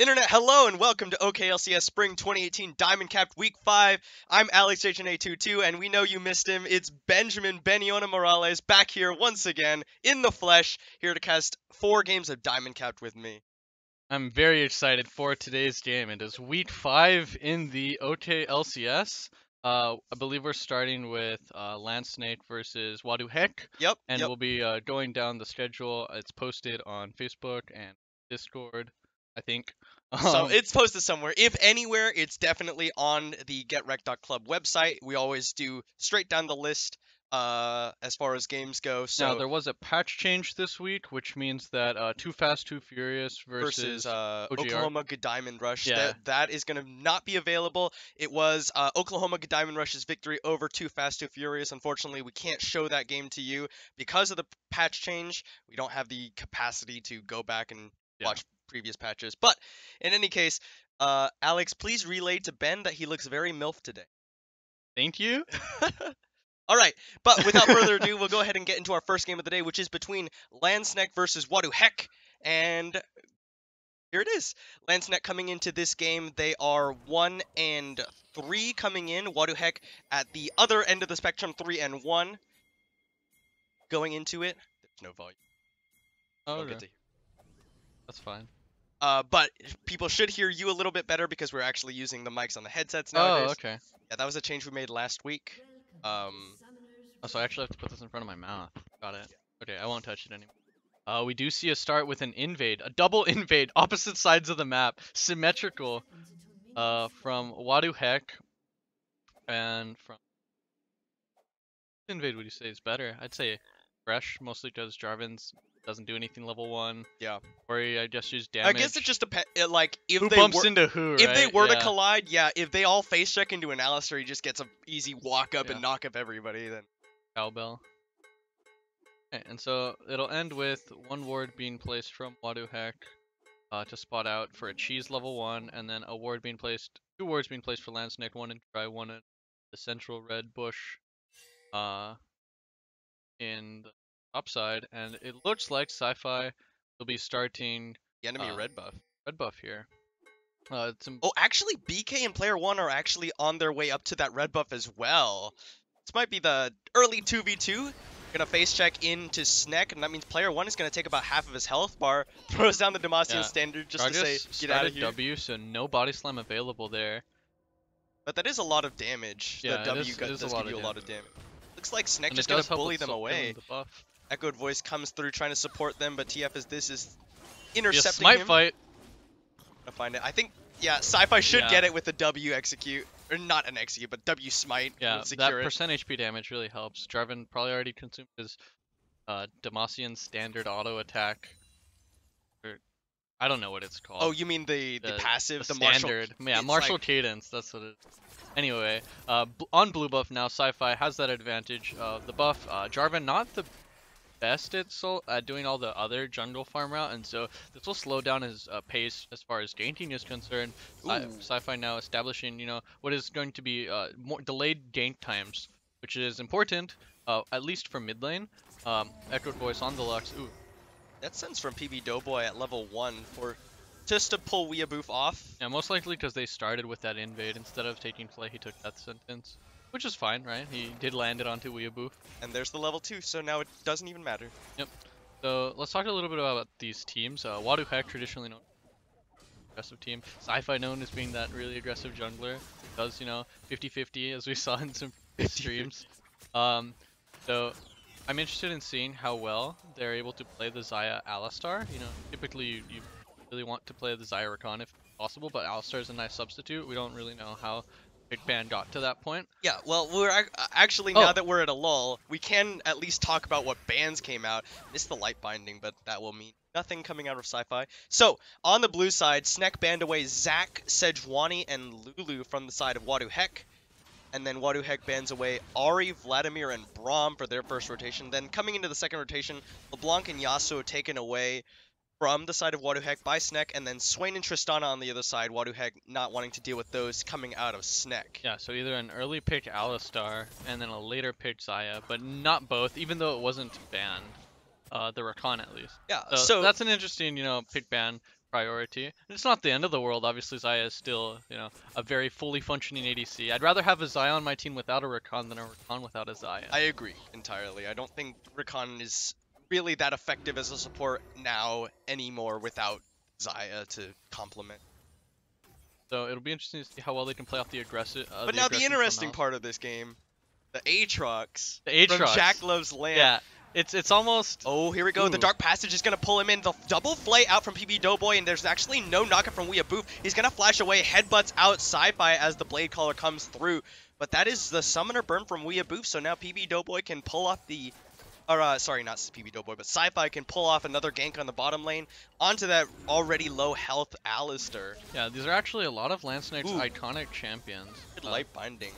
Internet, hello and welcome to OKLCS Spring 2018 Diamond Capped Week 5. I'm Alex HNA22 and we know you missed him. It's Benjamin Beniona Morales back here once again in the flesh, here to cast 4 games of Diamond Capped with me. I'm very excited for today's game. It is week 5 in the OKLCS. I believe we're starting with Landsnake versus Wadu Heck. Yep. We'll be going down the schedule. It's posted on Facebook and Discord, I think. So it's posted somewhere. If anywhere, it's definitely on the GetRec.club website. We always do straight down the list as far as games go. So now there was a patch change this week, which means that Too Fast, Too Furious versus Oklahoma Good Diamond Rush. Yeah. That is going to not be available. It was Oklahoma Good Diamond Rush's victory over Too Fast, Too Furious. Unfortunately, we can't show that game to you because of the patch change. We don't have the capacity to go back and watch previous patches. But in any case, Alex, please relay to Ben that he looks very MILF today. Thank you. All right, but without further ado, we'll go ahead and get into our first game of the day, which is between Landsnake versus Wadu Heck. And here it is. Landsnake coming into this game, they are 1 and 3 coming in. Wadu Heck at the other end of the spectrum, 3 and 1. Going into it, there's no volume. Oh, okay. That's fine. But people should hear you a little bit better because we're actually using the mics on the headsets nowadays. Oh, okay. Yeah, that was a change we made last week. Oh, so I actually have to put this in front of my mouth. Got it. Okay, I won't touch it anymore. We do see a start with an invade, a double invade, opposite sides of the map, symmetrical, from Wadu Heck, and from invade. Would you say is better? I'd say Fresh, mostly because Jarvan's doesn't do anything level 1. Yeah. Or I just use damage. I guess it just depends. Like if who they bumps into who, right? If they were to collide, yeah. If they all face check into an Alistair, he just gets an easy walk up and knock up everybody. Then cowbell. Okay, and so it'll end with 1 ward being placed from Wadu Heck to spot out for a cheese level 1, and then a ward being placed, 2 wards being placed for Landsnake, 1 in dry, 1 in the central red bush, in the upside, and it looks like Sci-Fi will be starting the enemy red buff. Red buff here. Oh, actually, BK and Player 1 are actually on their way up to that red buff as well. This might be the early 2v2. Gonna face check into Snek, and that means Player 1 is gonna take about half of his health bar. Throws down the Demacian standard just to say, get out of here. W, so no body slam available there. But that is a lot of damage. Yeah, the W does give you a lot of damage. Looks like Snek just gonna bully them away. Echoed Voice comes through trying to support them, but TF is intercepting him. Smite fight. I find it. I think, yeah, Sci-Fi should get it with the W execute. Or not an execute, but W smite. Yeah, that percent HP damage really helps. Jarvan probably already consumed his Demacian standard auto attack. Or, I don't know what it's called. Oh, you mean the passive, the standard. Martial? Yeah, martial cadence, that's what it is. Anyway, on blue buff now, Sci-Fi has that advantage of the buff. Jarvan not the best at doing all the other jungle farm route, and so this will slow down his pace as far as ganking is concerned. Sci-Fi now establishing, what is going to be more delayed gank times, which is important, at least for mid lane. Echoed Voice on the Lux. Ooh. That sends from PB Doughboy at level 1 for just to pull Weeaboof off. Yeah, most likely because they started with that invade. Instead of taking play, he took Death Sentence. Which is fine, right? He did land it onto Weeaboo. And there's the level 2, so now it doesn't even matter. Yep. So let's talk a little bit about these teams. Wadu Heck, traditionally known as aggressive team. Sci-Fi known as being that really aggressive jungler. Does, 50-50 as we saw in some streams. So I'm interested in seeing how well they're able to play the Xayah Alistar. Typically you really want to play the Xayah Rakan if possible, but Alistar is a nice substitute. We don't really know how Big Ban got to that point. Yeah, well, we're actually, now that we're at a lull, we can at least talk about what bans came out. Missed the light binding, but that will mean nothing coming out of Sci-Fi. So, on the blue side, Snek banned away Zac, Sejuani, and Lulu from the side of Wadu Heck. And then Wadu Heck bans away Ari, Vladimir, and Braum for their first rotation. Then coming into the second rotation, LeBlanc and Yasuo taken away from the side of Wadu Heck by Snek, and then Swain and Tristana on the other side, Wadu Heck not wanting to deal with those coming out of Snek. Yeah, so either an early pick Alistar and then a later pick Xayah, but not both, even though it wasn't banned. The Rakan at least. Yeah, so that's an interesting, pick ban. priority. It's not the end of the world. Obviously, Xayah is still, a very fully functioning ADC. I'd rather have a Xayah on my team without a Rakan than a Rakan without a Xayah. I agree entirely. I don't think Rakan is really that effective as a support now anymore without Xayah to complement. So it'll be interesting to see how well they can play off the aggressive. But now the interesting part of this game, the Aatrox from Jack Love's Land. Yeah, it's almost. Oh, here we go. Ooh. The Dark Passage is gonna pull him in. The double flight out from PB Doughboy, and there's actually no knockup from Weeaboo. He's gonna flash away, headbutts out Sci-Fi as the Blade Caller comes through. But that is the Summoner Burn from Weeaboo, so now PB Doughboy can pull off the. Sorry, not PB Doughboy, but Sci-Fi can pull off another gank on the bottom lane onto that already low health Alistar. Yeah, these are actually a lot of Lancenik's iconic champions. Good light binding.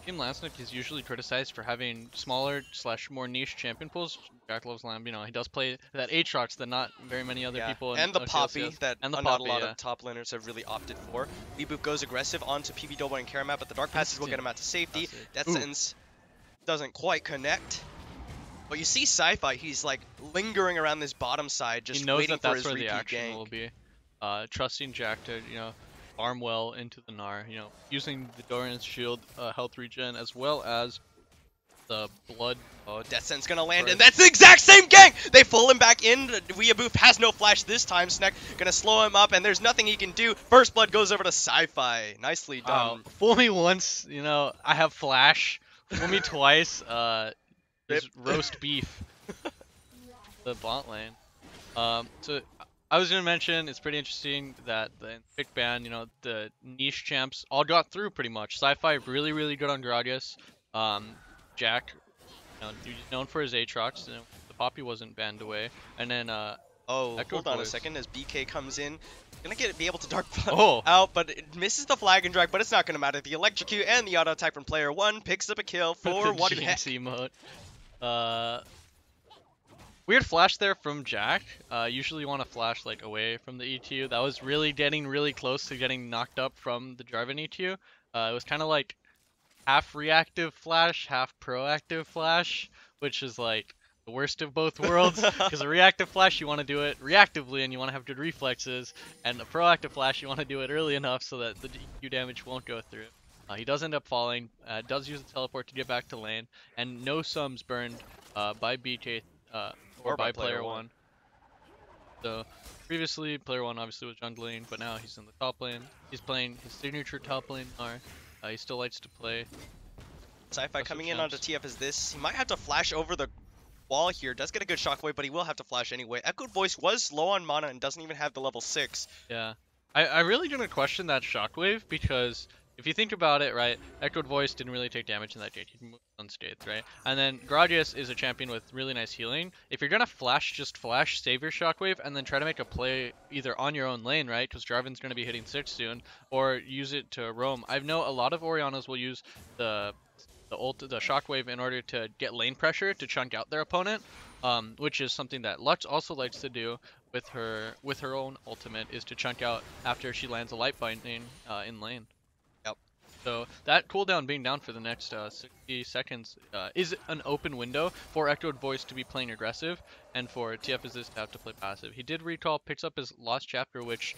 Team Lancenik is usually criticized for having smaller / more niche champion pools. Jack Loves Lamb, he does play that Aatrox that not very many other people. And the OKLCS Poppy that not a lot of top laners have really opted for. Weeaboo goes aggressive onto PB Doughboy and Karamat, but the Dark Passage will get him out to safety. Death Sentence doesn't quite connect. But you see Sci-Fi, he's like lingering around this bottom side, just waiting for his repeat gank. He knows that that's where the action will be. Trusting Jack to, farm well into the Gnar, using the Dorian's shield health regen as well as the blood. Oh, Death Sentence gonna land, and that's the exact same gank! They pull him back in. Weeaboo has no flash this time. Sneck gonna slow him up, and there's nothing he can do. First blood goes over to Sci-Fi. Nicely done. Fool me once, I have flash. Fool me twice, is roast beef. The bot lane. So I was gonna mention it's pretty interesting that the pick ban, the niche champs all got through pretty much. Sci-Fi really, really good on Gradius. Jack, he's known for his Aatrox. The Poppy wasn't banned away, and then hold on a second as BK comes in. Gonna be able to dark out, but it misses the flag and drag, but it's not gonna matter. The electrocute and the auto attack from player 1 picks up a kill for WaDuHeck. Mode. Weird flash there from Jack. Usually you want to flash like away from the ETU. That was really getting really close to getting knocked up from the Jarvan ETU. It was kind of like half reactive flash, half proactive flash, which is like the worst of both worlds. Because a reactive flash, you want to do it reactively and you want to have good reflexes, and a proactive flash, you want to do it early enough so that the EQ damage won't go through. He does end up falling, does use the teleport to get back to lane, and no sums burned by BK or by player 1. So previously, player 1 obviously was jungling, but now he's in the top lane. He's playing his signature top lane Gnar. He still likes to play. Sci-Fi coming in onto TF as this. He might have to flash over the wall here. Does get a good shockwave, but he will have to flash anyway. Echoed Voice was low on mana and doesn't even have the level 6. Yeah. I really gonna question that shockwave because if you think about it, right, Echoed Voice didn't really take damage in that game. He moved unscathed, right? And then Gradius is a champion with really nice healing. If you're gonna flash, just flash, save your shockwave, and then try to make a play either on your own lane, right? Because Jarvan's gonna be hitting 6 soon, or use it to roam. I know a lot of Oriannas will use the shockwave in order to get lane pressure to chunk out their opponent, which is something that Lux also likes to do with her own ultimate, is to chunk out after she lands a light binding in lane. So that cooldown being down for the next 60 seconds is an open window for Echoed Voice to be playing aggressive and for TFSS to have to play passive. He did recall, picks up his Lost Chapter, which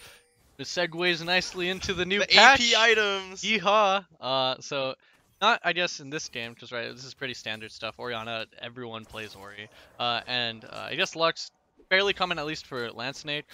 segues nicely into the new patch. AP items! Yeehaw! So not, I guess, in this game, because right, this is pretty standard stuff. Orianna, everyone plays Ori. And I guess Lux, fairly common at least for Lancenate.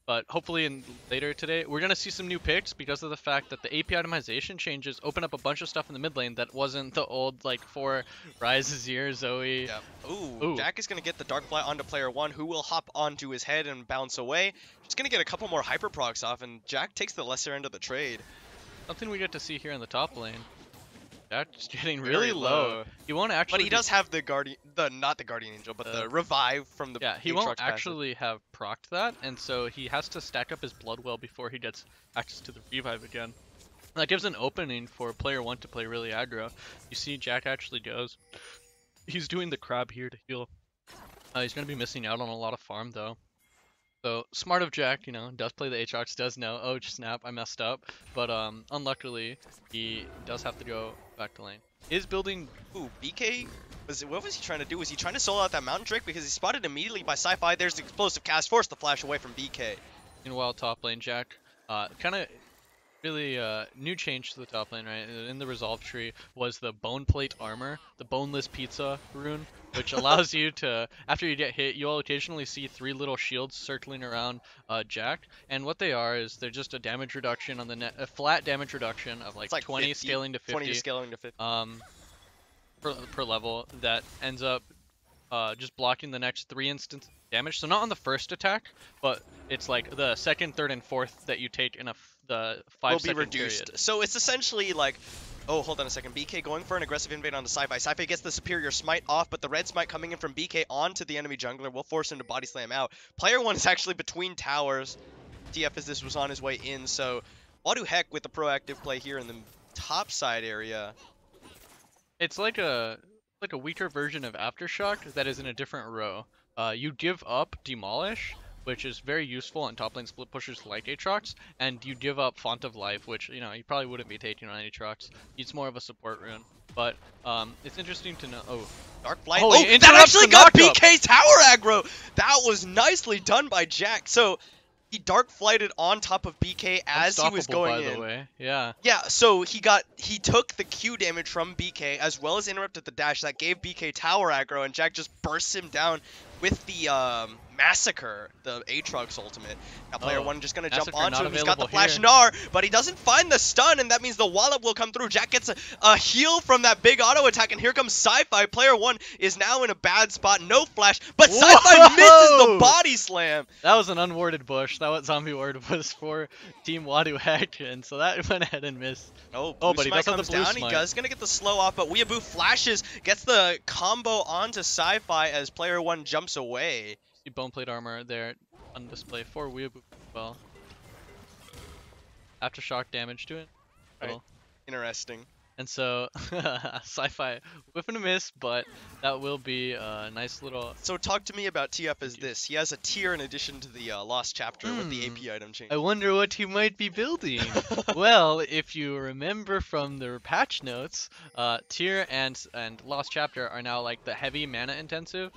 But hopefully later today, we're going to see some new picks because of the fact that the AP itemization changes open up a bunch of stuff in the mid lane that wasn't the old, like, 4 Ryze, Azir, Zoe. Yeah. Ooh, Jack is going to get the Dark Fly onto player 1, who will hop onto his head and bounce away. Just going to get a couple more Hyper Procs off, and Jack takes the lesser end of the trade. Something we get to see here in the top lane. Jack's getting really low. He won't actually. But he does have the Guardian, not the Guardian Angel, but the Revive from the. Yeah, he won't actually have procced that, and so he has to stack up his Bloodwell before he gets access to the Revive again. That gives an opening for player 1 to play really aggro. You see, Jack actually goes. He's doing the crab here to heal. He's going to be missing out on a lot of farm though. So smart of Jack, does play the Aatrox, does know, oh snap, I messed up. But unluckily, he does have to go back to lane. Is building. Ooh, BK? What was he trying to do? Was he trying to solo out that Mountain Drake? Because he's spotted immediately by Sci-Fi. There's the explosive cast, forced the flash away from BK. Meanwhile, top lane Jack, kind of really new change to the top lane, right? In the resolve tree was the bone plate armor, the boneless pizza rune, which allows you to, after you get hit, you'll occasionally see 3 little shields circling around Jack. And what they are is they're just a damage reduction on the net, a flat damage reduction of It's like like 20 50, scaling to 20 to 50 scaling to 50. per level that ends up just blocking the next 3 instance damage. So not on the first attack, but it's like the second, third, and fourth that you take in the Will 5 be second reduced. period. So it's essentially like, oh, hold on a second. BK going for an aggressive invade onto Sci-Fi. Sci-Fi gets the superior smite off, but the red smite coming in from BK onto the enemy jungler will force him to body slam out. Player 1 is actually between towers. TF as this was on his way in, so Wadu Heck with the proactive play here in the top side area. It's like a weaker version of Aftershock that is in a different row. You give up Demolish, which is very useful on top lane split pushers like Aatrox, and you give up Font of Life, which you probably wouldn't be taking on Aatrox. It's more of a support rune. But it's interesting to know. Oh, Dark Flight. oh, Oh, he that interrupts actually the got knockup! BK tower aggro. That was nicely done by Jack. So he Dark Flighted on top of BK as he was Unstoppable, going by in. the way. Yeah. Yeah, so he took the Q damage from BK as well as interrupted the dash that gave BK tower aggro, and Jack just bursts him down with the Massacre, the Aatrox ultimate. Now player 1 just gonna jump Massacre onto not him. He's got the available flash here. Gnar, but he doesn't find the stun, and that means the wallop will come through. Jack gets a heal from that big auto attack, and here comes Sci-Fi. Player 1 is now in a bad spot, no flash, but Sci-Fi misses the body slam. That was an unwarded bush. That what zombie ward was for Team Wadu Heck, and so that went ahead and missed. Oh, but he does have the blue down. smite. He does gonna get the slow off, but Weeaboo flashes, gets the combo onto Sci-Fi as player 1 jumps away. See bone plate armor there on display for Weeaboo as well. Aftershock damage to it. Right. Interesting. And so, Sci-Fi whiff and a miss, but that will be a nice little... So talk to me about TF as this. He has a tier in addition to the Lost Chapter with the AP item change. I wonder what he might be building. Well, if you remember from the patch notes, tier and Lost Chapter are now like the heavy mana intensive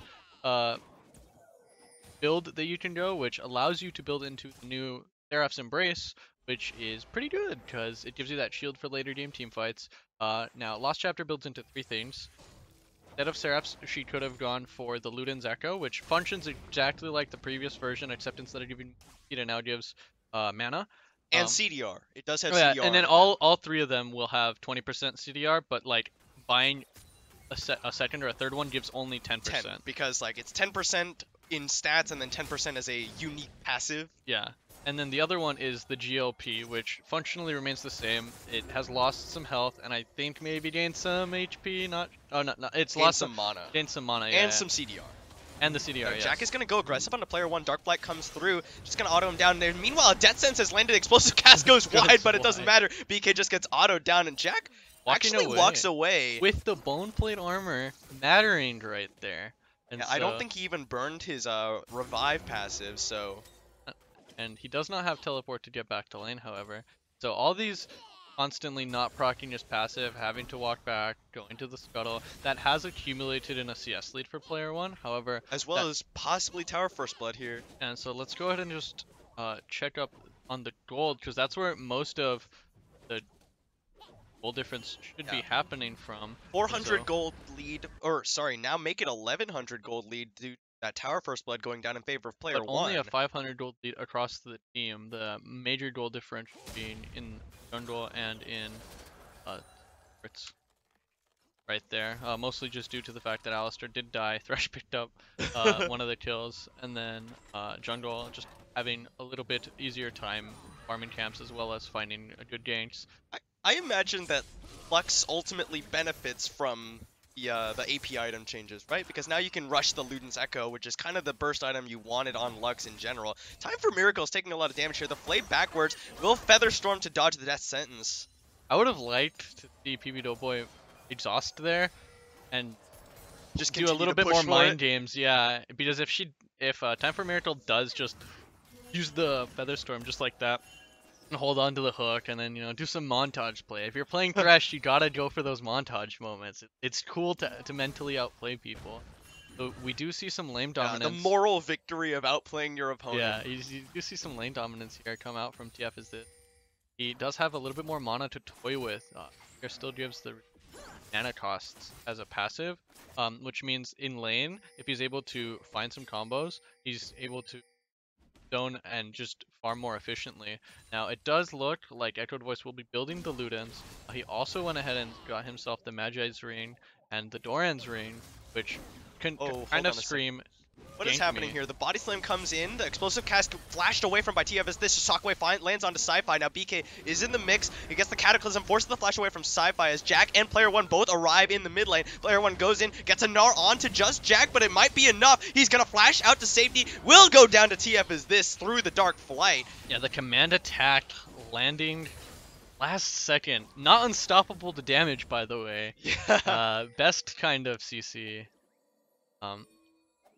build that you can go, which allows you to build into the new Seraph's Embrace, which is pretty good because it gives you that shield for later game team fights. Now, Lost Chapter builds into 3 things. Instead of Seraph's, she could have gone for the Luden's Echo, which functions exactly like the previous version, except instead of giving it now gives mana. And CDR. It does have yeah, CDR. and then all 3 of them will have 20% CDR, but like buying a second or a third one gives only 10%. 10, because like it's 10% in stats and then 10% as a unique passive. Yeah. And then the other one is the GLP, which functionally remains the same. It has lost some health, and I think maybe gained some HP. It's lost some mana. Gained some mana, yeah. And some CDR. And the CDR, yes. Jack is going to go aggressive onto player 1. Dark Flight comes through. Just going to auto him down there. Meanwhile, Death Sense has landed. Explosive Cast goes wide, but it doesn't matter. BK just gets autoed down, and Jack actually walks away. With the bone plate armor mattering right there. And yeah, I don't think he even burned his revive passive, so... And he does not have teleport to get back to lane, however. So all these constantly not proccing his passive, having to walk back, going to the scuttle, that has accumulated in a CS lead for player 1, however... As well as possibly Tower First Blood here. And so let's go ahead and just check up on the gold, because that's where most of the gold difference should be happening from. 400 gold lead, or sorry, now make it 1100 gold lead due that Tower First Blood going down in favor of player 1. Only a 500 gold lead across the team. The major gold differential being in jungle and in it's right there. Mostly just due to the fact that Alistar did die. Thresh picked up one of the kills, and then jungle just having a little bit easier time farming camps as well as finding good ganks. I imagine that Lux ultimately benefits from the AP item changes, right? Because now you can rush the Luden's Echo, which is kind of the burst item you wanted on Lux in general. Time for Miracle's taking a lot of damage here. The Flay backwards will Featherstorm to dodge the Death Sentence. I would have liked to see PB Doughboy exhaust there and just do a little bit more mind games, yeah. Because if Time for Miracle does just use the Featherstorm just like that, and hold on to the hook, and then do some montage play. If you're playing Thresh, you gotta go for those montage moments. It's cool to mentally outplay people. So we do see some lane Yeah, dominance. the moral victory of outplaying your opponent. Yeah, you do see some lane dominance here come out from TF is that he does have a little bit more mana to toy with. Here still gives the mana costs as a passive, which means in lane, if he's able to find some combos, he's able to zone and just farm more efficiently. Now, it does look like Echoed Voice will be building the Ludens. He also went ahead and got himself the Magi's Ring and the Doran's Ring, which can kind of scream, what is gank happening me. here? The body slam comes in, the explosive cast flashed away from by TF as this Shockwave lands onto Sci-Fi. Now BK is in the mix. He gets the Cataclysm, forces the flash away from Sci-Fi as Jack and Player 1 both arrive in the mid lane. Player 1 goes in, gets a Gnar onto just Jack, but it might be enough. He's gonna flash out to safety, will go down to TF as this through the Dark Flight. Yeah, the command attack landing last second. Not unstoppable to damage, by the way. Yeah. Best kind of CC.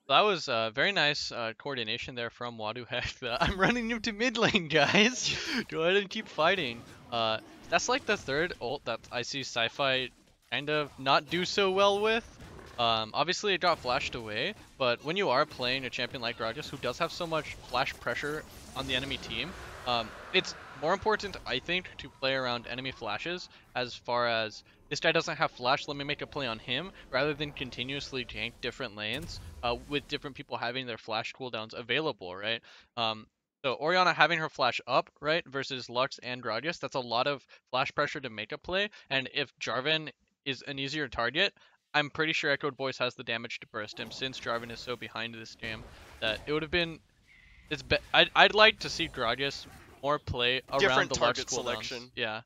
That was very nice coordination there from Wadu Heck. I'm running into mid lane, guys. Go ahead and keep fighting. That's like the third ult that I see Sci-Fi kind of not do so well with. Obviously it got flashed away, but when you are playing a champion like Gragas who does have so much flash pressure on the enemy team, it's more important, I think, to play around enemy flashes as far as this guy doesn't have flash, let me make a play on him, rather than continuously gank different lanes with different people having their flash cooldowns available, right? So Orianna having her flash up, right, versus Lux and Gragas, that's a lot of flash pressure to make a play, and if Jarvan is an easier target, I'm pretty sure Echoed Voice has the damage to burst him, since Jarvan is so behind this game, that it would have been... I'd like to see Gragas more play around Different the Lux target cooldowns. selection. Yeah.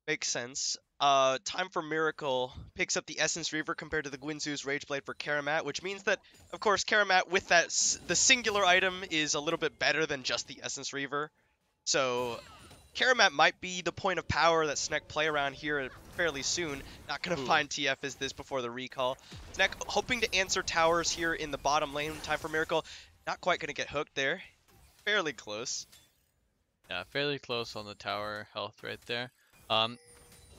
Makes sense. Time for Miracle picks up the Essence Reaver compared to the Guinzoo's Rageblade for Karamat, which means that, of course, Karamat with that the singular item is a little bit better than just the Essence Reaver. So Karamat might be the point of power that Snek play around here fairly soon. Not gonna find TF as this before the recall. Snek hoping to answer towers here in the bottom lane. Time for Miracle. Not quite gonna get hooked there. Fairly close. Yeah, fairly close on the tower health right there.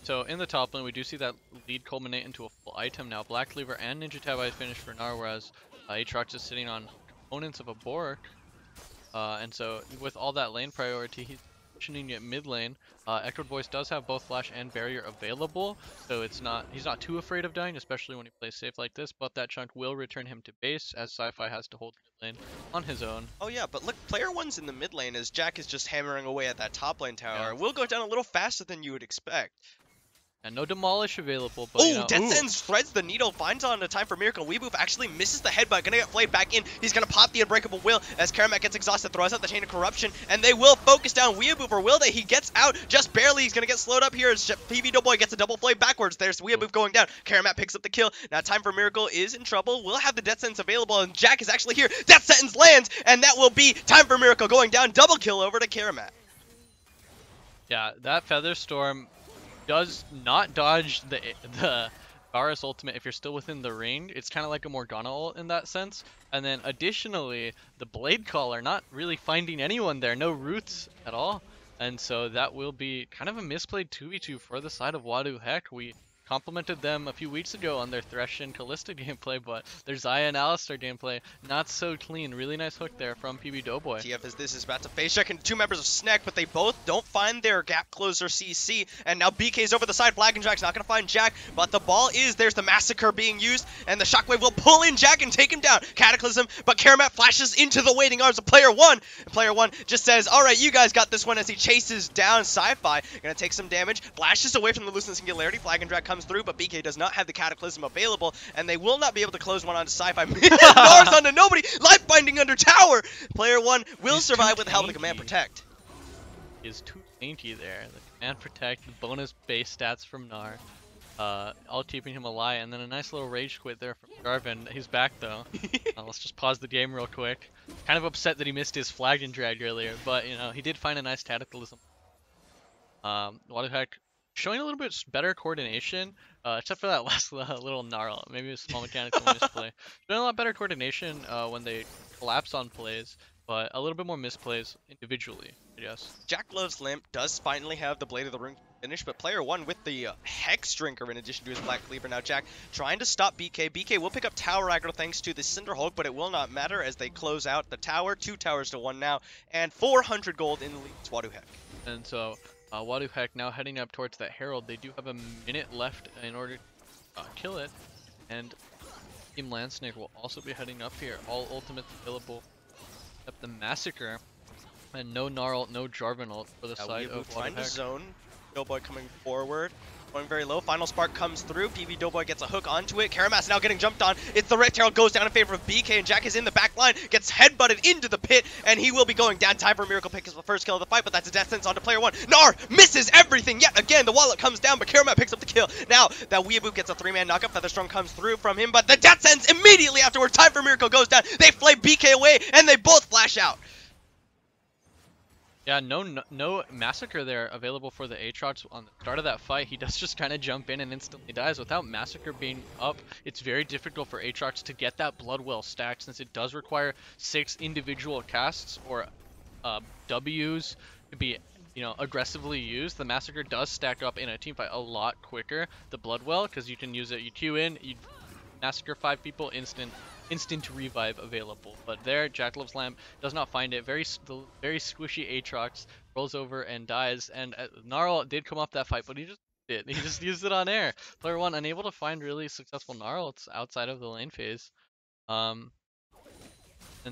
So in the top lane, we do see that lead culminate into a full item now. Black Cleaver and Ninja Tabi finished for Gnar, whereas Aatrox is sitting on components of a Bork. And so with all that lane priority, he's positioning it mid lane. Echoed Voice does have both Flash and Barrier available, so he's not too afraid of dying, especially when he plays safe like this, but that chunk will return him to base, as Sci-Fi has to hold mid lane on his own. Oh yeah, but look, Player 1's in the mid lane as Jack is just hammering away at that top lane tower. Will go down a little faster than you would expect. And no Demolish available, but oh, Death Sentence threads the needle, finds on the Time for Miracle. Weeboof actually misses the headbutt, gonna get flayed back in. He's gonna pop the Unbreakable Will as Karamat gets exhausted, throws out the Chain of Corruption, and they will focus down Weeboof, or will they? He gets out just barely. He's gonna get slowed up here as PB Doughboy gets a double flay backwards. There's Weeboof going down. Karamat picks up the kill. Now Time for Miracle is in trouble. We'll have the Death Sentence available, and Jack is actually here. Death Sentence lands, and that will be Time for Miracle going down. Double kill over to Karamat. Yeah, that Feather Storm does not dodge the Varus ultimate if you're still within the ring. It's kind of like a Morgana ult in that sense. And then additionally, the Blade Caller not really finding anyone there, no roots at all. And so that will be kind of a misplayed 2v2 for the side of Wadu Heck. We complimented them a few weeks ago on their Thresh and Callista gameplay, but their Xayah and Alistar gameplay, not so clean. Really nice hook there from PB Doughboy. TF as this is about to face check into two members of Snek, but they both don't find their gap closer CC, and now BK's over the side. Black and Jack's not going to find Jack, but the ball is, there's the Massacre being used, and the Shockwave will pull in Jack and take him down. Cataclysm, but Karamat flashes into the waiting arms of Player 1. Player 1 just says, alright, you guys got this one, as he chases down Sci-Fi. Going to take some damage, flashes away from the Lucent Singularity. Flag and Jack comes through, but BK does not have the Cataclysm available, and they will not be able to close one onto Sci-Fi. Nars onto nobody! Life binding under tower! Player 1 will survive with the help of the Command Protect. Is too tanky there. The Command Protect, the bonus base stats from Gnar, all keeping him alive, and then a nice little rage quit there from Jarvan. He's back though. Let's just pause the game real quick. Kind of upset that he missed his flag and drag earlier, but you know, he did find a nice Cataclysm. Wadu Heck showing a little bit better coordination, except for that last little gnarl. Maybe a small mechanical misplay. Showing a lot better coordination when they collapse on plays, but a little bit more misplays individually, I guess. Jack Love's Lamp does finally have the Blade of the Rune finish, but player one with the Hex Drinker in addition to his Black Cleaver. Now Jack trying to stop BK. BK will pick up tower aggro thanks to the Cinder Hulk, but it will not matter as they close out the tower. 2 towers to 1 now, and 400 gold in the lead. It's Wadu Heck. And so Wadu Heck now heading up towards that Herald. They do have a minute left in order to kill it, and Team Landsnake will also be heading up here. All ultimates available except the Massacre, and no Gnarl, no Jarvan ult for the side of Wadu Trying to Heck. zone. Doughboy coming forward. Going very low. Final Spark comes through. PB Doughboy gets a hook onto it. Karamas now getting jumped on. It's the Rift Herald goes down in favor of BK, and Jack is in the back line. Gets headbutted into the pit, and he will be going down. Time for Miracle Pick is the first kill of the fight, but that's a death sentence onto player one. Gnar misses everything yet again. The wallet comes down, but Karamat picks up the kill. Now that Weeaboo gets a 3-man knockup. Featherstorm comes through from him, but the death sentence immediately afterwards. Time for Miracle goes down. They flay BK away, and they both flash out. Yeah, no Massacre there available for the Aatrox on the start of that fight. He does just kind of jump in and instantly dies. Without Massacre being up, it's very difficult for Aatrox to get that blood well stacked, since it does require 6 individual casts or Ws to be, you know, aggressively used. The Massacre does stack up in a team fight a lot quicker, the blood well, because you can use it. You queue in, you Massacre 5 people, instant revive available. But there, Jackalop's Lamp does not find it. Very squishy Aatrox rolls over and dies. And Gnarl did come off that fight, but he just used it on air. Player one unable to find really successful Gnarl outside of the lane phase. And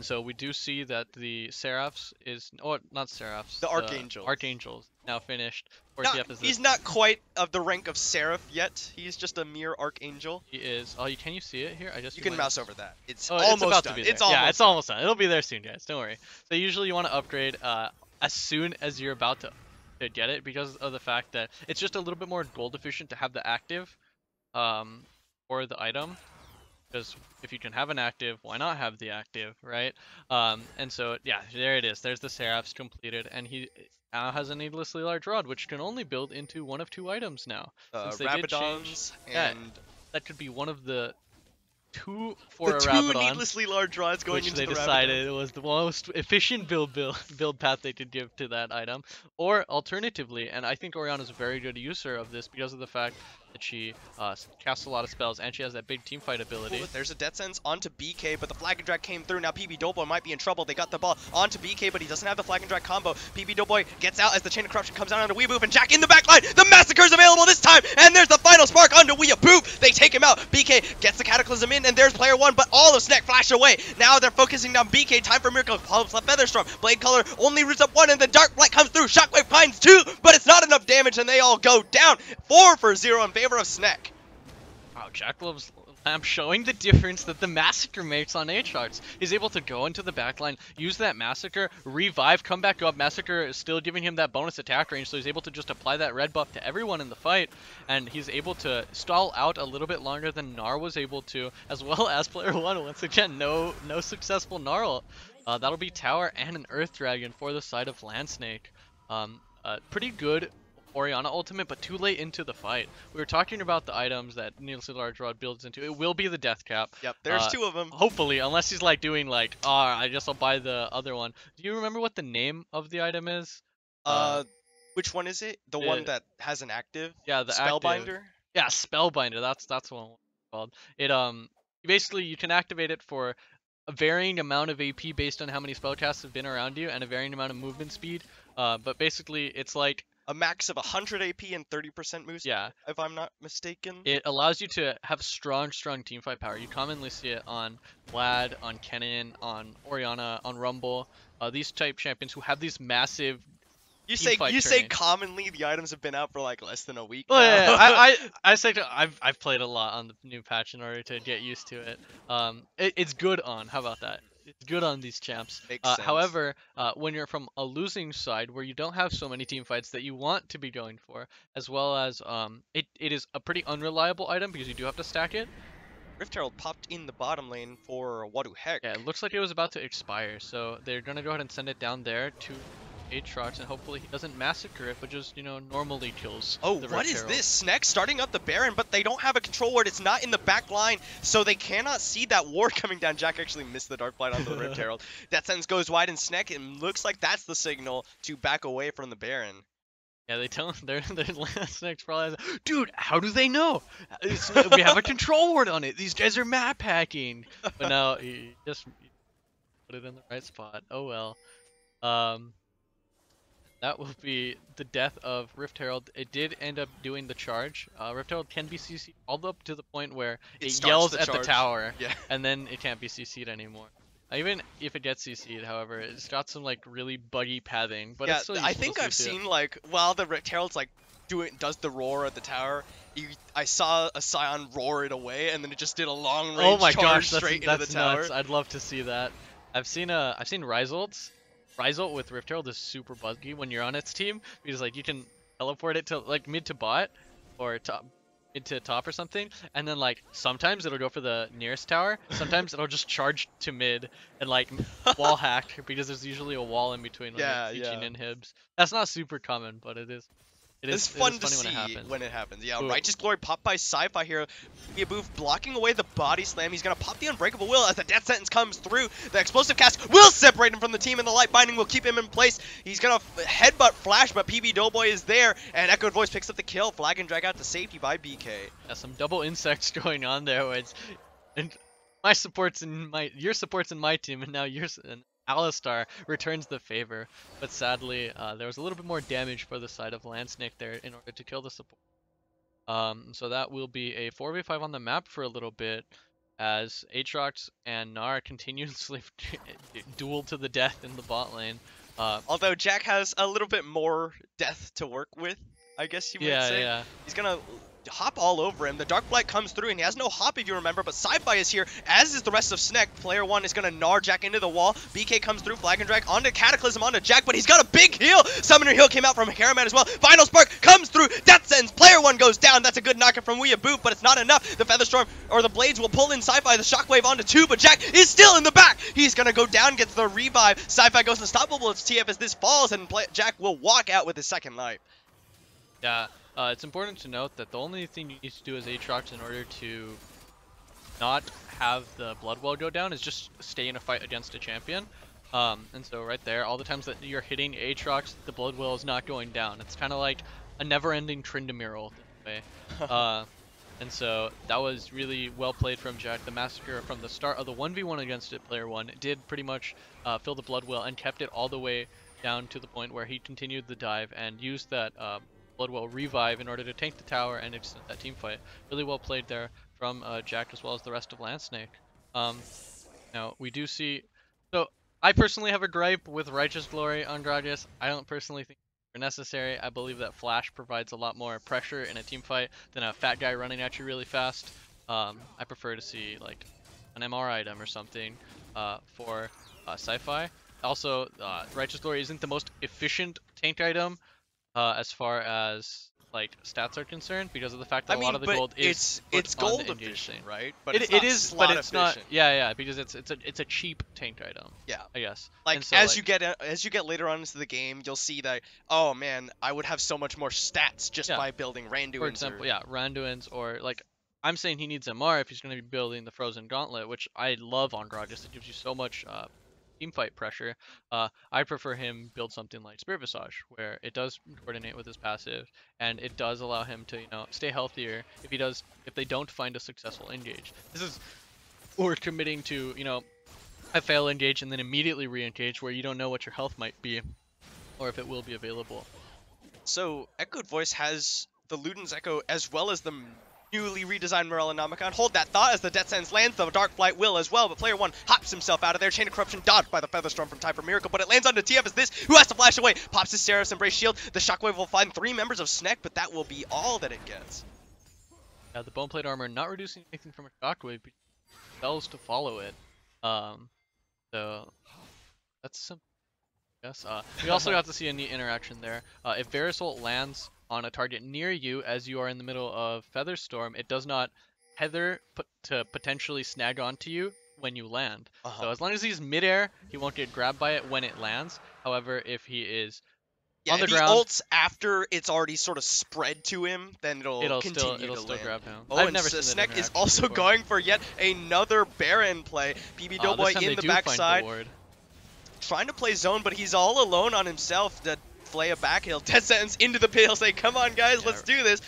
so we do see that the Seraphs is, or not Seraphs, the Archangels. Archangels now finished. Of course, he's not quite of the rank of Seraph yet. He's just a mere Archangel. He is. Oh, can you see it here? You can mouse over that. It's almost almost done. done. It's almost done. It'll be there soon, guys. Don't worry. So usually you want to upgrade as soon as you're about to get it, because of the fact that it's just a little bit more gold efficient to have the active or the item. Because if you can have an active, why not have the active, right? And so, yeah, there it is. There's the Seraphs completed, and he now has a needlessly large rod, which can only build into one of 2 items now. Since they did change, and that could be one of the 2 for the 2 needlessly large rods going which into they the decided it was the most efficient build path they could give to that item. Or alternatively, and I think Orianna's a very good user of this because of the fact that she casts a lot of spells and she has that big team fight ability. Ooh, there's a death sentence onto BK, but the Flag and Drag came through. Now PB Doughboy might be in trouble. They got the ball onto BK, but he doesn't have the Flag and Drag combo. PB Doughboy gets out as the Chain of Corruption comes out onto Weeaboo, and Jack in the back line. The Massacre's available this time, and there's the final spark onto Weeaboo. They take him out. BK gets the Cataclysm in, and there's player one, but all of Snack flash away. Now they're focusing on BK. Time for Miracle. Pulse left Featherstorm. Blade Color only roots up 1, and the Dark Blight comes through. Shockwave finds 2, but it's not enough damage, and they all go down. 4 for 0 in favor of Snack. Wow, Jackalop's Lamp showing the difference that the Massacre makes on Aatrox. He's able to go into the backline, use that Massacre, revive, come back up. Massacre is still giving him that bonus attack range, so he's able to just apply that red buff to everyone in the fight, and he's able to stall out a little bit longer than Gnar was able to, as well as player one. Once again, no successful Gnarl. That'll be Tower and an Earth Dragon for the side of Landsnake. Pretty good Orianna ultimate, but too late into the fight. We were talking about the items that Needlessly Large Rod builds into. It will be the Death Cap. Yep, there's 2 of them. Hopefully, unless he's like doing like, I guess I'll buy the other one. Do you remember what the name of the item is? Which one is it? The one that has an active? Yeah, the Spellbinder? Yeah, Spellbinder. That's what it's called. It basically you can activate it for a varying amount of AP based on how many spellcasts have been around you, and a varying amount of movement speed. But basically, it's like a max of 100 AP and 30% move speed, yeah, if I'm not mistaken. It allows you to have strong teamfight power. You commonly see it on Vlad, on Kennen, on Orianna, on Rumble. These type champions who have these massive You say commonly the items have been out for like less than a week. Well, now. yeah, I say I've played a lot on the new patch in order to get used to it. It's good on. How about that? It's good on these champs. However, when you're from a losing side where you don't have so many team fights that you want to be going for, as well as it is a pretty unreliable item because you do have to stack it. Rift Herald popped in the bottom lane for Wadu Heck. Yeah, it looks like it was about to expire, so they're gonna go ahead and send it down there to Aatrox, and hopefully he doesn't massacre it, but just, normally kills. Oh, what is this? Sneck starting up the Baron, but they don't have a control ward. It's not in the back line, so they cannot see that ward coming down. Jack actually missed the Dark Blight onto the Rift Herald. That sentence goes wide, and Sneck, it looks like that's the signal to back away from the Baron. Yeah, they tell him their last next probably has, dude, how do they know? We have a control word on it. These guys are map hacking. But no, he just put it in the right spot. Oh well. Um, that will be the death of Rift Herald. It did end up doing the charge. Rift Herald can be CC'd all up to the point where it yells at the tower, Yeah. and then it can't be CC'd anymore. Even if it gets CC'd, however, it's got some like really buggy pathing, but Yeah, it's still I useful think to I've CC it. seen like while the Herald's like does the roar at the tower, I saw a Scion roar it away, and then it just did a long Oh range my charge gosh, straight into that's the tower. nuts. I'd love to see that. I've seen Ryzolt's. Ryzolt with Rift Herald is super buggy when you're on its team because like you can teleport it to like mid to bot or top mid to top or something, and then like sometimes it'll go for the nearest tower, sometimes it'll just charge to mid and like wall hack because there's usually a wall in between when Yeah, you're teaching yeah. inhibs. That's not super common, but it is. It's It is fun to funny see when it happens. Yeah, Ooh. Righteous Glory popped by Sci-Fi here. Boof blocking away the body slam. He's going to pop the Unbreakable Will as the Death Sentence comes through. The Explosive Cast will separate him from the team, and the Light Binding will keep him in place. He's going to headbutt Flash, but PB Doughboy is there, and Echoed Voice picks up the kill. Flag and drag out to safety by BK. Yeah, some double insects going on there where it's and your support's in my team, and now yours and Alistar returns the favor. But sadly, there was a little bit more damage for the side of Landsnake there in order to kill the support. So that will be a 4v5 on the map for a little bit as Aatrox and Gnar continuously duel to the death in the bot lane. Although Jack has a little bit more death to work with, I guess you might say. Yeah. He's gonna hop all over him. The Dark Blight comes through, and he has no hop if you remember, but Sci-Fi is here, as is the rest of Sneck. Player 1 is gonna gnar Jack into the wall. BK comes through, flag and drag onto Cataclysm, onto Jack, but he's got a big heal. Summoner heal came out from Caraman as well. Final Spark comes through, Death Sentence. Player 1 goes down. That's a good knocker from Weeaboo, but it's not enough. The Featherstorm, or the Blades, will pull in Sci-Fi, the Shockwave onto 2, but Jack is still in the back. He's gonna go down, gets the revive. Sci-Fi goes unstoppable. It's TF as this falls, and Jack will walk out with his second life. Yeah. It's important to note that the only thing you need to do as Aatrox in order to not have the Blood Well go down is just stay in a fight against a champion. And so right there, all the times that you're hitting Aatrox, the Blood Well is not going down. It's kind of like a never-ending Tryndamere way. And so that was really well played from Jack. The Massacre from the start of the 1v1 against it, player 1, did pretty much fill the Blood Well and kept it all the way down to the point where he continued the dive and used that Bloodwell revive in order to tank the tower and extend that team fight. Really well played there from Jack as well as the rest of Landsnake. Now we do see, so I personally have a gripe with Righteous Glory on Gragas. I don't personally think they're necessary. I believe that Flash provides a lot more pressure in a team fight than a fat guy running at you really fast. I prefer to see like an MR item or something for Sci-Fi. Also, Righteous Glory isn't the most efficient tank item as far as like stats are concerned, because of the fact that a lot of the gold is it's gold efficient, right? But it is, but it's not. Yeah, because it's a cheap tank item. Yeah, I guess. Like so, as you get later on into the game, you'll see that, oh man, I would have so much more stats just by building Randuins. For example, Randuins, or like I'm saying he needs MR if he's going to be building the Frozen Gauntlet, which I love on Gragas. It gives you so much teamfight pressure. I prefer him build something like Spirit Visage, where it does coordinate with his passive, and it does allow him to, stay healthier if they don't find a successful engage. This is, or committing to, a fail engage and then immediately re-engage, where you don't know what your health might be, or if it will be available. So Echoed Voice has the Luden's Echo as well as the newly redesigned Morellonomicon. Hold that thought as the Death Sentence lands. The Dark Flight will as well, but player 1 hops himself out of there. Chain of Corruption dodged by the Featherstorm from Type of Miracle, but it lands onto TF as this, who has to flash away. Pops his Seraph's Embrace Shield. The Shockwave will find 3 members of Sneck, but that will be all that it gets. Yeah, the Boneplate Armor not reducing anything from a Shockwave, but spells to follow it. So that's some. Yes. We also got to see a neat interaction there. If Verisol lands on a target near you as you are in the middle of Featherstorm, it does not tether to potentially snag onto you when you land. So as long as he's midair, he won't get grabbed by it when it lands. However, if he is on the ground, ults after it's already sort of spread to him, then it'll continue to still land. grab him. Oh, I've and never seen Sneck is also going for yet another Baron play. PB Doughboy in the backside, trying to play zone, but he's all alone on himself. The Flay a back, he'll dead sentence into the pit, he'll say, come on guys, let's do this.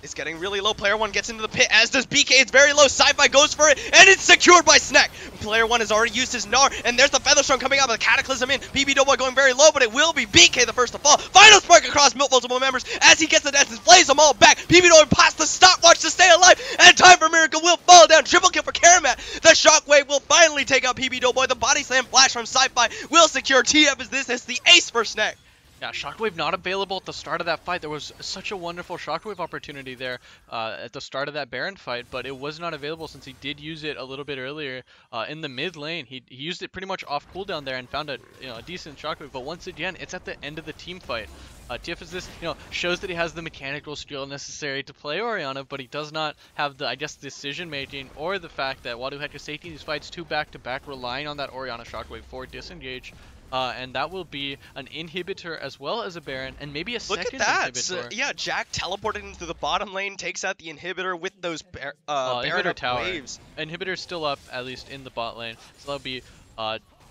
It's getting really low. Player 1 gets into the pit, as does BK. It's very low. Sci-Fi goes for it, and it's secured by Snack. Player 1 has already used his Gnar, and there's the Featherstorm coming out with a Cataclysm in. PB Doughboy going very low, but it will be BK the first to fall. Final Spark across multiple members as he gets the distance, plays them all back. PB Doughboy past the stopwatch to stay alive, and Time for Miracle will fall down. Triple kill for Karamat. The Shockwave will finally take out PB Doughboy. The Body Slam Flash from Sci-Fi will secure TF as this is the ace for Snack. Yeah, Shockwave not available at the start of that fight. There was such a wonderful Shockwave opportunity there at the start of that Baron fight, but it was not available since he did use it a little bit earlier in the mid lane. He used it pretty much off cooldown there and found a decent Shockwave, but once again, it's at the end of the team fight. TF is this, shows that he has the mechanical skill necessary to play Orianna, but he does not have the, I guess, decision making or the fact that Wadahek is taking these fights 2 back-to-back, relying on that Orianna Shockwave for disengage. And that will be an inhibitor as well as a Baron, and maybe a second inhibitor. Yeah, Jack teleported into the bottom lane, takes out the inhibitor with those Baron inhibitor up tower. waves. Inhibitor's still up, at least in the bot lane. So that'll be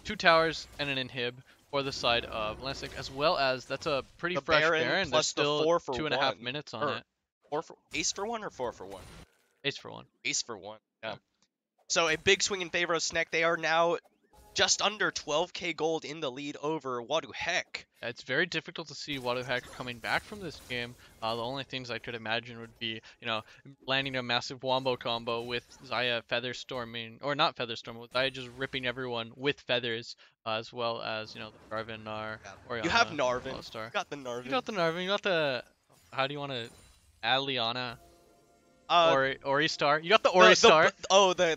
2 towers and an inhib for the side of Lansing, as well as that's a pretty the fresh Baron Baron. Plus There's still the 4 for 2.5 minutes on it. Ace for 1 or 4 for 1? Ace for 1. Ace for 1, yeah. So a big swing in favor of Snack. They are now just under 12k gold in the lead over Wadahek. It's very difficult to see Wadahek coming back from this game. The only things I could imagine would be, landing a massive wombo combo with Xayah featherstorming, or not featherstorming, with Xayah just ripping everyone with feathers, as well as, the Narvin, Orianna. You have Narvin. You got the Narvin. You got the Narvin. You got the, how do you want to, Aliana? Oristar. You got the Oristar.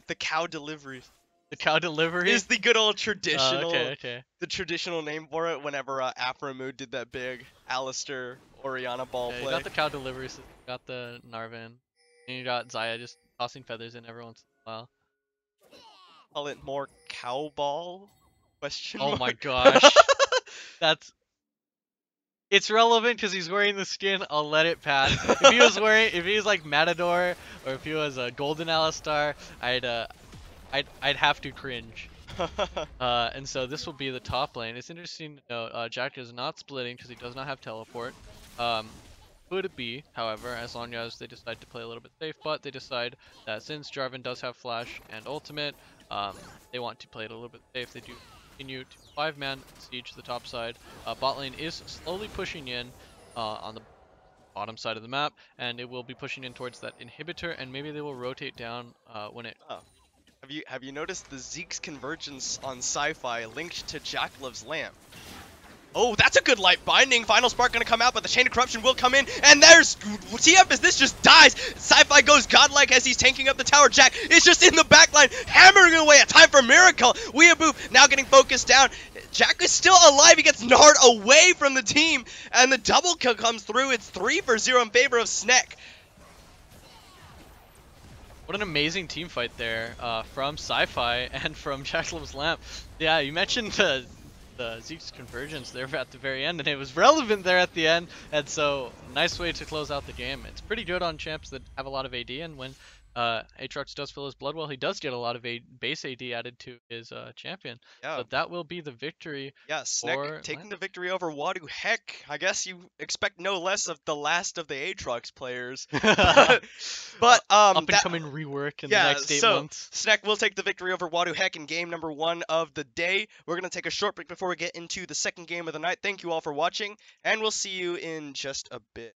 The cow deliveries. The cow delivery is the good old traditional, okay. The traditional name for it. Whenever Aframood did that big Alistair Orianna ball play. You got the cow delivery. So you got the Narvin, and you got Xayah just tossing feathers in every once in a while. Call it more cow ball? Question mark. Oh my gosh, it's relevant because he's wearing the skin. I'll let it pass. If he was like Matador, or if he was a Golden Alistar, I'd have to cringe. And so this will be the top lane. It's interesting to note Jack is not splitting because he does not have teleport. Could be, however, as long as they decide to play a little bit safe, but they decide that since Jarvan does have flash and ultimate, they want to play it a little bit safe. They do continue to 5-man siege the top side. Bot lane is slowly pushing in on the bottom side of the map, and it will be pushing in towards that inhibitor, and maybe they will rotate down when it... Have you noticed the Zeke's convergence on Sci-Fi linked to Jacklove's lamp? Oh, that's a good light binding. Final Spark gonna come out, but the Chain of Corruption will come in, and there's TF as this just dies. Sci-Fi goes godlike as he's tanking up the tower. Jack is just in the backline, hammering away. A Time for Miracle. Weeaboo now getting focused down. Jack is still alive. He gets Nard away from the team, and the double kill comes through. It's 3 for 0 in favor of Snek. What an amazing team fight there from Sci-Fi and from Jackalove's Lamp. Yeah, you mentioned the Zeke's convergence there at the very end, and it was relevant there at the end, and so nice way to close out the game. It's pretty good on champs that have a lot of AD, and when Aatrox does fill his blood well, he does get a lot of base AD added to his champion. Yeah. But that will be the victory. Yeah, Snek taking the victory over Wadahek. I guess you expect no less of the last of the Aatrox players. But up and coming rework in the next 8 months. Snek will take the victory over Wadahek in game number 1 of the day. We're gonna take a short break before we get into the second game of the night. Thank you all for watching, and we'll see you in just a bit.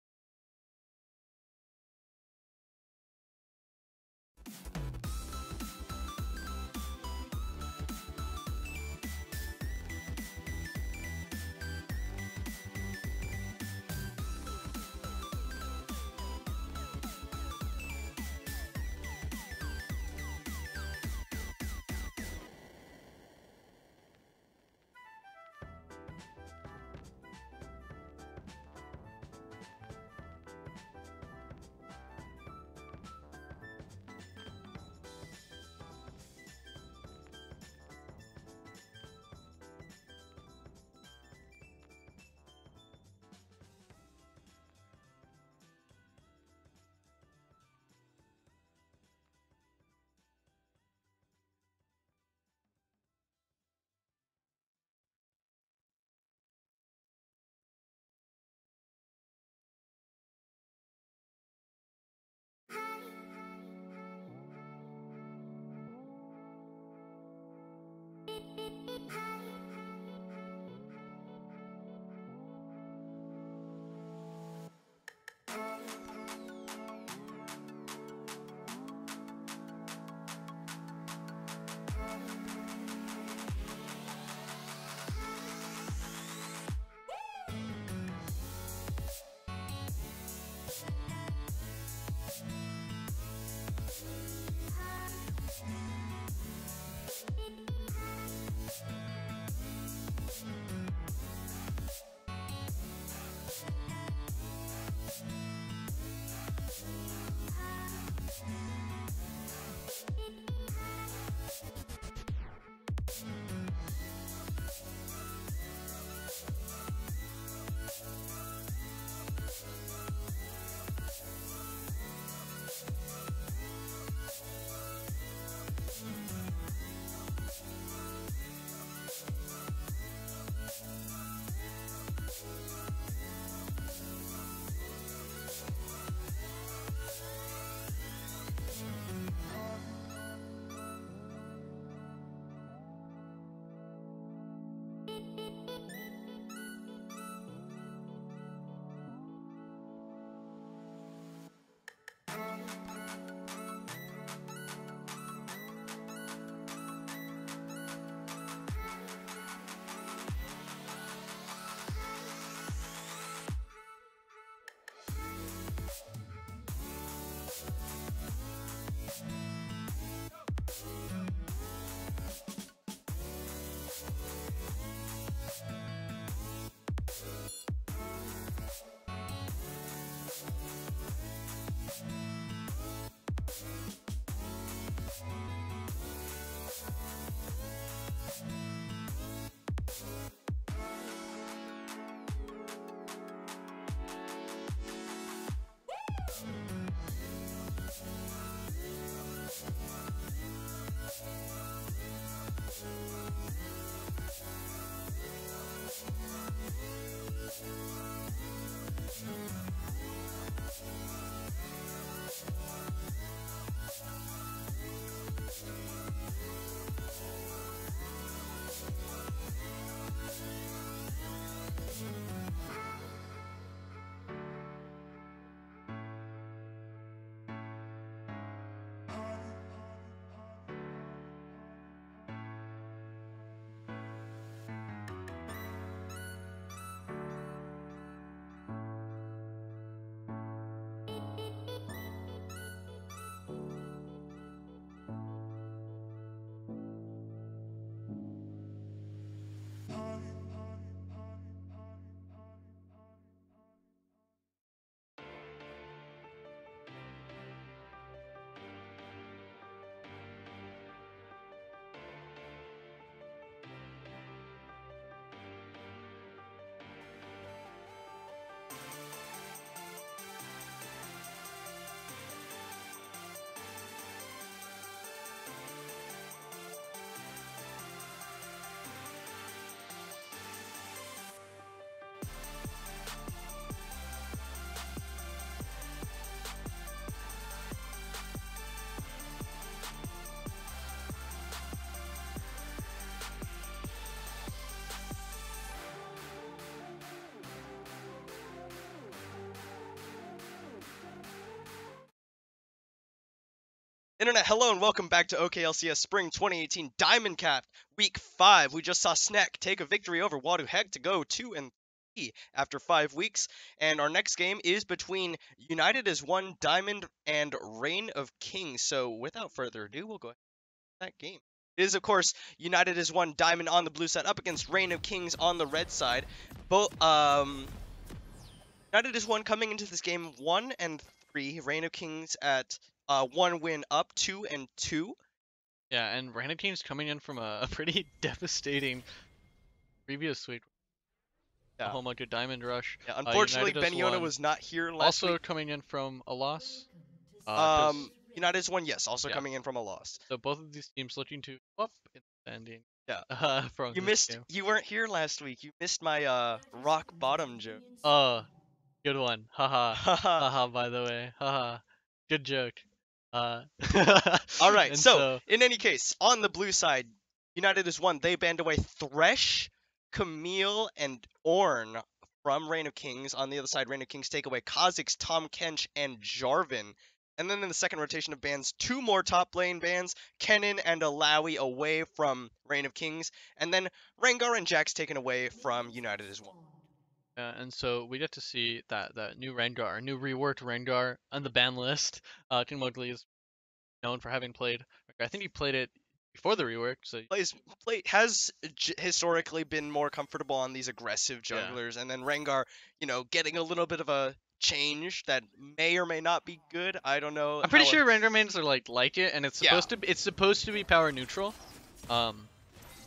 Internet, hello and welcome back to OKLCS Spring 2018 Diamond Cap Week 5. We just saw Snek take a victory over Wadu Heg to go 2-3 after 5 weeks. And our next game is between United as One Diamond and Reign of Kings. So without further ado, we'll go ahead and that game. It is, of course, United as One Diamond on the blue side up against Reign of Kings on the red side. Both United is One coming into this game 1-3. Reign of Kings at 1 win up, 2-2. Yeah, and Random Team's coming in from a pretty devastating previous week. Yeah. A whole bunch of Diamond Rush. Unfortunately, United has Beniona won. was not here last Also week. coming in from a loss. United is One, yes, also yeah. coming in from a loss. So both of these teams looking to go up in the standing. Yeah. From You this missed. game. You weren't here last week. You missed my rock bottom joke. Good one. Haha. Haha. Haha. By the way. Haha. Good joke. All right. And So in any case, on the blue side, United is one. They banned away Thresh, Camille, and Ornn from Reign of Kings. On the other side, Reign of Kings take away Kha'Zix, Tahm Kench, and Jarvan. And then in the second rotation of bans, 2 more top lane bans, Kennen and Alawi away from Reign of Kings, and then Rengar and Jax taken away from United as well. And so we get to see that new Rengar, new reworked Rengar on the ban list. King Mowgli is known for having played. I think he played it before the rework, so Has historically been more comfortable on these aggressive yeah. junglers, and then Rengar, getting a little bit of a change that may or may not be good. I don't know. I'm pretty sure Rengar mains are like it, and it's Yeah. supposed to be power neutral.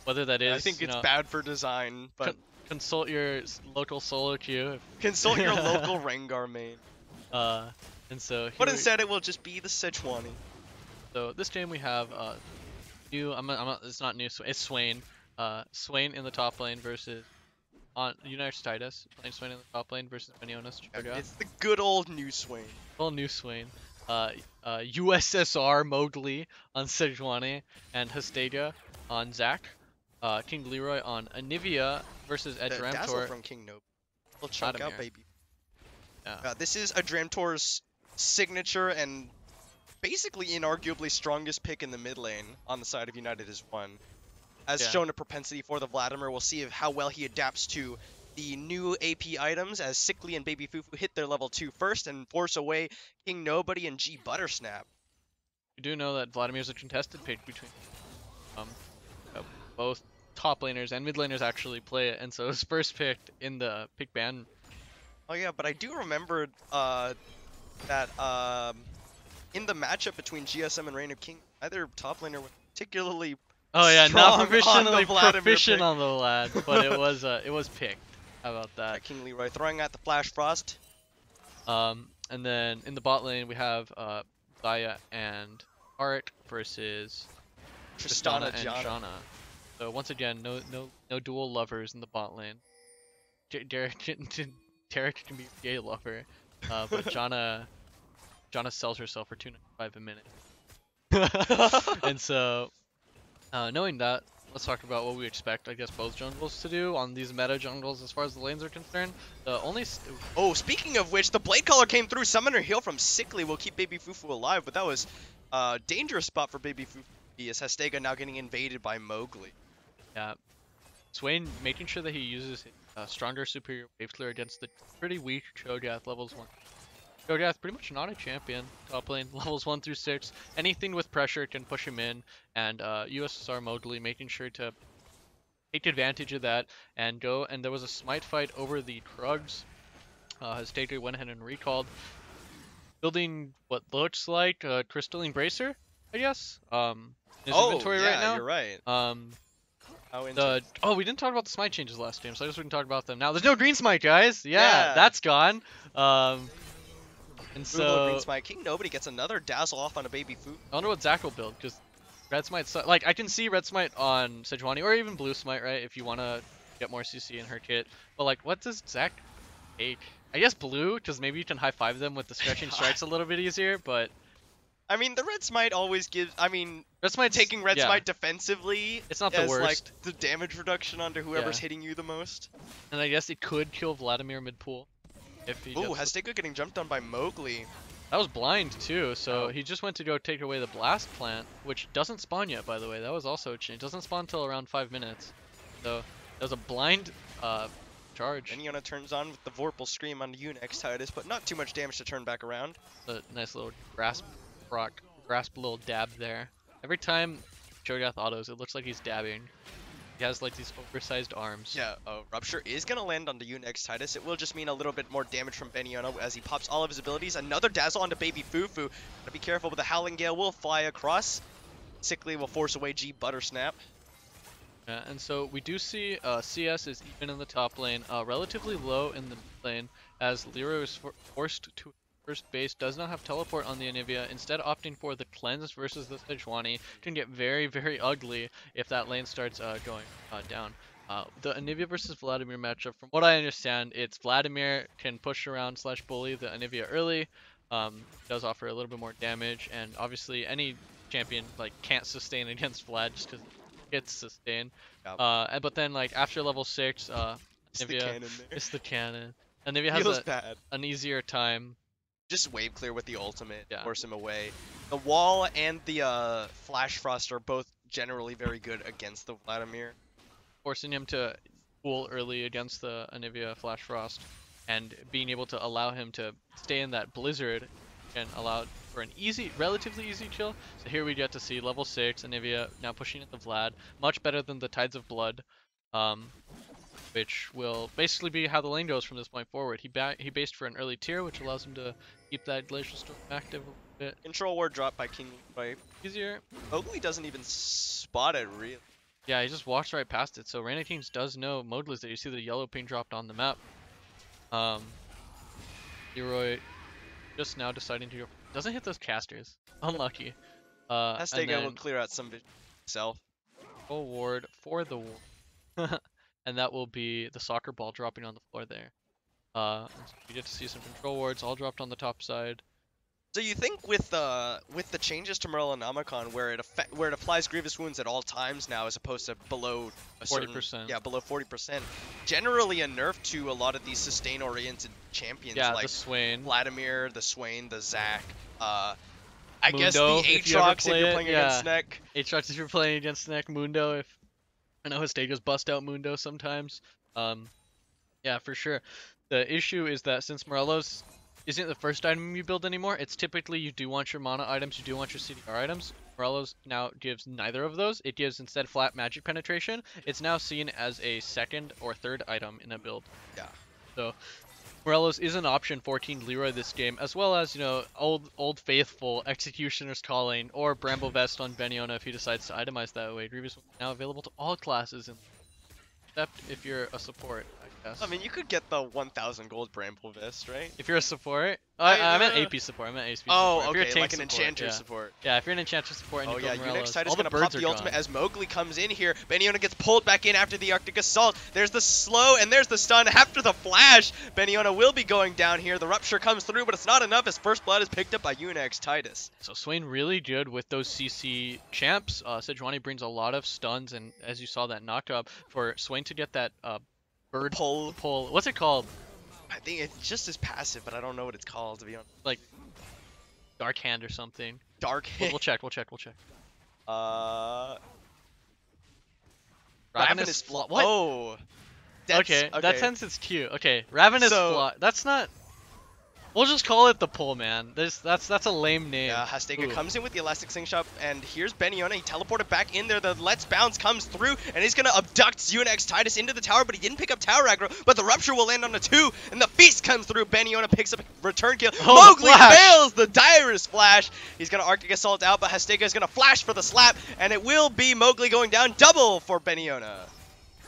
Whether that is, I think it's bad for design, but consult your local solo queue. consult your local Rengar main. And so. But instead, it will just be the Sejuani. So this game we have new. It's not new. It's Swain. Swain in the top lane versus on United Titus. Playing Swain in the top lane versus Benionis. It's the good old new Swain. Well, new Swain. USSR Mowgli on Sejuani and Hastega on Zac. King Leroy on Anivia versus Edramtor. Dazzle from King Nope. Will chunk out baby. Yeah. This is Edramtor's signature and basically inarguably strongest pick in the mid lane on the side of United is one. Has shown a propensity for the Vladimir. We'll see how well he adapts to the new AP items as Sickly and Baby Fufu hit their level 2 first and force away King Nobody and G Buttersnap. You do know that Vladimir's a contested pick between both top laners and mid laners actually play it, and so his first pick in the pick ban. Oh yeah, but I do remember that in the matchup between GSM and Reign of King, either top laner was particularly not proficient proficient on the lad, but it was picked. How about that? King Leroy throwing out the Flash Frost. And then in the bot lane we have Zaya and Art versus Tristana and Shanna. So once again, no dual lovers in the bot lane. Derek can be a gay lover, but Janna sells herself for $2.95 a minute. And so, knowing that, let's talk about what we expect, I guess, both jungles to do on these meta jungles as far as the lanes are concerned. The only speaking of which, the Blade Caller came through. Summoner Heal from Sickly will keep Baby Fufu alive, but that was a dangerous spot for Baby Fufu as Hastega now getting invaded by Mowgli. Yeah, Swain making sure that he uses stronger superior wave clear against the pretty weak Cho'Gath levels 1. Cho'Gath pretty much not a champion. Top lane levels 1 through 6. Anything with pressure can push him in, and USSR Mowgli making sure to take advantage of that and go. And there was a smite fight over the Krugs. Hastega went ahead and recalled, building what looks like a Crystalline Bracer, I guess. His inventory right now. You're right. We didn't talk about the smite changes last game, so I guess we can talk about them now. There's no green smite, guys. Yeah. That's gone. And so green smite. King Nobody gets another dazzle off on a Baby Fufu. I wonder what Zac will build, because red smite, like I can see red smite on Sejuani or even blue smite, right? If you want to get more CC in her kit. But like, what does Zac take? I guess blue, because maybe you can high five them with the stretching strikes a little bit easier, but. I mean, the red smite always gives. I mean, red smite taking red smite defensively. It's not the worst. Like the damage reduction onto whoever's hitting you the most. And I guess it could kill Vladimir mid pool. Ooh, Hastega getting jumped on by Mowgli. That was blind too, so he just went to go take away the blast plant, which doesn't spawn yet, by the way. That was also a change. It doesn't spawn until around 5 minutes. So that was a blind charge. Benionis turns on with the Vorpal Scream on Unix Titus, but not too much damage to turn back around. A nice little grasp little dab there. Every time Cho'Gath autos, it looks like he's dabbing. He has like these oversized arms. Yeah, Rupture is gonna land on the Unix Titus. It will just mean a little bit more damage from Benionis as he pops all of his abilities. Another dazzle onto Baby Fufu. Gotta be careful, but the Howling Gale will fly across. Sickly will force away G Buttersnap. Yeah, and so we do see CS is even in the top lane, relatively low in the mid lane, as Leroy is forced to first base, does not have teleport on the Anivia, instead opting for the cleanse versus the Sejuani. Can get very, very ugly if that lane starts going down. The Anivia versus Vladimir matchup, from what I understand, it's Vladimir can push around / bully the Anivia early, does offer a little bit more damage, and obviously any champion like can't sustain against Vlad just because hits sustain. Yep. But then like after level 6, It's the Anivia, cannon there. it's the cannon. Anivia has Feels bad. an easier time. Just wave clear with the ultimate, Yeah. force him away. The wall and the Flash Frost are both generally very good against the Vladimir. Forcing him to cool early against the Anivia Flash Frost, and being able to allow him to stay in that Blizzard and allow for an easy, relatively easy kill. So here we get to see level 6 Anivia now pushing at the Vlad, much better than the Tides of Blood, which will basically be how the lane goes from this point forward. He based for an early tier, which allows him to keep that Glacial Storm active a little bit Control ward drop by King by easier. Mowgli doesn't even spot it really. Yeah, he just walks right past it. So Random Kings does know Mowgli's there. You see the yellow ping dropped on the map. Leroy just now deciding to go. Doesn't hit those casters. Unlucky. Hastega will clear out some vision himself. Full ward for the ward. And that will be the soccer ball dropping on the floor there. So we get to see some control wards all dropped on the top side. So you think with the changes to Merlinomicon, where it applies grievous wounds at all times now, as opposed to below a 40%. Yeah, below 40%, generally a nerf to a lot of these sustain-oriented champions, Yeah, like the Swain. Vladimir, the Swain, the Zac. I Mundo, guess the Aatrox if you're playing against Snek. Aatrox if you're playing against Snek. Mundo if I know Hastega's bust out Mundo sometimes. Yeah, for sure. The issue is that since Morelos isn't the first item you build anymore, it's typically you do want your mana items, you do want your CDR items. Morelos now gives neither of those. It gives instead flat magic penetration. It's now seen as a second or third item in a build. Yeah. So Morelos is an option for King Leroy this game, as well as, you know, old faithful Executioner's Calling or Bramble Vest on Beniona if he decides to itemize that way. Grievous is now available to all classes, except if you're a support, I guess. I mean, you could get the 1,000 gold Bramble Vest, right? If you're a support? I meant AP support. I meant AP support. Oh, If you're a okay, tank like an support, enchanter yeah. support. Yeah, if you're an enchanter support and Oh you yeah, build Morelos, Unix Tide is all the gonna pop birds are the ultimate gone. as Mowgli comes in here. Beniona gets pulled back in after the Arctic Assault. There's the slow and there's the stun after the flash. Beniona will be going down here. The rupture comes through, but it's not enough as first blood is picked up by Unix Titus. So Swain really good with those CC champs. Sejuani brings a lot of stuns, and as you saw that knockup for Swain to get that bird Pull. What's it called? I think it's just as passive, but I don't know what it's called to be honest. Like Dark Hand or something. Dark We'll check. Ravenous Flaw. What? Oh. Okay, that sense it's cute. Okay, Ravenous Flaw. That's not. We'll just call it the pull, man. That's a lame name. Yeah, Hastega Ooh. comes in with the Elastic Slingshot, and here's Beniona. He teleported back in there. The Let's Bounce comes through, and he's gonna abduct Unix Titus into the tower, but he didn't pick up tower aggro, but the Rupture will land on a 2, and the Feast comes through. Beniona picks up return kill. Oh, Mowgli fails the Direst Flash. He's gonna Arctic Assault out, but Hastega is gonna flash for the slap, and it will be Mowgli going down double for Beniona.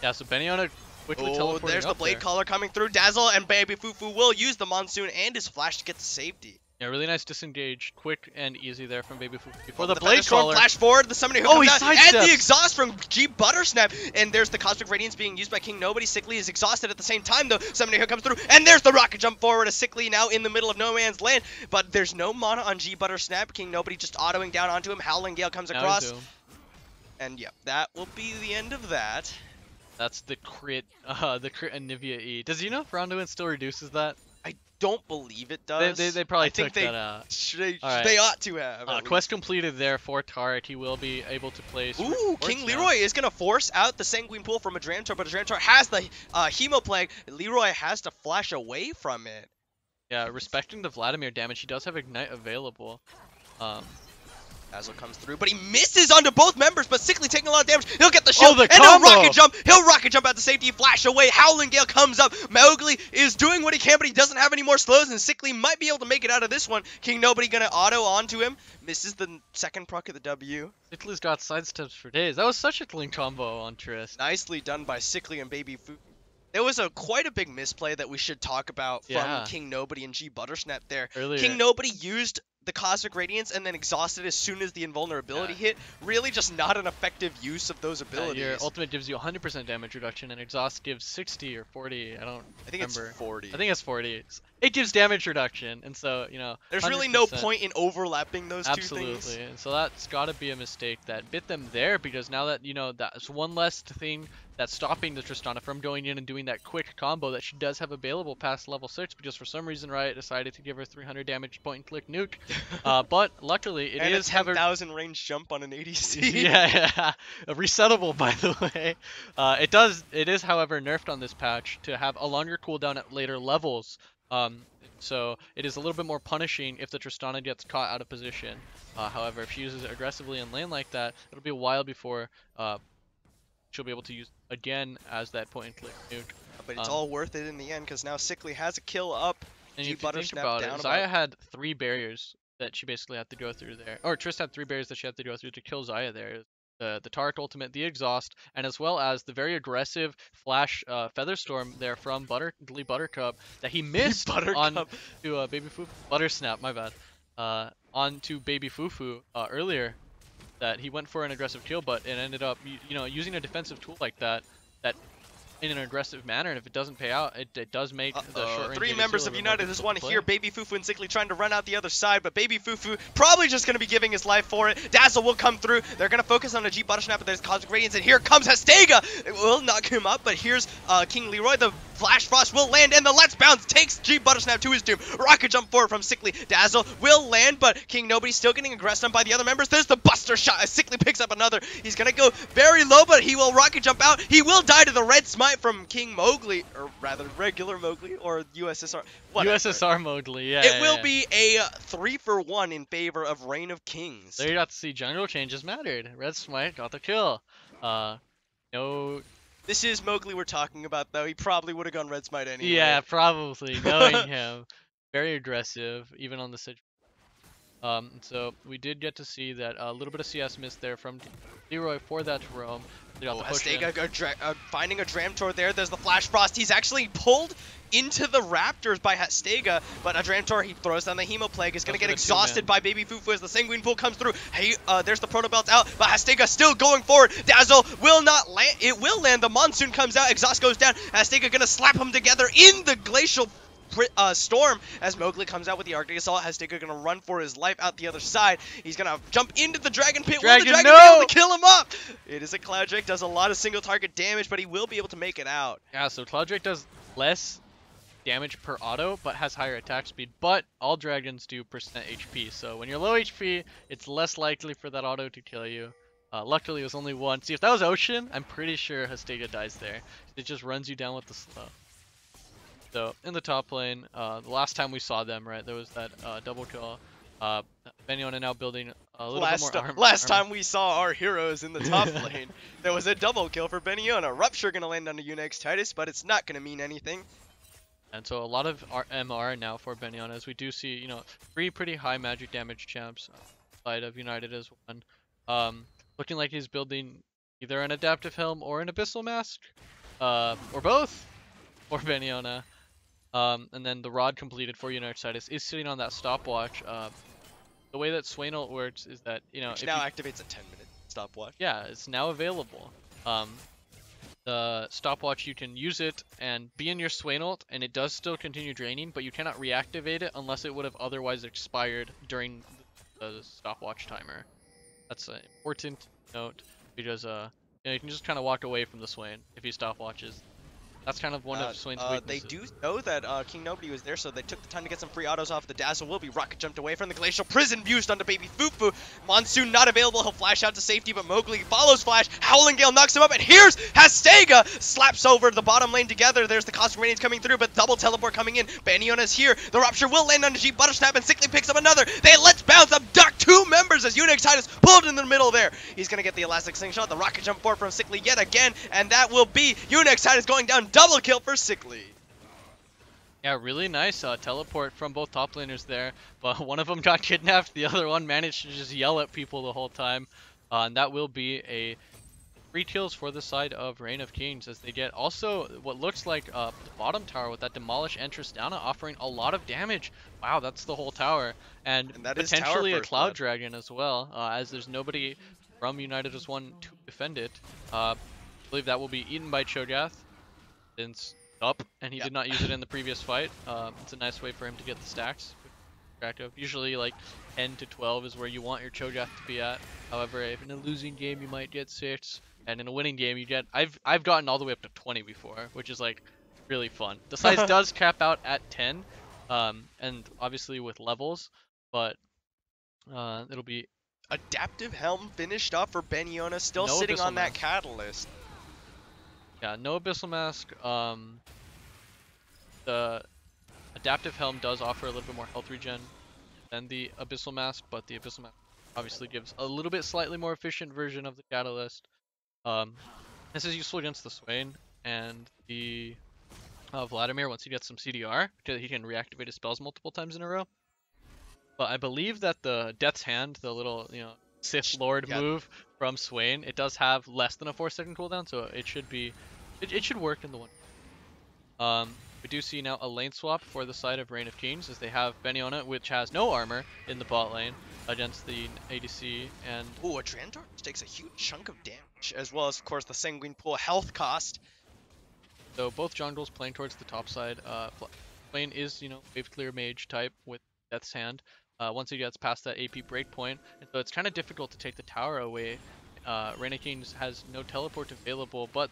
Yeah, so Beniona quickly Oh, teleporting there's the up Blade there. Caller coming through. Dazzle and Baby Fufu will use the Monsoon and his flash to get to safety. Yeah, really nice disengage, quick and easy there from Baby Fufu. Before The the Blade Thunderstorm Caller. flash forward, the Summoner who Oh, comes he out, and the sidesteps. exhaust from G Buttersnap, and there's the Cosmic Radiance being used by King Nobody. Sickly is exhausted at the same time though. Summoner who comes through, and there's the rocket jump forward. A Sickly now in the middle of no man's land, but there's no mana on G Buttersnap. King Nobody just autoing down onto him. Howling Gale comes Now across, zoom. and yeah, that will be the end of that. That's the crit Anivia E. Does you know if Ronduin still reduces that? I don't believe it does. They probably I think took that out. Alright. They ought to have. at Quest completed there for Tarek. He will be able to place. Ooh, reports King now. Leroy is going to force out the Sanguine Pool from a Drantar, but a Drantar has the Hemo Plague. Leroy has to flash away from it. Yeah, respecting the Vladimir damage, he does have Ignite available. Dazzle comes through, but he misses onto both members, but Sickly taking a lot of damage. He'll get the shield, the and he'll combo! rocket jump. He'll rocket jump out to safety, flash away. Howling Gale comes up. Mowgli is doing what he can, but he doesn't have any more slows, and Sickly might be able to make it out of this one. King Nobody going to auto onto him. Misses the second proc of the W. Sickly's got sidesteps for days. That was such a clean combo on Trist. Nicely done by Sickly and Baby Fu. There was quite a big misplay that we should talk about from King Nobody and G Buttersnap there. Earlier. King Nobody used the Cosmic Radiance and then exhausted as soon as the invulnerability hit. Really just not an effective use of those abilities. Your ultimate gives you 100% damage reduction, and exhaust gives 60 or 40. I don't I think remember. it's 40. I think it's 40. it gives damage reduction, and so There's really no 100%. point in overlapping those two things. Absolutely, and so that's got to be a mistake that bit them there, because now that that's one less thing that's stopping the Tristana from going in and doing that quick combo that she does have available past level 6, because for some reason Riot decided to give her 300 damage point and click nuke. But luckily it and is a 10,000 range jump on an ADC. yeah, resettable, by the way. It is however nerfed on this patch to have a longer cooldown at later levels. So it is a little bit more punishing if the Tristana gets caught out of position. However, if she uses it aggressively in lane like that, it'll be a while before she'll be able to use again as that point and click nuke. But it's all worth it in the end, because now Sickly has a kill up. And G if you think Buttersnap about down it, Xayah had 3 barriers that she basically had to go through there. Or Trist had 3 barriers that she had to go through to kill Xayah there. The Taric ultimate, the exhaust, and as well as the very aggressive flash Featherstorm there from Lee Buttercup that he missed on to Baby Fufu. Buttersnap, my bad. Onto Baby Fufu earlier, that he went for an aggressive kill, but it ended up using a defensive tool like that in an aggressive manner, and if it doesn't pay out, it does make the short range 3 members of United just want to hear play. Baby Fufu and Sickly trying to run out the other side, but Baby Fufu probably just going to be giving his life for it. Dazzle will come through. They're going to focus on a G Buttersnap, but there's Cosmic Radiance, and here comes Hastega! It will knock him up, but here's King Leroy. The Flash Frost will land, and the Let's Bounce takes G Buttersnap to his doom. Rocket Jump forward from Sickly. Dazzle will land, but King Nobody's still getting aggressed on by the other members. There's the Buster Shot as Sickly picks up another. He's going to go very low, but he will Rocket Jump out. He will die to the Red Smite from King Mowgli, or rather regular Mowgli, or USSR. Whatever. USSR Mowgli, yeah. It will be a 3-for-1 in favor of Reign of Kings. There you got to see jungle changes mattered. Red Smite got the kill. No. This is Mowgli we're talking about, though. He probably would have gone Red Smite anyway. Yeah, probably. Knowing him, very aggressive, even on the situation. So we did get to see that a little bit of CS miss there from Leroy for that roam. Hastega finding a Dramtor there. There's the Flash Frost. He's actually pulled into the Raptors by Hastega, but a Dramtor, he throws down the Hemo Plague, is going to get exhausted by Baby Fufu as the Sanguine Pool comes through. Hey, there's the Proto Belt out, but Hastega still going forward. Dazzle will not land. It will land. The Monsoon comes out. Exhaust goes down. Hastega going to slap them together in the Glacial Storm as Mowgli comes out with the Arctic Assault. Hastega gonna run for his life out the other side. He's gonna jump into the Dragon Pit. Will the Dragon be able to kill him up? It is a Cloud Drake, does a lot of single target damage, but he will be able to make it out. Yeah, so Cloud Drake does less damage per auto, but has higher attack speed. But all dragons do percent HP, so when you're low HP, it's less likely for that auto to kill you. Luckily, it was only one. See, if that was Ocean, I'm pretty sure Hastega dies there. It just runs you down with the slow. So in the top lane, the last time we saw them, right, there was that double kill. Beniona now building a little bit more armor. Last time we saw our heroes in the top lane, there was a double kill for Beniona. Rupture gonna land on the Unix Titus, but it's not gonna mean anything. And so a lot of MR now for Beniona, as we do see, 3 pretty high magic damage champs, side of United as one. Looking like he's building either an Adaptive Helm or an Abyssal Mask, or both, for Beniona. And then the rod completed for Unarchitis is sitting on that stopwatch. The way that Swain ult works is that, Which now activates a 10-minute stopwatch. Yeah, it's now available. The stopwatch, you can use it and be in your Swain ult, and it does still continue draining, but you cannot reactivate it unless it would have otherwise expired during the stopwatch timer. That's an important note, because you can just kind of walk away from the Swain if he stopwatches. That's kind of one of Swain's weaknesses. They do know that King Nobody was there, so they took the time to get some free autos off. The Dazzle will be rocket jumped away from the Glacial Prison, used onto Baby Fufu. Monsoon not available, he'll flash out to safety, but Mowgli follows Flash. Howling Gale knocks him up, and here's Hastega! Slaps over the bottom lane together. There's the Cosmic Radiance coming through, but double teleport coming in. Baniona's here. The Rupture will land on G Buttersnap, and Sickly picks up another. They Let's Bounce abduct 2 members as Unix Titus pulled in the middle there. He's gonna get the Elastic Slingshot, the rocket jump forward from Sickly yet again, and that will be Unix Titus going down. Double kill for Sickly. Yeah, really nice teleport from both top laners there, but one of them got kidnapped, the other one managed to just yell at people the whole time, and that will be a 3 kills for the side of Reign of Kings, as they get also what looks like the bottom tower with that Demolish and Tristana offering a lot of damage. Wow, that's the whole tower, and potentially a Cloud Dragon as well, as there's nobody from United as one to defend it. I believe that will be eaten by Cho'Gath, since up, and he Yeah. did not use it in the previous fight. It's a nice way for him to get the stacks. Attractive. Usually like 10 to 12 is where you want your Cho'Gath to be at. However, if in a losing game you might get 6, and in a winning game you get I've gotten all the way up to 20 before, which is like really fun. The size does cap out at 10, and obviously with levels, but it'll be Adaptive Helm finished up for Beniona, still no sitting Abyssal on that Mask. catalyst. Yeah, no Abyssal Mask. The Adaptive Helm does offer a little bit more health regen than the Abyssal Mask, but the Abyssal Mask obviously gives a little bit slightly more efficient version of the catalyst. This is useful against the Swain and the Vladimir once he gets some CDR, because he can reactivate his spells multiple times in a row. But I believe that the Death's Hand, the little, Sith Lord move from Swain, it does have less than a 4-second cooldown, so it should be, it should work in the one. We do see now a lane swap for the side of Reign of Kings, as they have Beniona, which has no armor in the bot lane against the ADC, and Ooh, a Drantor takes a huge chunk of damage, as well as, of course, the Sanguine Pool health cost. so both jungles playing towards the top side. Flame is, wave clear mage type with Death's Hand. Once he gets past that AP breakpoint, and so it's kind of difficult to take the tower away. Reign of Kings has no teleport available, but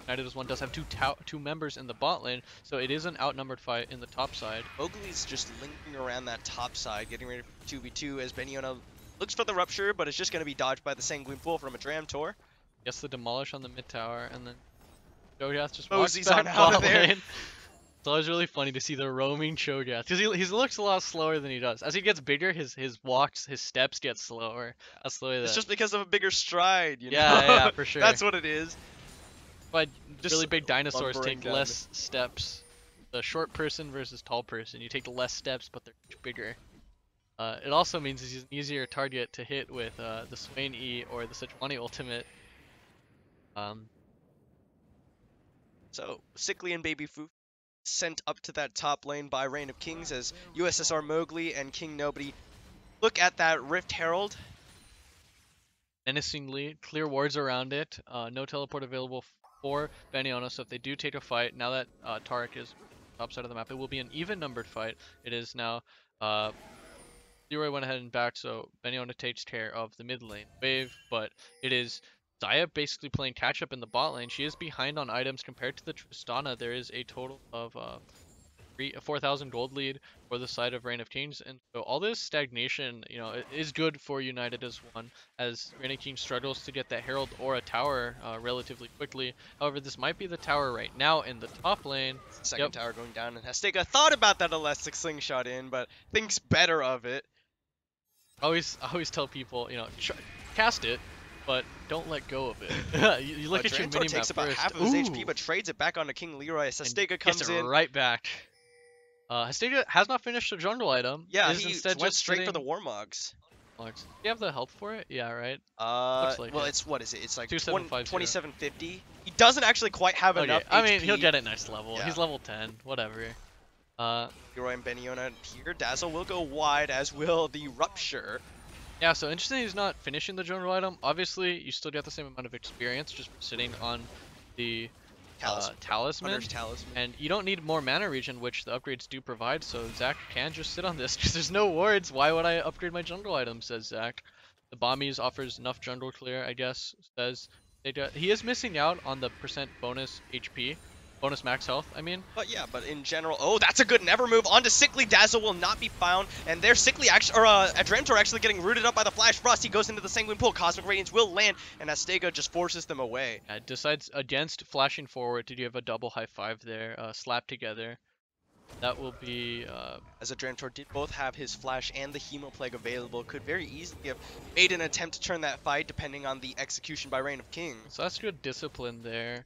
United as one does have two members in the bot lane, so it is an outnumbered fight in the top side. Mowgli's just linking around that top side, getting ready for 2v2 as Beniona looks for the rupture, but it's just going to be dodged by the Sanguine Pool from a Dramtor. Gets the demolish on the mid tower, and then Cho'Gath just Mosey's walks back on out bot of there. lane. It's always really funny to see the roaming Cho'Gath, because he looks a lot slower than he does. As he gets bigger, his walks, his steps get slower. That's the way that. It's just because of a bigger stride, you know? Yeah, for sure. That's what it is. But Just really big dinosaurs lumbering take down less steps. The short person versus tall person, you take less steps, but they're much bigger. It also means he's an easier target to hit with the Swain E or the Sejuani ultimate. So, Sickly and Baby Fu sent up to that top lane by Reign of Kings as USSR Mowgli and King Nobody look at that Rift Herald. Menacingly, clear wards around it. No teleport available for Beniona, so if they do take a fight, now that Taric is top side of the map, it will be an even numbered fight. It is now Leroy went ahead and backed, so Beniona takes care of the mid lane wave, but it is Zaya basically playing catch up in the bot lane. She is behind on items compared to the Tristana. There is a total of 4,000 gold lead for the side of Reign of Kings, and so all this stagnation, is good for United as one, as Reign of Kings struggles to get that Herald or a tower relatively quickly. However, this might be the tower right now in the top lane. Second tower going down, and Hastega thought about that elastic slingshot in, but thinks better of it. I always tell people, cast it, but don't let go of it. you look at your minimap takes about first. half of his HP, but trades it back onto King Leroy as Hastega comes gets in. right back. Hastega has not finished a jungle item. Yeah, is he instead went just straight for the Warmogs. Do you have the health for it? Yeah, right? Looks like well, it. it's, what is it? It's like 2750. He doesn't actually quite have enough I mean, HP. he'll get it next level. Yeah. He's level 10, whatever. Leroy and Beniona here. Dazzle will go wide, as will the Rupture. Yeah, so interesting he's not finishing the jungle item. Obviously, you still get the same amount of experience just sitting on the talisman. Hunter's Talisman. And you don't need more mana regen, which the upgrades do provide, so Zach can just sit on this because there's no wards. Why would I upgrade my jungle item, says Zach. The Bombies offers enough jungle clear, I guess, says. He is missing out on the percent bonus HP. Bonus max health, I mean. But yeah, but in general, oh, that's a good never move. Onto Sickly, Dazzle will not be found, and their Sickly actually, or Adramtor actually getting rooted up by the Flash Frost. He goes into the Sanguine Pool. Cosmic Radiance will land, and Hastega just forces them away. Decides against flashing forward to give a double high five there, slap together. That will be as Adramtor did both have his Flash and the Hemoplague available, could very easily have made an attempt to turn that fight, depending on the execution by Reign of Kings. So that's good discipline there.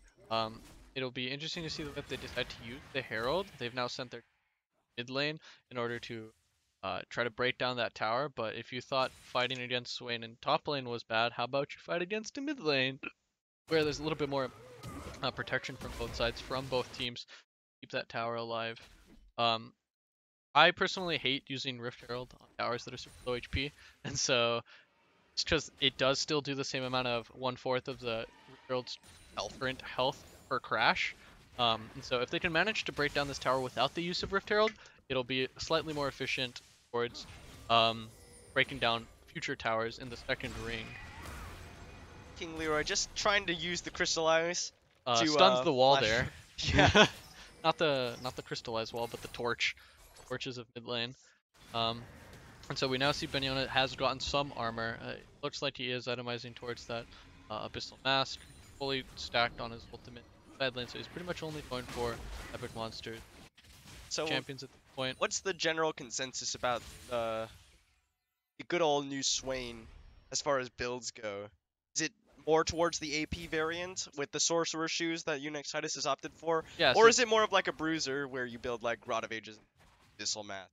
It'll be interesting to see if they decide to use the Herald. They've now sent their mid lane in order to try to break down that tower. But if you thought fighting against Swain in top lane was bad, how about you fight against a mid lane, where there's a little bit more protection from both sides, from both teams, keep that tower alive. I personally hate using Rift Herald on towers that are super low HP, and so it's because it does still do the same amount of 1/4 of the Herald's current health per crash, And so if they can manage to break down this tower without the use of Rift Herald, it'll be slightly more efficient towards breaking down future towers in the second ring. King Leroy just trying to use the Crystal Ice to Stuns the wall flash. there. Yeah. not the crystallized wall, but the torch. Torches of mid lane. And so we now see Beniola has gotten some armor. It looks like he is itemizing towards that Abyssal Mask, fully stacked on his ultimate side lane, so he's pretty much only going for epic monsters. So Champions at this point. What's the general consensus about the good old new Swain as far as builds go? Is it more towards the AP variant with the Sorcerer shoes that Unix Titus has opted for? Yeah, Or so is it more of like a Bruiser where you build like Rod of Ages, Abyssal Mask?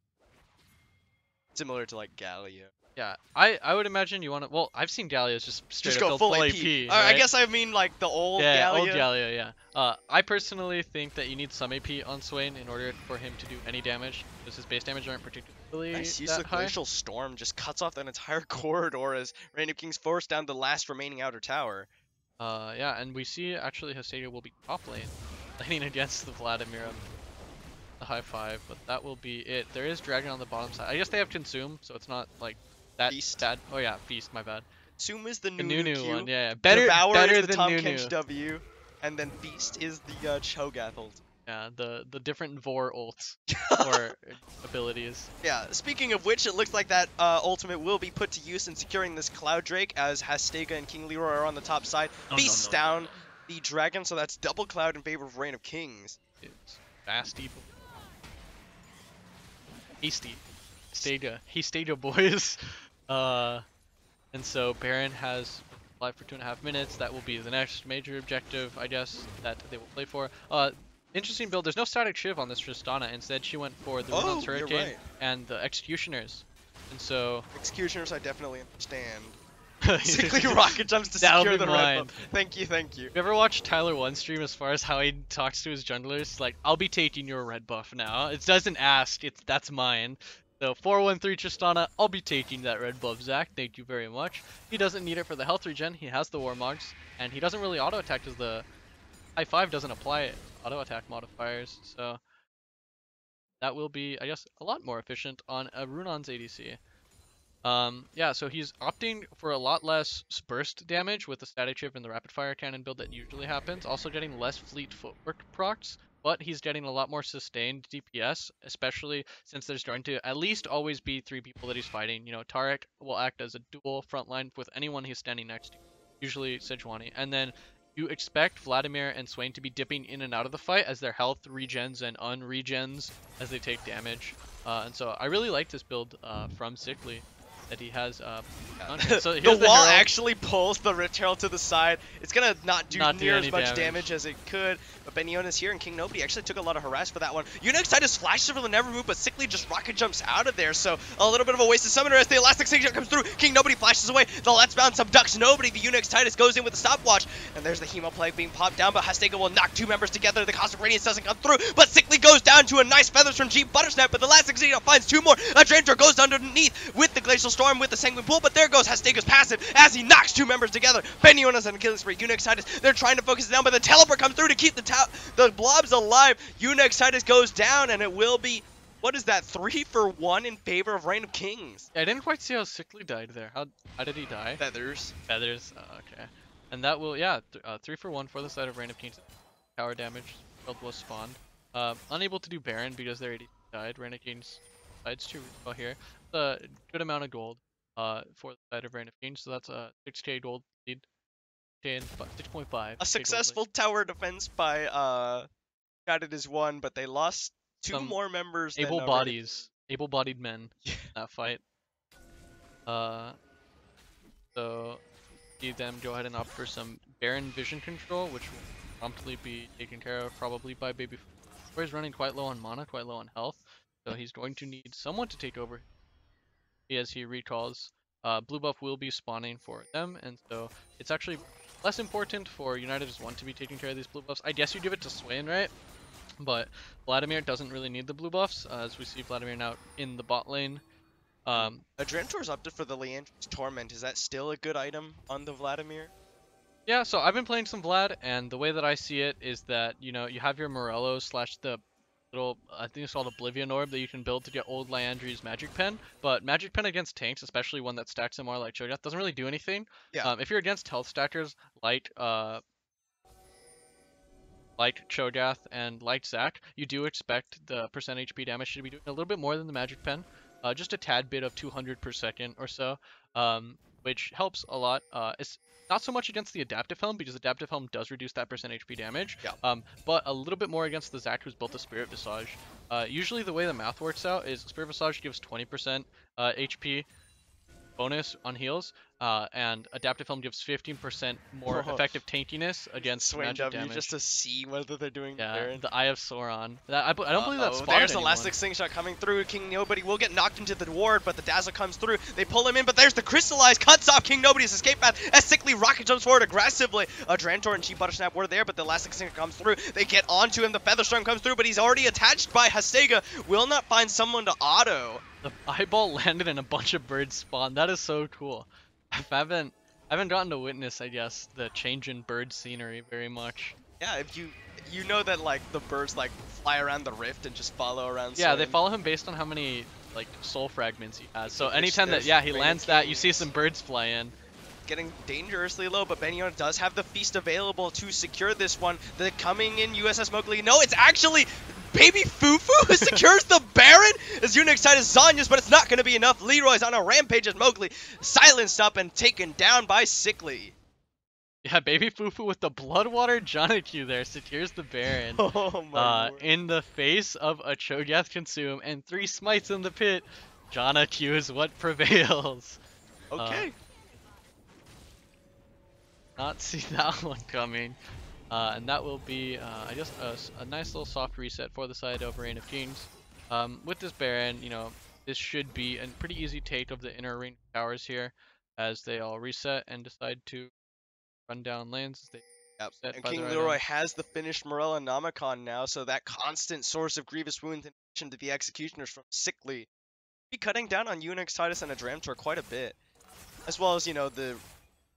Similar to like Gallia. yeah, I would imagine you want to. Well, I've seen Gallias just straight Just up go build full AP. AP. Right? I guess I mean like the old yeah, Gallia. old Gallia, yeah. I personally think that you need some AP on Swain in order for him to do any damage, because his base damage aren't particularly Nice use that of high. Glacial Storm, just cuts off that entire corridor as Random King's forced down the last remaining outer tower. Yeah, and we see actually Hestia will be top lane, laning against the Vladimir on the high five, but that will be it. There is Dragon on the bottom side. I guess they have Consume, so it's not like that Feast. bad. Oh yeah, Feast, my bad. Consume is the The new Nunu Q. one, yeah. Better, Devour better is the than Tom Nunu. Kench W, and then Feast is the Cho'Gath ult. Yeah, the different Vor ults or abilities. Yeah, speaking of which, it looks like that ultimate will be put to use in securing this Cloud Drake as Hastega and King Leroy are on the top side. Feasts down the dragon, so that's double Cloud in favor of Reign of Kings. It's fast evil. Hasty. Hastega boys. And so Baron has live for 2.5 minutes. That will be the next major objective, I guess, that they will play for. Interesting build. There's no static Shiv on this Tristana. Instead, she went for the Runon's Hurricane right. and the Executioners. And so Executioners, I definitely understand. Sickly rocket jumps to secure the red buff. Thank you, thank you. You ever watch Tyler One stream as far as how he talks to his junglers? Like, I'll be taking your red buff now. It doesn't ask. That's mine. So 413 Tristana, I'll be taking that red buff, Zach. Thank you very much. He doesn't need it for the health regen. He has the Warmogs, and he doesn't really auto attack because the high 5 doesn't apply auto attack modifiers. So that will be, I guess, a lot more efficient on a Runon's ADC. Yeah, so he's opting for a lot less burst damage with the static chip and the rapid fire cannon build that usually happens. Also getting less fleet footwork procs, but he's getting a lot more sustained DPS, especially since there's going to at least always be 3 people that he's fighting. You know, Tarek will act as a dual frontline with anyone he's standing next to, usually Sejuani. And then you expect Vladimir and Swain to be dipping in and out of the fight as their health regens and unregens as they take damage. And so I really like this build from Sickly. That he has so the wall actually pulls the Rift Herald to the side. It's gonna not do near as much damage as it could, but Beniona's here and King Nobody actually took a lot of harass for that one. Unix Titus flashes over the never move, but Sickly just rocket jumps out of there, so a little bit of a wasted summoner as the elastic signature comes through. King Nobody flashes away, the Let's Bounce subducts Nobody, the Unix Titus goes in with a stopwatch, and there's the Hemo Plague being popped down, but Hastega will knock 2 members together. The Cosmic Radiance doesn't come through, but Sickly goes down to a nice feathers from G Buttersnap, but the elastic signature finds 2 more. A Draintor goes underneath with the Glacial Storm with the Sanguine Pool, but there goes Hastega's passive as he knocks 2 members together. Beniona's on killing spree. Unix Titus, they're trying to focus it down, but the teleport comes through to keep the blobs alive. Unix Titus goes down, and it will be, what is that, 3 for 1 in favor of Reign of Kings. Yeah, I didn't quite see how Sickly died there. How did he die? Feathers. Feathers, okay. And that will, yeah, 3 for 1 for the side of Reign of Kings. Tower damage, build was spawned. Unable to do Baron because their AD died. Reign of Kings decides to refill here. A good amount of gold. For the side of Reign of Kings, so that's a 6k gold lead, 6.5. A successful tower defense by got it as 1, but they lost 2 more members. Able-bodied men in that fight. So see them go ahead and opt for some Baron vision control, which will promptly be taken care of probably by Baby. He's running quite low on mana, quite low on health, so he's going to need someone to take over as he recalls. Blue buff will be spawning for them, and so it's actually less important for United as 1 to be taking care of these blue buffs. I guess you give it to Swain, right? But Vladimir doesn't really need the blue buffs, as we see Vladimir now in the bot lane. Adrentor's opted for the Leandri's Torment. Is that still a good item on the Vladimir? Yeah, so I've been playing some Vlad, and the way that I see it is that, you know, you have your Morello slash the little, I think it's called Oblivion Orb that you can build to get old Liandry's Magic Pen, but Magic Pen against tanks, especially one that stacks MR like Cho'Gath, doesn't really do anything. Yeah. If you're against health stackers like Cho'Gath and like Zac, you do expect the percent HP damage to be doing a little bit more than the Magic Pen, just a tad bit of 200 per second or so, which helps a lot. It's not so much against the Adaptive Helm because Adaptive Helm does reduce that percent HP damage, Yeah. but a little bit more against the Zac who's built a Spirit Visage. Usually the way the math works out is Spirit Visage gives 20% HP bonus on heals, and Adaptive Helm gives 15% more effective tankiness against Swing magic W damage. just to see whether they're doing Yeah, Baron. the Eye of Sauron. I don't believe that's spotted There's the anyone. Elastic Slingshot coming through. King Nobody will get knocked into the ward, but the Dazzle comes through. They pull him in, but there's the Crystallize, cuts off King Nobody's escape path as Sickly rocket jumps forward aggressively. Drantor and Cheap Buttersnap were there, but the Elastic Slingshot comes through. They get onto him. The Featherstorm comes through, but he's already attached by Hastega. Will not find someone to auto. The eyeball landed and a bunch of birds spawned. That is so cool. I haven't gotten to witness, I guess, the change in bird scenery very much. Yeah, if you know that like the birds like fly around the rift and just follow around. Yeah, they Swing. follow him based on how many like soul fragments he has. So Which anytime that there's he Rain lands of that, you see Kings. some birds fly in. Getting dangerously low, but Benioff does have the feast available to secure this one. The coming in USS Mowgli. No, it's actually Baby Fufu who secures the Baron as Unix Zanya's, but it's not going to be enough. Leroy's on a rampage as Mowgli silenced up and taken down by Sickly. Yeah, Baby Fufu with the Bloodwater Jonathan there secures the Baron. Oh my lord. In the face of a Cho'Gath Consume and 3 smites in the pit, Jonathan is what prevails. Okay. Not see that one coming. And that will be, I guess, a nice little soft reset for the side of Reign of Kings. With this Baron, you know, this should be a pretty easy take of the inner ring towers here, as they all reset and decide to run down lanes. As they Yep. reset And by King their Leroy items. has the finished Morella Nomicon now, so that constant source of grievous wounds in addition to the executioners from Sickly be cutting down on Unix Titus and a Dramtor quite a bit. As well as, you know, the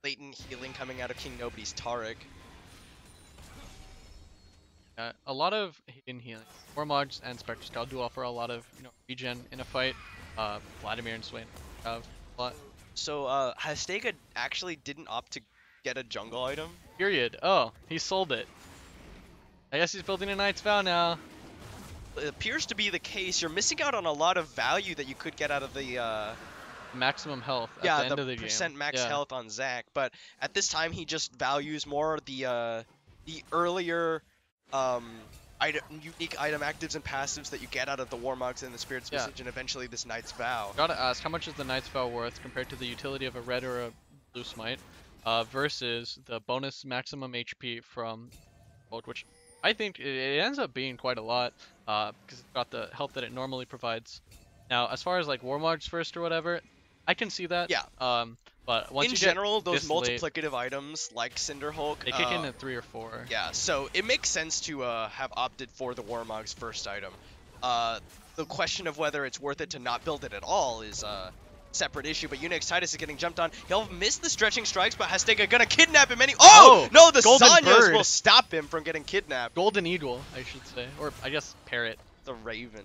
latent healing coming out of King Nobody's Taric. A lot of hidden healing. Warmogs and Spectre Scout do offer a lot of, you know, regen in a fight. Vladimir and Swain have a lot. So, Hastega actually didn't opt to get a jungle item. Period. Oh, he sold it. I guess he's building a Knight's Vow now. It appears to be the case. You're missing out on a lot of value that you could get out of the, Maximum health at yeah, the end of the percent game. max Yeah. health on Zac. But at this time, he just values more the earlier, unique item actives and passives that you get out of the Warmogs and the Spirit's Yeah. Message, and eventually this Knight's Vow. Gotta ask, how much is the Knight's Vow worth compared to the utility of a red or a blue smite, versus the bonus maximum HP from Bolt, which I think it ends up being quite a lot, because it's got the health that it normally provides. Now, as far as like Warmogs first or whatever, I can see that. Yeah. But once in you general, get those this late, multiplicative items like Cinderhulk, they kick in at 3 or 4. yeah, so it makes sense to have opted for the Warmog's first item. The question of whether it's worth it to not build it at all is a separate issue, but Unix Titus is getting jumped on. He'll miss the stretching strikes, but Hastega gonna kidnap him Oh! No, the Golden Zanyas Bird. will stop him from getting kidnapped. Golden Eagle, I should say, or I guess Parrot. The Raven.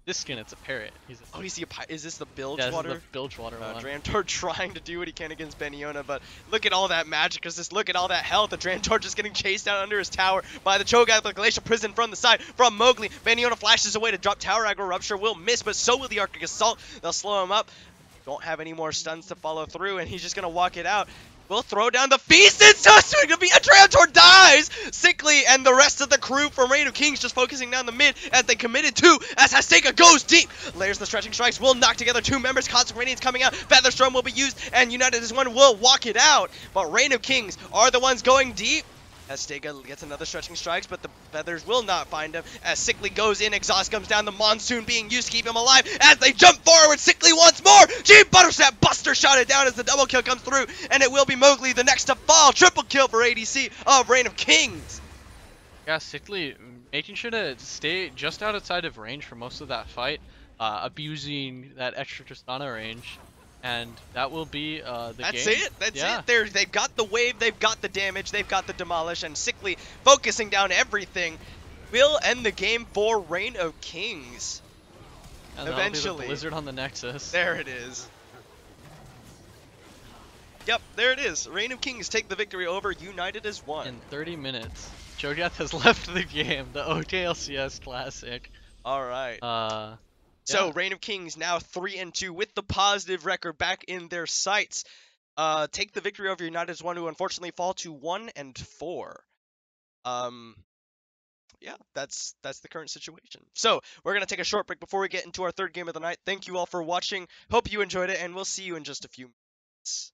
This skin, it's a parrot. He's a, Is this the Bilge yeah, this Water? is the Bilgewater one. Drantor trying to do what he can against Beniona, but look at all that magic, look at all that health. The Drantor just getting chased down under his tower by the Cho'Gath, the Glacial Prison from the side from Mowgli. Beniona flashes away to drop tower aggro. Rupture will miss, but so will the Arctic Assault. They'll slow him up. Don't have any more stuns to follow through, and he's just going to walk it out. We'll throw down the feast. It's just going to be a Drantor dies. Sickly and the rest of the crew from Reign of Kings just focusing down the mid as they committed to. As Hastega goes deep, layers the stretching strikes. Will knock together 2 members. Cosmic Radiance coming out. Featherstorm will be used, and United as one will walk it out. But Reign of Kings are the ones going deep. Hastega gets another stretching strikes, but the feathers will not find him. As Sickly goes in, exhaust comes down, the monsoon being used to keep him alive. As they jump forward, Sickly once more. Gee, Buttersnap Buster shot it down as the double kill comes through, and it will be Mowgli the next to fall. Triple kill for ADC of Reign of Kings. Yeah, Sickly making sure to stay just outside of range for most of that fight, abusing that extra Tristana range. And that will be the That's game. it. That's Yeah. it. They've got the wave, they've got the damage, they've got the demolish, and Sickly focusing down everything will end the game for Reign of Kings. And Eventually. that'll be the Blizzard on the Nexus. There it is. Yep, there it is. Reign of Kings take the victory over United as one. In 30 minutes, Cho'Gath has left the game, the OKLCS Classic. All right. Yeah. So Reign of Kings now 3-2 with the positive record back in their sights. Take the victory over United as one, who unfortunately fall to 1-4. Yeah, that's the current situation. So we're gonna take a short break before we get into our third game of the night. Thank you all for watching. Hope you enjoyed it, and we'll see you in just a few minutes.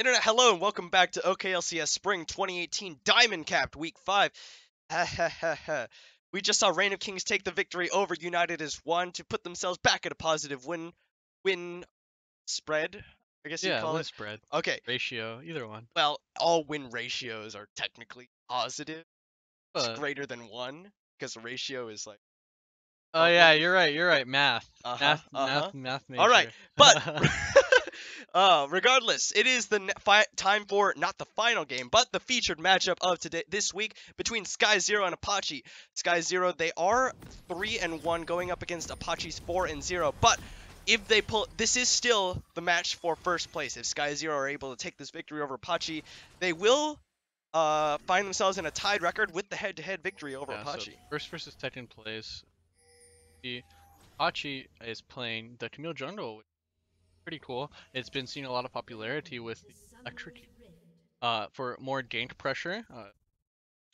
Internet, hello and welcome back to OKLCS Spring 2018 Diamond Capped Week 5. We just saw Reign of Kings take the victory over United as one to put themselves back at a positive win spread, I guess you'd Yeah, call win it. spread, Okay, ratio, either one. well, all win ratios are technically positive. It's But greater than 1, because the ratio is like... oh yeah, you're right. Math, Uh-huh, uh-huh. math All right, major. but regardless, it is the time for not the final game, but the featured matchup of this week between Sky Zero and Apache. Sky Zero, they are 3-1 going up against Apache's 4-0, but if they pull, this is still the match for first place. If Sky Zero are able to take this victory over Apache, they will find themselves in a tied record with the head-to-head victory over Apache. So first versus second place. The Apache is playing the Camille Jungle, which is pretty cool. It's been seeing a lot of popularity with the electric for more gank pressure.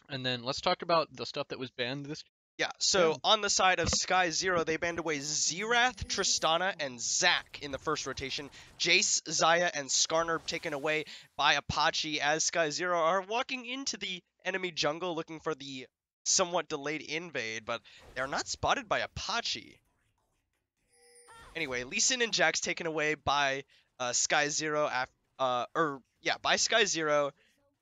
And then let's talk about the stuff that was banned this. Yeah, so on the side of Sky Zero, they banned away Zerath, Tristana, and Zac in the first rotation. Jace, Xayah, and Skarner taken away by Apache as Sky Zero are walking into the enemy jungle looking for the somewhat delayed invade, but they're not spotted by Apache. Anyway, Lee Sin and Jax taken away by Sky Zero, by Sky Zero,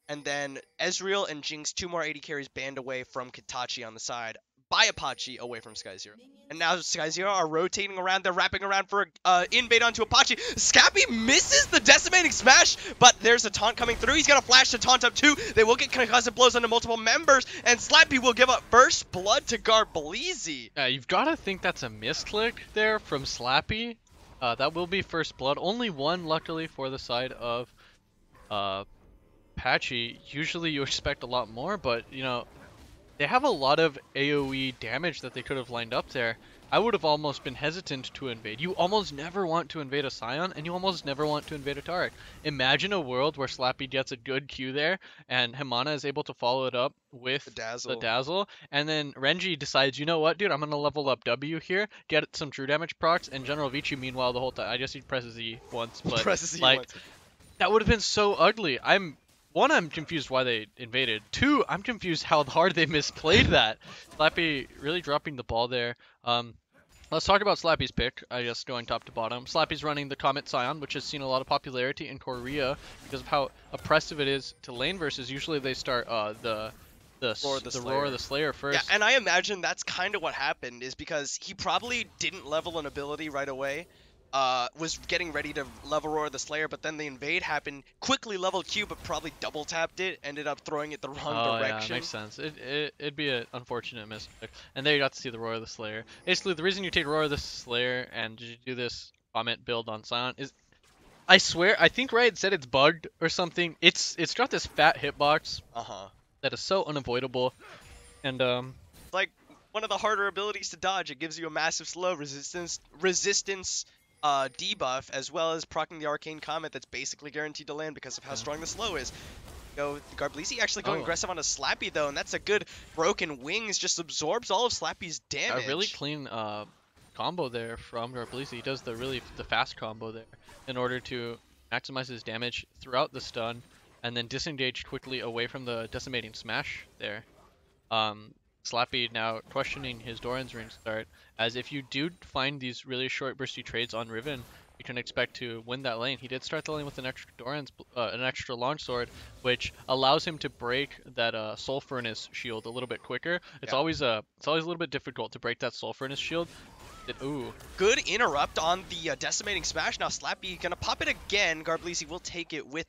and then Ezreal and Jinx, 2 more AD carries banned away from Katachi on the side by Apache away from Sky Zero. And now Sky Zero are rotating around, they're wrapping around for an invade onto Apache. Scappy misses the decimating smash, but there's a taunt coming through. He's gonna flash to taunt up too. They will get concussive blows onto multiple members, and Slappy will give up first blood to Garbleezy. Yeah, you've got to think that's a misclick there from Slappy. That will be first blood. Only one, luckily, for the side of Apache. Usually you expect a lot more, but, you know, they have a lot of AoE damage that they could have lined up there. I would have almost been hesitant to invade. You almost never want to invade a Scion, and you almost never want to invade a Taric. Imagine a world where Slappy gets a good Q there, and Himana is able to follow it up with the Dazzle, and then Renji decides, you know what, dude, I'm going to level up W here, get some true damage procs, and General Vici, meanwhile, the whole time, I just need presses E once, but, that would have been so ugly. One, I'm confused why they invaded. Two, I'm confused how hard they misplayed that. Slappy really dropping the ball there. Let's talk about Slappy's pick, I guess, going top to bottom. Slappy's running the Comet Scion, which has seen a lot of popularity in Korea because of how oppressive it is to lane versus. Usually they start the Roar of the Slayer first. Yeah, and I imagine that's kind of what happened, is because he probably didn't level an ability right away. Was getting ready to level Roar the Slayer, but then the invade happened, quickly leveled Q, but probably double tapped it, ended up throwing it the wrong direction. Yeah, makes sense. It'd be an unfortunate mistake. And there you got to see the Roar of the Slayer. Basically, the reason you take Roar of the Slayer and you do this Comet build on Scion is, I swear, I think Riot said it's bugged or something. It's got this fat hitbox that is so unavoidable, and like one of the harder abilities to dodge. It gives you a massive slow resistance debuff, as well as proccing the Arcane Comet that's basically guaranteed to land because of how strong the slow is. Garbleezy actually going aggressive on a Slappy though, and that's a good broken wings, just absorbs all of Slappy's damage. A really clean combo there from Garbleezy. He does the fast combo there in order to maximize his damage throughout the stun, and then disengage quickly away from the decimating smash there. Slappy now questioning his Doran's ring start, as if you do find these really short bursty trades on Riven, you can expect to win that lane. He did start the lane with an extra longsword, which allows him to break that Soul Furnace shield a little bit quicker. It's always a little bit difficult to break that Soul Furnace shield. Good interrupt on the decimating smash. Now Slappy gonna pop it again. Garbleezy will take it with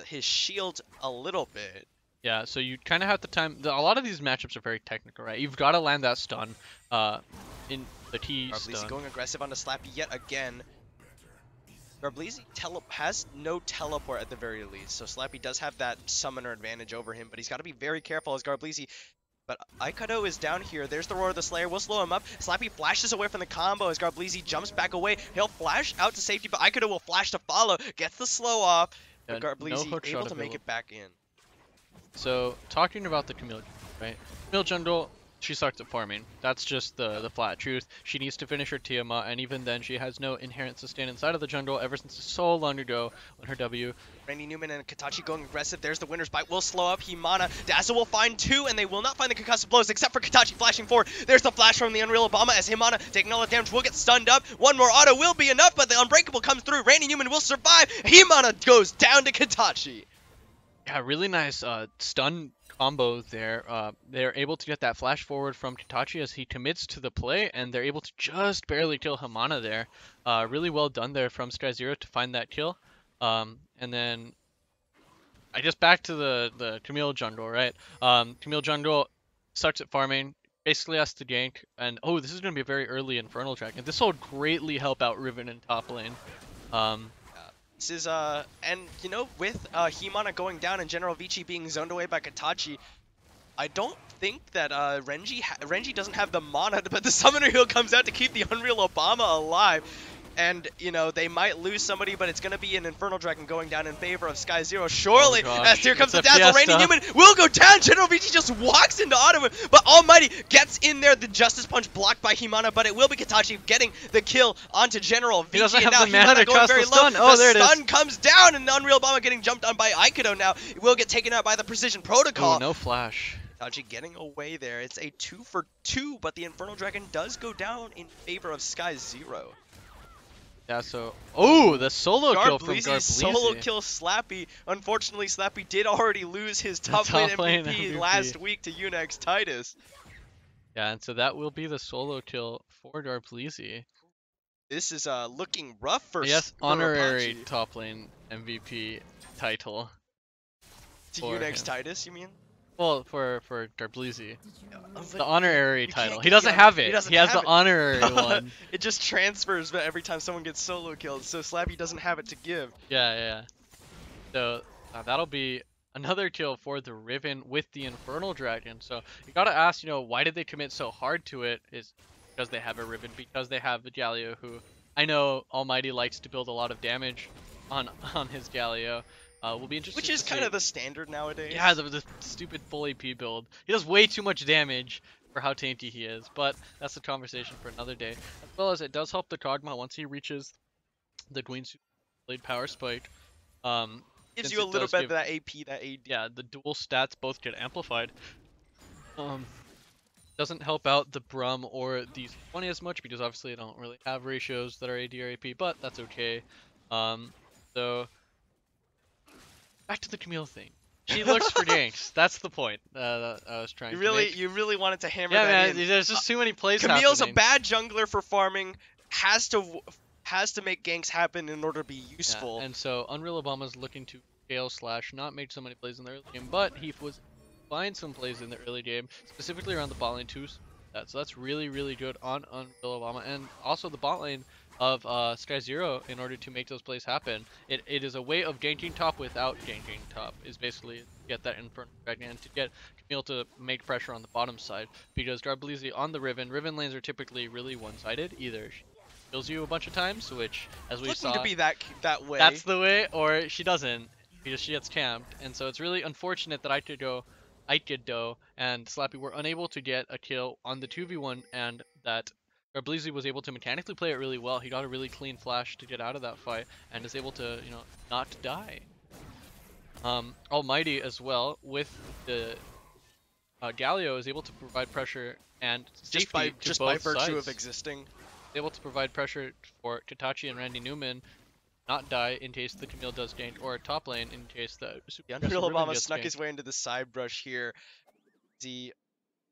his shield a little bit. Yeah, so you kind of have to time. A lot of these matchups are very technical, right? You've got to land that stun in the T stun. Garbleezy going aggressive onto Slappy yet again. Garbleezy has no teleport at the very least, so Slappy does have that summoner advantage over him, but he's got to be very careful as Garbleezy. But Aikado is down here. There's the Roar of the Slayer. We'll slow him up. Slappy flashes away from the combo as Garbleezy jumps back away. He'll flash out to safety, but Aikado will flash to follow. Gets the slow off. But Garbleezy able to make it back in. So, talking about the Camille, right? Camille jungle, she sucks at farming. That's just the flat truth. She needs to finish her Tiamat, and even then, she has no inherent sustain inside of the jungle ever since so long ago when her W. Randy Newman and Katachi going aggressive. There's the winner's bite. Will slow up Himana. Dazzle will find 2, and they will not find the concussive blows, except for Katachi flashing forward. There's the flash from the Unreal Obama as Himana, taking all the damage, will get stunned up. One more auto will be enough, but the Unbreakable comes through. Randy Newman will survive. Himana goes down to Katachi. Yeah, really nice stun combo there. They're able to get that flash forward from Katachi as he commits to the play, and they're able to just barely kill Himana there. Really well done there from SkyZero to find that kill. And then I guess back to the Camille jungle, right? Camille jungle sucks at farming, basically has to gank, and oh, this is going to be a very early Infernal Dragon. This will greatly help out Riven in top lane. This is, and, you know, with Himana going down and General Vici being zoned away by Katachi, I don't think that Renji doesn't have the mana, but the Summoner Heal comes out to keep the Unreal Obama alive. And, you know, they might lose somebody, but it's going to be an Infernal Dragon going down in favor of SkyZero. Surely, as here comes the Dazzle, Randy Newman will go down. General Vici just walks into Autumn, but Almighty gets in there. The Justice Punch blocked by Himana, but it will be Katachi getting the kill onto General Vici. He doesn't have the mana to cast the stun. Oh, there it is. The stun comes down, and the Unreal Bomber getting jumped on by Aikido now. It will get taken out by the Precision Protocol. Oh, no flash. Katachi getting away there. It's a 2 for 2, but the Infernal Dragon does go down in favor of SkyZero. Yeah, so... Oh, the solo kill from Garblizi. Solo kill Slappy. Unfortunately, Slappy did already lose his top lane MVP last week to Unex Titus. Yeah, and so that will be the solo kill for Garblizi. This is looking rough for Yes, honorary top lane MVP title. To Unex Titus, you mean? Well, for Garblizi. The honorary title. He doesn't have it. He has the honorary one. It just transfers but every time someone gets solo killed, so Slappy doesn't have it to give. Yeah. So that'll be another kill for the Riven with the Infernal Dragon. So you gotta ask, you know, why did they commit so hard to it? Is because they have a Riven, because they have the Galio, who I know Almighty likes to build a lot of damage on his Galio. Will be interesting. Which is kind of the standard nowadays. Yeah, the stupid full AP build. He does way too much damage for how tanky he is, but that's a conversation for another day. As well as it does help the Kog'Maw once he reaches the Queen's Blade Power Spike. Gives you a little bit of that AP, that AD. Yeah, the dual stats both get amplified. Doesn't help out the Brum or the 20 as much because obviously they don't really have ratios that are AD or AP, but that's okay. So back to the Camille thing. She looks for ganks. That's the point that I was trying to make. You really wanted to hammer that that in. in. There's just too many plays Camille's happening. a bad jungler for farming. Has to make ganks happen in order to be useful. Yeah, and so Unreal Obama's looking to scale / not make so many plays in the early game, but he was find some plays in the early game, specifically around the bot lane too. So that's really, really good on Unreal Obama, and also the bot lane of SkyZero in order to make those plays happen. It is a way of ganking top without ganking top, is basically to get that Infernal Dragon and to get Camille to make pressure on the bottom side, because Garblizi on the Riven lanes are typically really one-sided. Either she kills you a bunch of times, which as we saw, to be that way. That's the way, or she doesn't, because she gets camped, and so it's really unfortunate that Aikido and Slappy were unable to get a kill on the 2v1, and that Garblizi was able to mechanically play it really well. He got a really clean flash to get out of that fight and is able to, you know, not die. Almighty as well with the Galio is able to provide pressure and safety just to by both virtue sides. of existing. Able to provide pressure for Katachi and Randy Newman, not die in case the Camille does gank, or top lane in case the Unreal Obama snuck his way into the side brush here.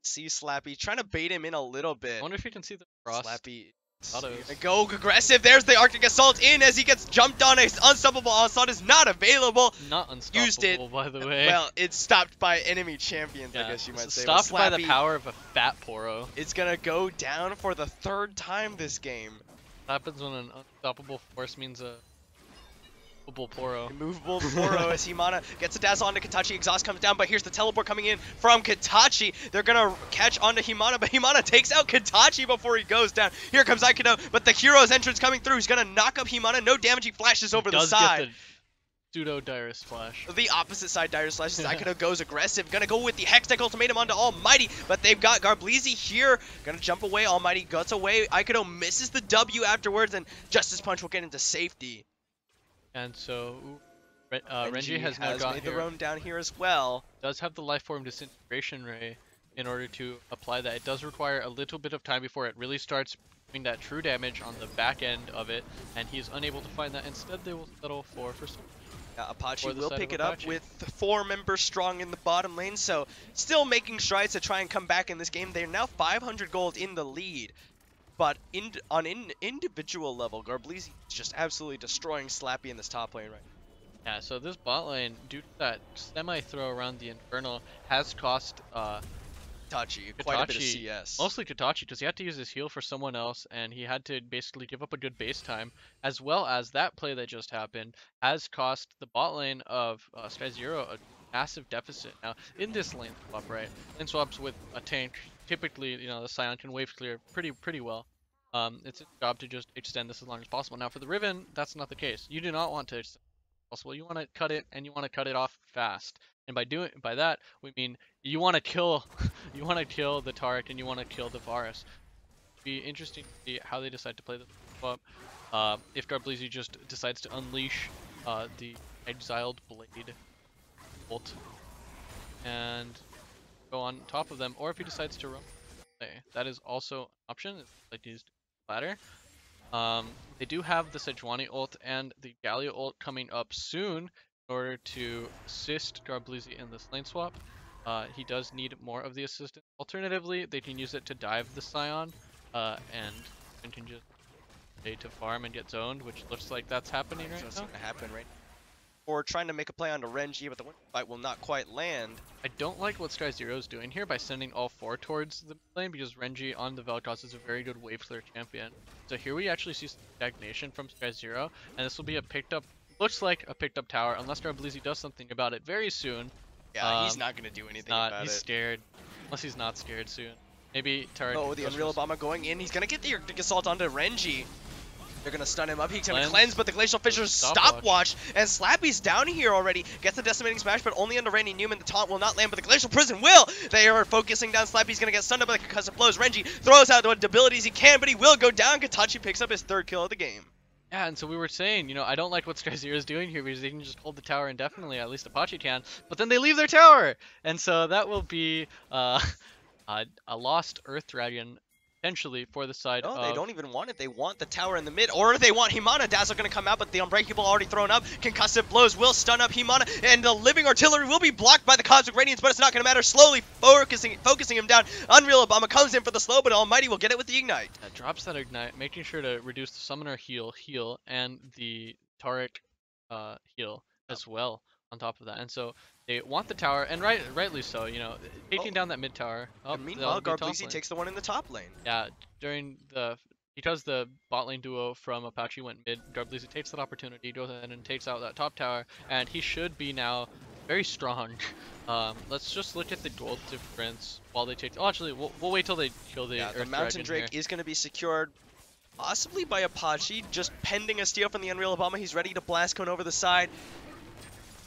See Slappy trying to bait him in a little bit. I wonder if you can see the frost. Slappy autos. Go aggressive. There's the Arctic Assault in as he gets jumped on. His unstoppable onslaught is not available. Not unstoppable, used it, by the way. Well, it's stopped by enemy champions, yeah, I guess you might say. Stopped by the power of a fat Poro. It's gonna go down for the 3rd time this game. What happens when an unstoppable force means a Poro. Immovable Poro as Himana gets a dazzle onto Katachi. Exhaust comes down, but here's the teleport coming in from Katachi. They're gonna catch onto Himana, but Himana takes out Katachi before he goes down. Here comes Aikido, but the hero's entrance coming through. He's gonna knock up Himana. No damage. He flashes over the side. pseudo Dire Splash. The opposite side, Dire Slash. Zykodo goes aggressive. Gonna go with the Hextech Ultimatum onto Almighty, but they've got Garbleezy here. Gonna jump away. Almighty guts away. Ikodo misses the W afterwards, and Justice Punch will get into safety. And so, Renji has now made the roam down here as well. Does have the life form disintegration ray in order to apply that. It does require a little bit of time before it really starts doing that true damage on the back end of it, and he's unable to find that. Instead, they will settle for some. Apache will pick it up with 4 members strong in the bottom lane, so still making strides to try and come back in this game. They're now 500 gold in the lead, but on individual level, Garbleezy is just absolutely destroying Slappy in this top lane right now. Yeah, so this bot lane, due to that semi-throw around the Infernal, has cost Katachi quite a bit of CS. Mostly Katachi, because he had to use his heal for someone else, and he had to basically give up a good base time, as well as that play that just happened has cost the bot lane of SkyZero a massive deficit. Now, in this lane swap, right, lane swaps with a tank, typically, you know, the Scion can wave clear pretty well. It's his job to just extend this as long as possible. Now, for the Riven, that's not the case. You do not want to extend it possible. You want to cut it, and you want to cut it off fast. And by that we mean you want to kill the Taric and you want to kill the Varus. It'd be interesting to see how they decide to play this up. If Garbleezy just decides to unleash the Exiled Blade ult and go on top of them, or if he decides to roam away. That is also an option. Like he's ladder. They do have the Sejuani ult and the Galio ult coming up soon in order to assist Garbleezy in this lane swap. He does need more of the assistance. Alternatively, they can use it to dive the Scion and can just stay to farm and get zoned, which looks like that's happening right now. That's going to happen right now. Or trying to make a play onto Renji, but the fight will not quite land. I don't like what SkyZero is doing here by sending all 4 towards the lane, because Renji on the Vel'Koz is a very good wave clear champion. So here we actually see some stagnation from SkyZero, and this will be a picked up, looks like a picked up tower, unless Garbleezy does something about it very soon. Yeah, he's not going to do anything about it. He's scared, unless he's not scared soon. Maybe Taric. Oh, the Unreal Obama going in. He's going to get the Arctic Assault onto Renji. They're going to stun him up. He's going to cleanse, but the Glacial Fisher's stopwatch. And Slappy's down here already. Gets the Decimating Smash, but only under Randy Newman. The taunt will not land, but the Glacial Prison will. They are focusing down Slappy. He's going to get stunned up by the concussive blows. Renji throws out what abilities he can, but he will go down. Katachi picks up his 3rd kill of the game. Yeah, and so we were saying, you know, I don't like what SkyZero is doing here because they can just hold the tower indefinitely, at least Apache can, but then they leave their tower! And so that will be a lost Earth Dragon, potentially, for the side of... No, they don't even want it. They want the tower in the mid, or they want Himana. Dazzle going to come out, but the Unbreakable already thrown up. Concussive blows will stun up Himana, and the Living Artillery will be blocked by the Cosmic Radiance, but it's not going to matter. Slowly focusing him down. Unreal Obama comes in for the slow, but Almighty will get it with the Ignite. Drops that Ignite, making sure to reduce the Summoner heal, and the Taric heal as well on top of that. And so they want the tower, and rightly so, you know, taking down that mid tower. Oh, and meanwhile, Garbleezy takes the one in the top lane. Yeah, because the bot lane duo from Apache went mid, Garbleezy takes that opportunity, goes ahead and takes out that top tower, and he should be now very strong. Let's just look at the gold difference while they take... Oh, actually, we'll wait till they kill the Earth the Mountain Drake is going to be secured possibly by Apache, just pending a steal from the Unreal Obama. He's ready to blast cone over the side.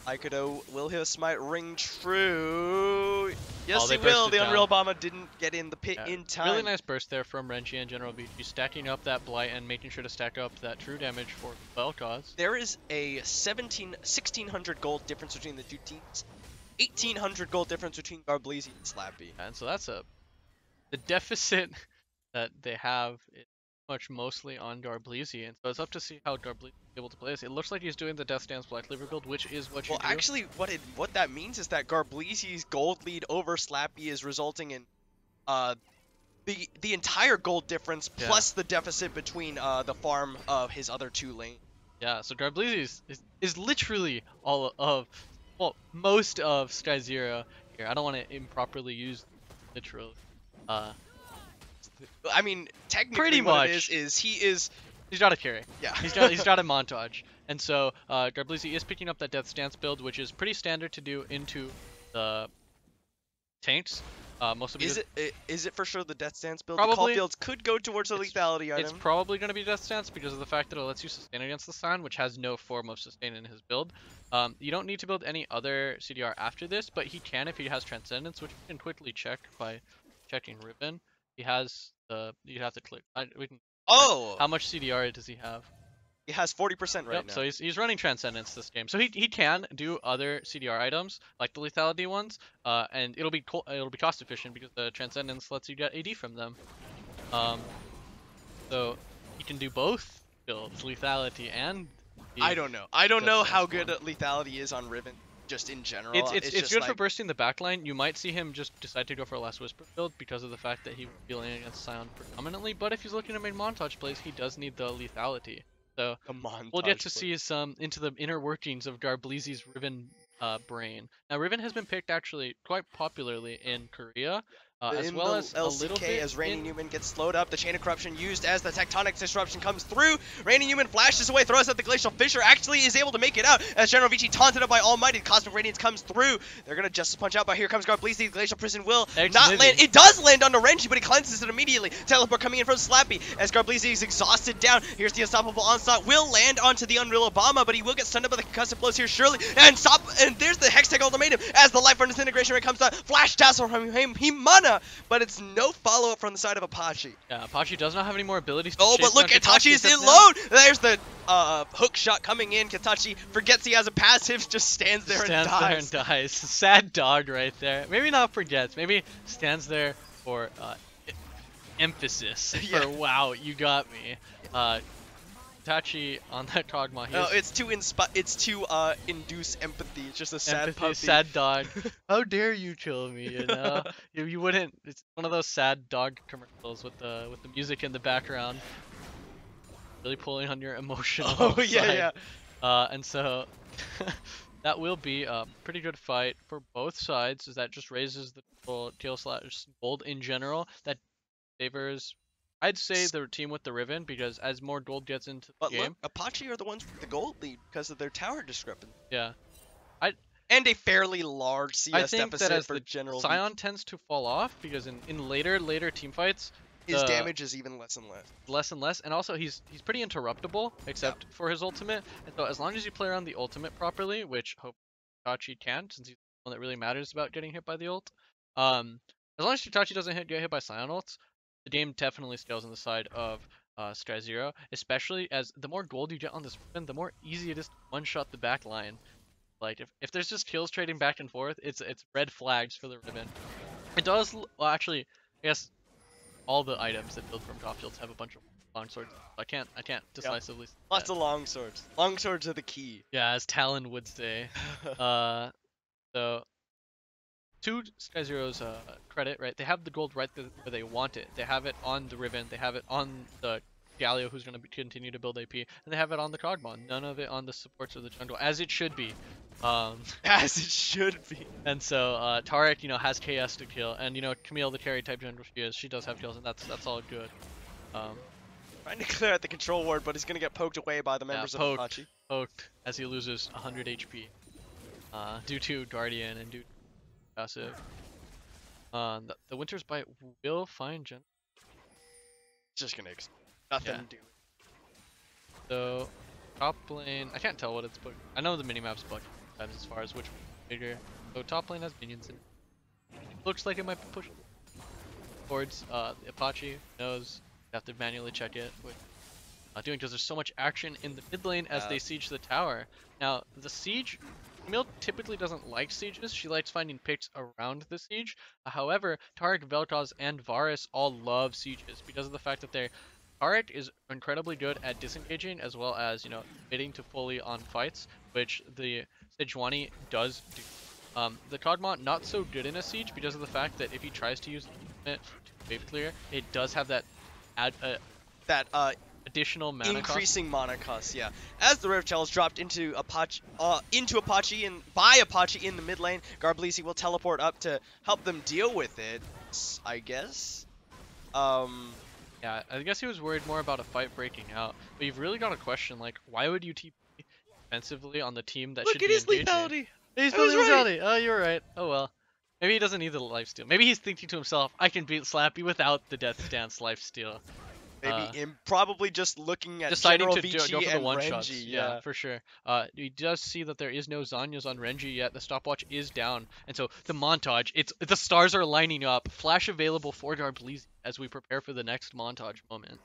Ikodo, will his smite ring true? Yes, he will. The Unreal Obama didn't get in the pit in time. Really nice burst there from Renji and General BG, stacking up that Blight and making sure to stack up that true damage for Vel'Koz. There is a 1,600 gold difference between the two teams. 1,800 gold difference between Garbleezy and Slappy. And so that's the deficit that they have is much mostly on Garbleezy, and so it's up to see how Garbleezy is able to play this. It looks like he's doing the Death Dance Black Cleaver build, which is what you do. Well, actually, what that means is that Garbleezy's gold lead over Slappy is resulting in the entire gold difference plus the deficit between the farm of his other 2 lanes. Yeah, so Garbleezy is literally all of, well, most of SkyZero here. I don't want to improperly use literal. I mean, technically, pretty what much it is he's got a carry. Yeah, he's got a montage, and so Garbleezy is picking up that Death Stance build, which is pretty standard to do into the tanks. Mostly Is because it for sure the Death Stance build? The probably Caulfields could go towards a lethality it's item. probably going to be Death Stance because of the fact that it lets you sustain against the Scion, which has no form of sustain in his build. You don't need to build any other CDR after this, but he can if he has Transcendence, which we can quickly check by checking Ribbon. He has the, you have to click, we can check. Oh, How much CDR does he have? he has 40% right Yep, now. so he's running Transcendence this game. So he can do other CDR items, like the lethality ones, and it'll be cost efficient because the Transcendence lets you get AD from them. So he can do both builds, lethality and I don't know. I don't know how good one. lethality is on Riven, just in general. It's just good like, for bursting the backline. You might see him just decide to go for a Last Whisper build because of the fact that he will be dealing against Scion predominantly, but if he's looking to make montage plays, he does need the lethality. So a montage we'll get to play. see some into the inner workings of Garbleezy's Riven brain. Now Riven has been picked actually quite popularly in Korea, as in well the as LCK, a little bit as Randy in... Newman gets slowed up, the Chain of Corruption used as the Tectonic Disruption comes through. Randy Newman flashes away, throws out the Glacial Fissure, actually is able to make it out as General Vici taunted up by Almighty. Cosmic Radiance comes through. They're gonna Justice Punch out, but here comes Garbleezy. Glacial Prison will not land. It does land onto Renji, but he cleanses it immediately. Teleport coming in from Slappy as Garbleezy is exhausted down. Here's the Unstoppable Onslaught. Will land onto the Unreal Obama, but he will get stunned up by the concussive blows here surely. And there's the Hextech Ultimatum as the Life Furnace Integration Rate comes down. Flash Tassel from Himana, but it's no follow-up from the side of Apache. Yeah, Apache does not have any more abilities. Oh, but look, Itachi is in load! There's the hook shot coming in. Kitachi forgets he has a passive, just stands there and dies. Sad dog right there. Maybe not forgets, maybe stands there for emphasis. Yeah. For wow, you got me. Itachi on that Kog'Maw. No, it's to induce empathy. It's just a sad empathy, puppy. sad dog. How dare you kill me? You know, you wouldn't. It's one of those sad dog commercials with the music in the background, really pulling on your emotional Oh yeah, side. yeah. And so that will be a pretty good fight for both sides, as that just raises the TL/gold in general. That favors, I'd say, the team with the Riven, because as more gold gets into the game. Look, Apache are the ones with the gold lead because of their tower discrepancy. Yeah. And a fairly large CS I think deficit that as for the General Scion tends to fall off, because in later team fights, his damage is even less and less. And also he's pretty interruptible, except for his ultimate. And so as long as you play around the ultimate properly, which hope Itachi can, since he's the one that really matters about getting hit by the ult. As long as Itachi doesn't get hit by Scion ults, the game definitely scales on the side of Sky0, especially as the more gold you get on this Riven, the more easy it is to one-shot the back line. Like, if there's just kills trading back and forth, it's red flags for the Riven. It does, well, actually, I guess all the items that build from Caulfields have a bunch of long swords. I can't decisively say Lots that. of long swords. Long swords are the key. Yeah, as Talon would say. So, to Sky0's credit, right, they have the gold right where they want it. They have it on the Riven, they have it on the Galio, who's going to continue to build AP, and they have it on the Kog'Maw. None of it on the supports of the jungle, as it should be. As it should be. And so Taric, has KS to kill, and Camille, the carry type jungle she does have kills, and that's all good. Trying to clear out the control ward, but he's gonna get poked away by the members of Apache. Poked as he loses 100 HP due to Guardian and due to passive. The Winter's Bite will find Gen. It's just gonna nothing to do. So top lane, I can't tell what it's booked. I know the minimap's booked as far as which one's bigger. So top lane has minions in it. Looks like it might be pushed towards the Apache. Knows you have to manually check it, which doing because there's so much action in the mid lane as they siege the tower. Now the siege, Camille typically doesn't like sieges. She likes finding picks around the siege. However, Taric, Vel'Koz, and Varus all love sieges because of the fact that Taric is incredibly good at disengaging, as well as bidding to fully on fights, which the Sejuani does do. The Kog'Maw not so good in a siege because of the fact that if he tries to use the ultimate to wave clear, it does have that additional mana increasing mana cost. Yeah, as the Rift Shell is dropped into Apache by Apache in the mid lane, Garbleezy will teleport up to help them deal with it, I guess. Yeah, I guess he was worried more about a fight breaking out, but you've really got to question, like, why would you TP defensively on the team that should be engaging? Look at his lethality. He's lethality. Oh, you're right. Oh well. Maybe he doesn't need the lifesteal. Maybe he's thinking to himself, I can beat Slappy without the Death Stance lifesteal. Maybe probably just looking at Deciding General to Vici go for the and one-shots. Renji, Yeah, for sure. He does see that there is no Zanyas on Renji yet. The stopwatch is down. And so the montage, the stars are lining up. Flash available for Darblizzi as we prepare for the next montage moment.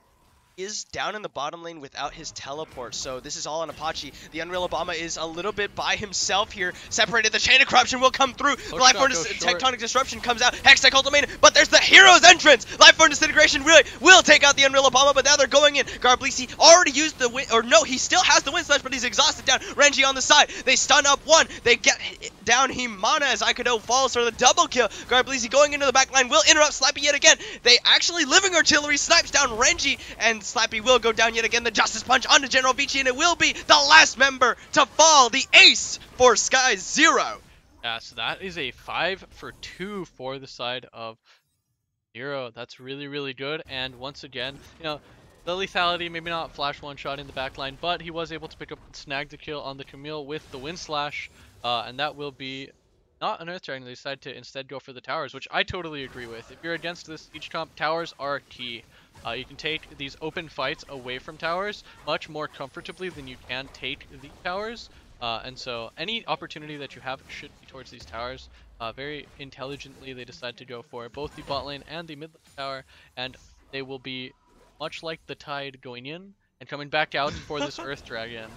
Is down in the bottom lane without his teleport, so this is all on Apache. The Unreal Obama is a little bit by himself here, separated. The Chain of Corruption will come through. Life Form Tectonic Disruption comes out. Hextech Ultimatum, but there's the Hero's Entrance. Life Form Disintegration really will take out the Unreal Obama, but now they're going in. Garblisi already used the win, or no, he still has the Wind Slash, but he's exhausted down. Renji on the side. They stun up one. They get down Himana as Aikido falls for the double kill. Garblisi going into the back line will interrupt Slappy yet again. They actually Living Artillery snipes down Renji, and Slappy will go down yet again. The Justice Punch onto General Vici, and it will be the last member to fall, the ace for Sky Zero. Yeah, so that is a 5 for 2 for the side of Zero. That's really, really good. And once again, you know, the lethality, maybe not flash one shot in the back line, but he was able to pick up and snag the kill on the Camille with the Wind Slash, and that will be not an Earth Dragon. They decided to instead go for the towers, which I totally agree with. If you're against this siege comp, towers are key. You can take these open fights away from towers much more comfortably than you can take the towers. And so any opportunity that you have should be towards these towers. Very intelligently, they decide to go for both the bot lane and the mid lane tower, and they will be much like the Tide going in and coming back out for this Earth Dragon.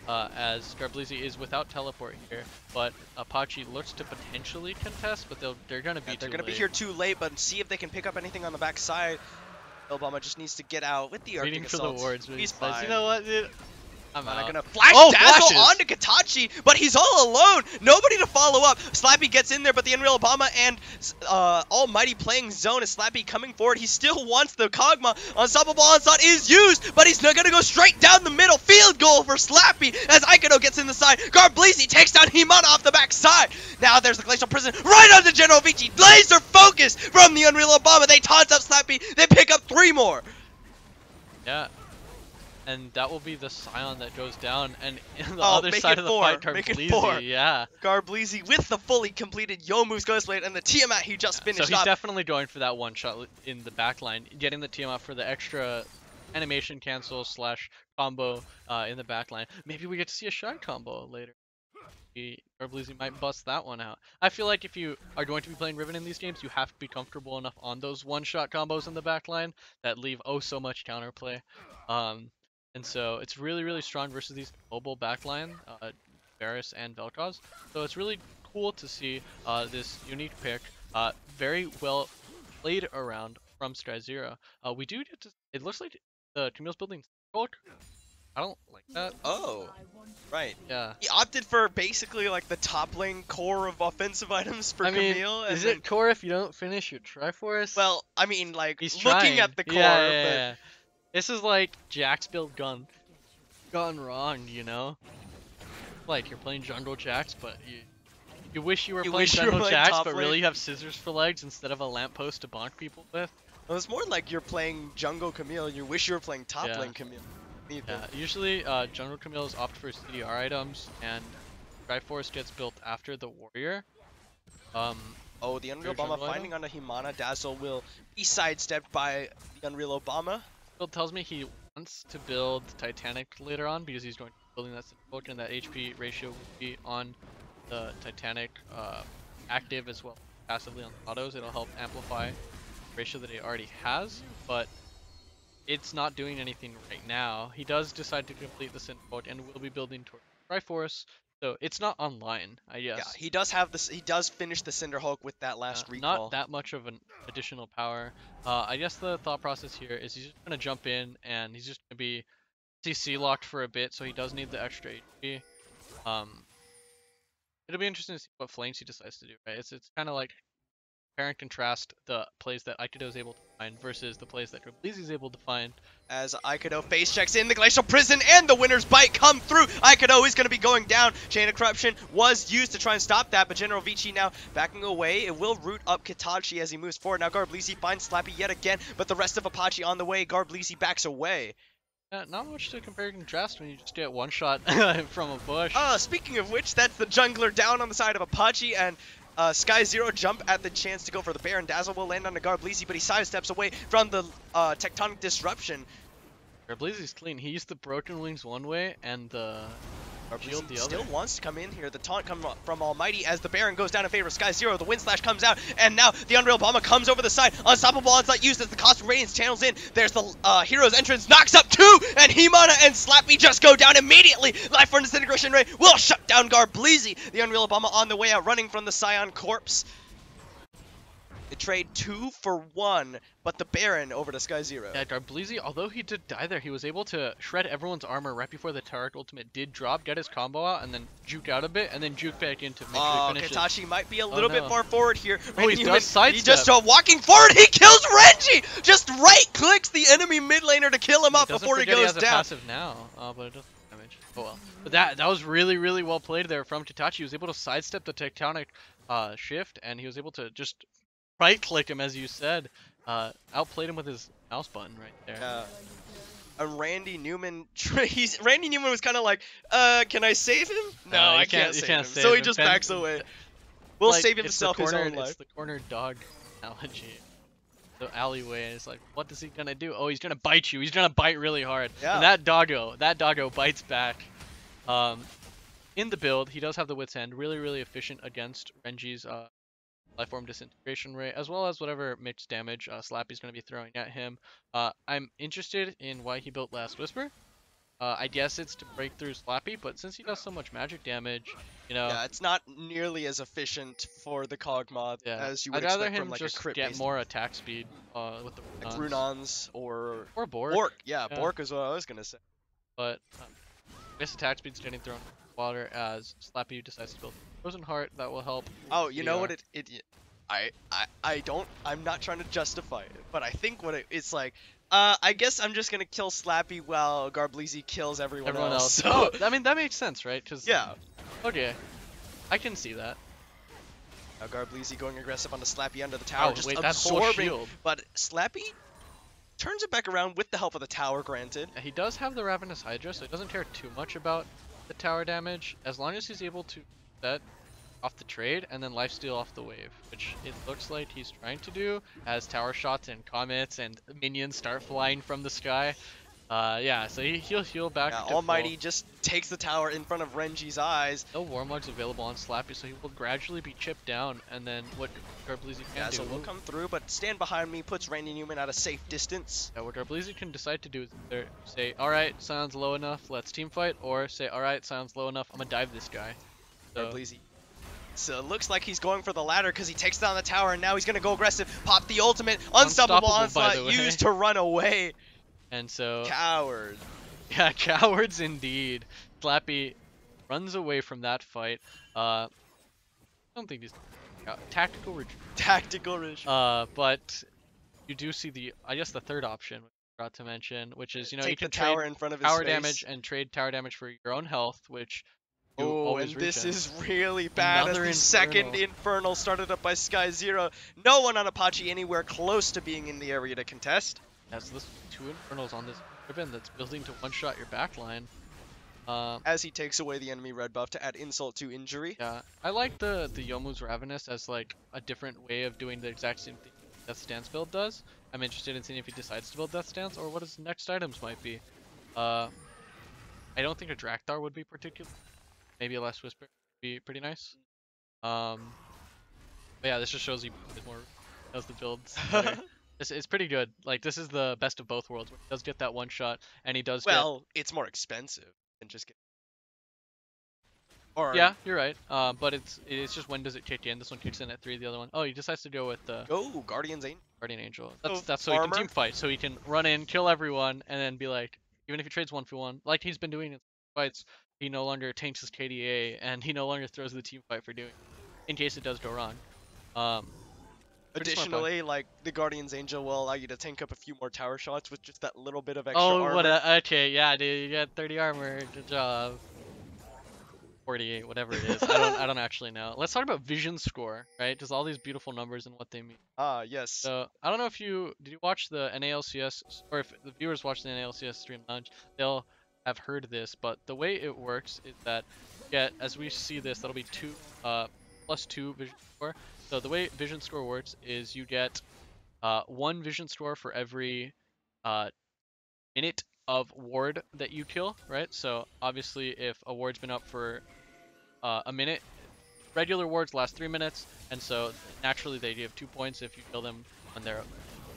As Garblisi is without teleport here, but Apache looks to potentially contest, but they're gonna be they're gonna be here too late, but see if they can pick up anything on the back side. Obama just needs to get out with the Arctic Assault. For the wards, he's fine. You know what, dude? I'm not out. gonna flash dazzle onto Katachi, but he's all alone. Nobody to follow up. Slappy gets in there, but the Unreal Obama and Almighty playing zone is Slappy coming forward. He still wants the Kog'Maw. Unstoppable Onslaught is used, but he's not gonna go straight down the middle. Field goal for Slappy as Aikido gets in the side. Garblisi takes down Himana off the back side. Now there's the Glacial Prison right onto General Vici. Laser focus from the Unreal Obama. They taunt up Slappy. They pick up 3 more. Yeah. And that will be the Scion that goes down, and the other side of the fight, Garblisi, yeah. Garblisi with the fully completed Youmuu's Ghostblade and the Tiamat he just finished So he's up. definitely going for that one shot in the back line, getting the Tiamat for the extra animation cancel / combo in the back line. Maybe we get to see a shot combo later. Garblisi might bust that one out. I feel like if you are going to be playing Riven in these games, you have to be comfortable enough on those one-shot combos in the back line that leave oh so much counterplay. And so it's really, really strong versus these mobile backline, Varus and Vel'Koz. So it's really cool to see this unique pick. Very well played around from Sky Zero. We do get to, it looks like the Camille's building Hulk. I don't like that. Oh, right. Yeah. He opted for basically like the top lane core of offensive items for Camille. Is it core if you don't finish your Triforce? Well, I mean, like, he's looking trying. at the core, yeah. This is like Jax build gone wrong, you know? Like, you're playing jungle Jax, but you wish you were playing jungle Jax, but really you have scissors for legs instead of a lamppost to bonk people with. Well, it's more like you're playing jungle Camille, you wish you were playing top lane Camille. Yeah, usually jungle Camille's opt for CDR items, and Triforce gets built after the warrior. Oh, the Unreal Obama finding on a Himana. Dazzle will be sidestepped by the Unreal Obama. Build tells me he wants to build Titanic later on because he's going to be building that Synth and that HP ratio will be on the Titanic active as well passively on the autos. It'll help amplify the ratio that he already has, but it's not doing anything right now. He does decide to complete the Synth and will be building towards Triforce. So it's not online, I guess. Yeah, he does have this. He does finish the Cinder Hulk with that last recall. Not that much of an additional power. I guess the thought process here is he's just gonna jump in and he's just gonna be CC locked for a bit, so he does need the extra HP. It'll be interesting to see what flames he decides to do. Right? It's kind of like compare and contrast the plays that Aikido is able to find versus the plays that Garblisi is able to find. As Aikido face checks in, the Glacial Prison and the Winner's Bite come through. Aikido is going to be going down. Chain of Corruption was used to try and stop that, but General Vici now backing away. It will root up Katachi as he moves forward. Now Garblisi finds Slappy yet again, but the rest of Apache on the way. Garblisi backs away. Not much to compare and contrast when you just get one shot from a bush. Speaking of which, that's the jungler down on the side of Apache, and Sky Zero jump at the chance to go for the Baron. Dazzle will land on the Garblisi, but he sidesteps away from the Tectonic Disruption. Garblisi's clean. He used the Broken Wings one way and the shield the Still other. wants to come in here. The taunt comes from Almighty as the Baron goes down in favor of Sky Zero. The Wind Slash comes out, and now the Unreal Bomber comes over the side. Unstoppable onslaught used as the Cosmic Radiance channels in. There's the Hero's Entrance, knocks up 2, and Himana and Slappy just go down immediately. Life Form Disintegration Ray will shut down Garblisi. The Unreal Bomber on the way out, running from the Scion Corpse. They trade 2 for 1, but the Baron over to Sky Zero. Yeah, Garblisi, although he did die there, he was able to shred everyone's armor right before the Taric ultimate did drop, get his combo out, and then juke out a bit, and then juke back in to make sure he finishes. Katachi might be a little bit more forward here. Oh, he does sidestep. He just walking forward, he kills Renji! Just right-clicks the enemy mid laner to kill him off before he goes he has down. A passive now, but it doesn't damage. Oh well. But that was really, really well played there from Katachi. He was able to sidestep the Tectonic shift, and he was able to just right-click him, as you said. Outplayed him with his mouse button right there. And Randy Newman, Randy Newman was kind of like, can I save him? No, I can't save him. So he just backs away. Will save himself his own life. It's the corner dog analogy. The alleyway is like, what is he gonna do? Oh, he's gonna bite you. He's gonna bite really hard. Yeah. And that doggo bites back. In the build, he does have the Wit's End, really, really efficient against Renji's Life Form Disintegration Ray, as well as whatever mixed damage Slappy's going to be throwing at him. I'm interested in why he built Last Whisper. I guess it's to break through Slappy, but since he does so much magic damage, you know... Yeah, it's not nearly as efficient for the Cog mod as you would expect from like a crit get more attack speed with the Runons. Like Runons or Bork. Bork, yeah, Bork is what I was going to say. But I guess attack speed's getting thrown in water as Slappy decides to build Frozen Heart. That will help. Oh, you know what I'm not trying to justify it, but I think what it's like, I guess I'm just gonna kill Slappy while Garblisi kills everyone else. So, I mean, that makes sense, right? Cause, yeah. Okay. I can see that. Now Garblisi going aggressive on the Slappy under the tower, just wait, absorbing. that whole shield. But Slappy turns it back around with the help of the tower, granted. Yeah, he does have the Ravenous Hydra, so he doesn't care too much about the tower damage, as long as he's able to set off the trade and then lifesteal off the wave, which it looks like he's trying to do as tower shots and comets and minions start flying from the sky. Yeah, so he'll heal back. Yeah, Almighty just takes the tower in front of Renji's eyes. No Warmog's available on Slappy, so he will gradually be chipped down, and then what Garblisi can do... so we'll come through, but stand behind me, puts Randy Newman at a safe distance. Yeah, what Garblisi can decide to do is either say, alright, Sion's low enough, let's team fight, or say, alright, Sion's low enough, I'm gonna dive this guy. So, Garblisi. So it looks like he's going for the ladder because he takes down the tower, and now he's gonna go aggressive, pop the ultimate, unstoppable onslaught used to run away. And so... Coward. Yeah, cowards indeed. Slappy runs away from that fight. I don't think he's... Tactical retreat. Tactical retreat. But you do see the, I guess the third option, which I forgot to mention, which is, you know, take you can the tower trade in front of his tower face. damage and trade tower damage for your own health, which you oh, always and this regen. is really bad Another as the second Infernal started up by Sky Zero. No one on Apache anywhere close to being in the area to contest. As this 2 Infernals on this ribbon that's building to one-shot your backline. As he takes away the enemy red buff to add insult to injury. Yeah, I like the Yomu's Ravenous as like a different way of doing the exact same thing Death Stance build does. I'm interested in seeing if he decides to build Death Stance or what his next items might be. I don't think a Drakthar would be particular. Maybe a Last Whisper would be pretty nice. But yeah, this just shows he more knows the builds better. It's pretty good. Like, this is the best of both worlds. He does get that one shot, and he does it's more expensive than just get... Or... Yeah, you're right. But it's just when does it kick in? This one kicks in at 3, the other one... Oh, he decides to go with the... Oh, Guardian Angel. That's so he can team fight. So he can run in, kill everyone, and then be like... Even if he trades 1 for 1, like he's been doing in fights, he no longer tanks his KDA, and he no longer throws the team fight for doing it, in case it does go wrong. Additionally, like, the Guardian's Angel will allow you to tank up a few more tower shots with just that little bit of extra armor. Okay, yeah, dude, you got 30 armor, good job. 48, whatever it is. I don't actually know. Let's talk about Vision Score, right? Just all these beautiful numbers and what they mean. Yes. So, I don't know if did you watch the NALCS, or if the viewers watch the NALCS stream lounge, they'll have heard this, but the way it works is that, as we see this, that'll be 2 +2 vision score. So the way vision score works is you get 1 vision score for every minute of ward that you kill, right? So obviously, if a ward's been up for a minute, regular wards last 3 minutes, and so naturally they give 2 points if you kill them when they're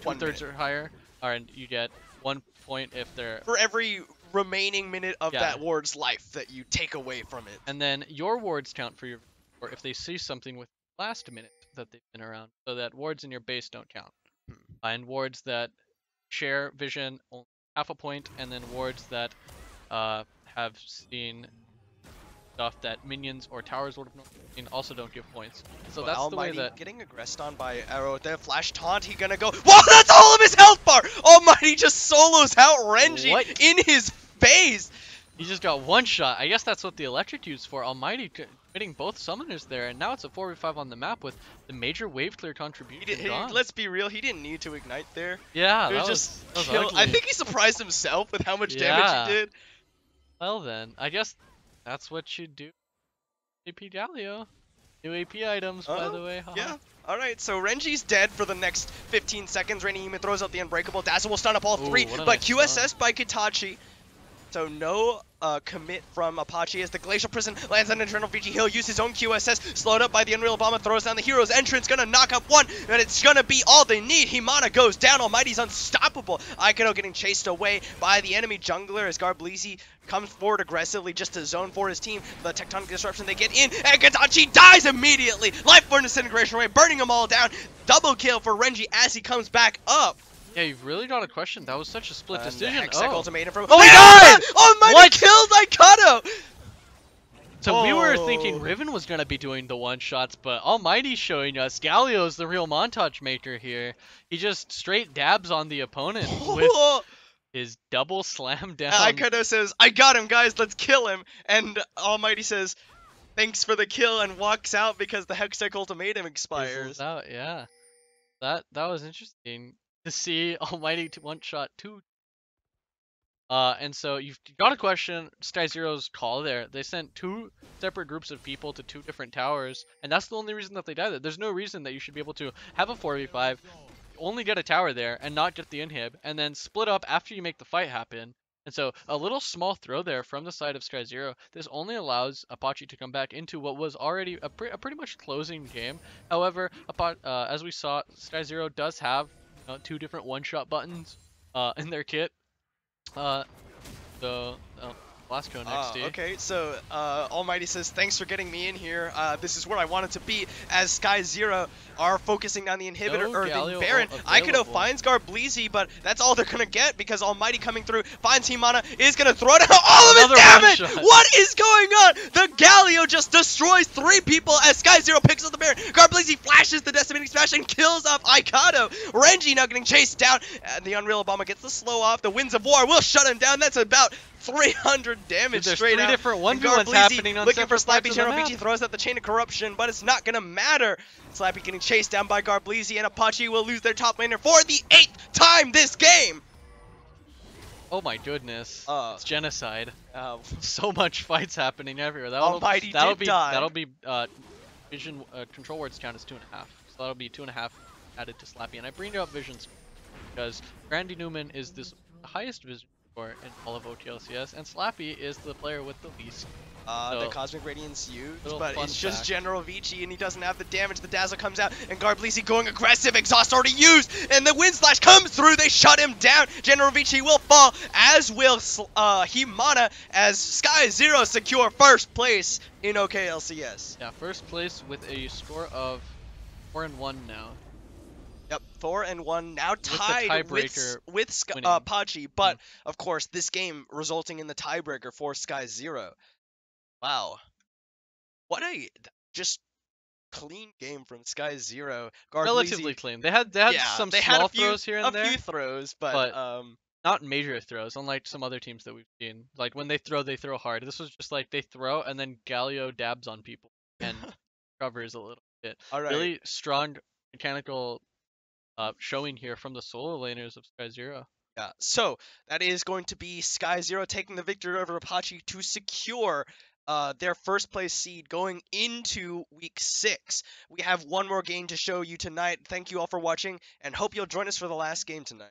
2/3 or higher, and you get 1 point if they're for every remaining minute of Yeah. that ward's life that you take away from it. And then your wards count for your, or if they see something with last minute that they've been around, so that wards in your base don't count. And wards that share vision only half a point, and then wards that have seen stuff that minions or towers would have not seen also don't give points. So that's Almighty the way that getting aggressed on by Arrow with that flash taunt. He gonna go. Whoa, that's all of his health bar. Almighty just solos out Renji in his face. he just got one shot. I guess that's what the electric used for. Almighty hitting both summoners there, and now it's a 4v5 on the map with the major wave clear contribution gone. Let's be real, he didn't need to ignite there. Yeah, It was that just was kill. ugly. I think he surprised himself with how much damage he did. Well then, I guess that's what you do. AP Galio. New AP items, by the way. Yeah. Alright, so Renji's dead for the next 15 seconds. Renji even throws out the Unbreakable. Dazzle will stun up all three, but nice QSS by Kitachi. So no commit from Apache as the Glacial Prison lands on Eternal VG. He'll use his own QSS, slowed up by the Unreal Obama, throws down the Hero's Entrance, gonna knock up one, and it's gonna be all they need. Himana goes down, Almighty's unstoppable. Aikado getting chased away by the enemy jungler as Garbleezy comes forward aggressively just to zone for his team. The Tectonic Disruption, they get in, and Kitachi dies immediately. Life Burn Disintegration Ray, burning them all down. Double kill for Renji as he comes back up. Yeah, you've really got a question. That was such a split decision. Ultimatum from my god! Almighty killed Aikado! So we were thinking Riven was going to be doing the one-shots, but Almighty's showing us Galio's the real montage maker here. He just straight dabs on the opponent with his double slam down. Aikado says, I got him, guys, let's kill him. And Almighty says, thanks for the kill, and walks out because the Hextech Ultimatum expires. Out, yeah. That was interesting to see Almighty one-shot two. And so you've got a question Sky Zero's call there. They sent 2 separate groups of people to 2 different towers, and that's the only reason that they died there. There's no reason that you should be able to have a 4v5, only get a tower there, and not get the inhib, and then split up after you make the fight happen. And so a little small throw there from the side of Sky Zero. This only allows Apache to come back into what was already a pretty much closing game. However, as we saw, Sky Zero does have 2 different one-shot buttons in their kit. Blasco next to you. Okay, so Almighty says, thanks for getting me in here. This is where I wanted to be as Sky Zero are focusing on the inhibitor or the Baron. Aikado finds Garbleezy, but that's all they're gonna get because Almighty coming through finds Himana, is gonna throw down all of his damage! What is going on? The Galio just destroys 3 people as Sky Zero picks up the Baron. Garbleezy flashes the Decimating Smash and kills off Aikado. Renji now getting chased down, and the Unreal Obama gets the slow off. The Winds of War will shut him down. That's about 300 damage straight out. There's 3 different 1v1s happening on looking for Slappy. Eternal VG throws out the Chain of Corruption, but it's not gonna matter. Slappy getting chased down by Garbleezy, and Apache will lose their top laner for the 8th time this game. Oh my goodness! It's genocide. Oh. So much fights happening everywhere. Almighty did die. That'll be Vision control words count as 2.5. So that'll be 2.5 added to Slappy. And I bring up Vision because Randy Newman is this highest Vision score in all of OKLCS, and Slappy is the player with the least. The Cosmic Radiance used, but it's fact. just General Vici, and he doesn't have the damage. The Dazzle comes out, and Garbleezy going aggressive. Exhaust already used, and the Wind Slash comes through. They shut him down. General Vici will fall, as will Himana, as Sky Zero secure first place in OKLCS. Yeah, first place with a score of 4-1 now. Yep, 4-1, now tied with Apache, but of course this game resulting in the tiebreaker for Sky Zero. Wow, what a just clean game from Sky Zero. Relatively clean. They had some small throws here and there. A few throws, but not major throws, unlike some other teams that we've seen. Like when they throw hard. This was just like they throw and then Galio dabs on people and covers a little bit. All right. Really strong mechanical showing here from the solo laners of Sky Zero. Yeah, so that is going to be Sky Zero taking the victory over Apache to secure their first place seed going into week 6. We have one more game to show you tonight. Thank you all for watching, and hope you'll join us for the last game tonight.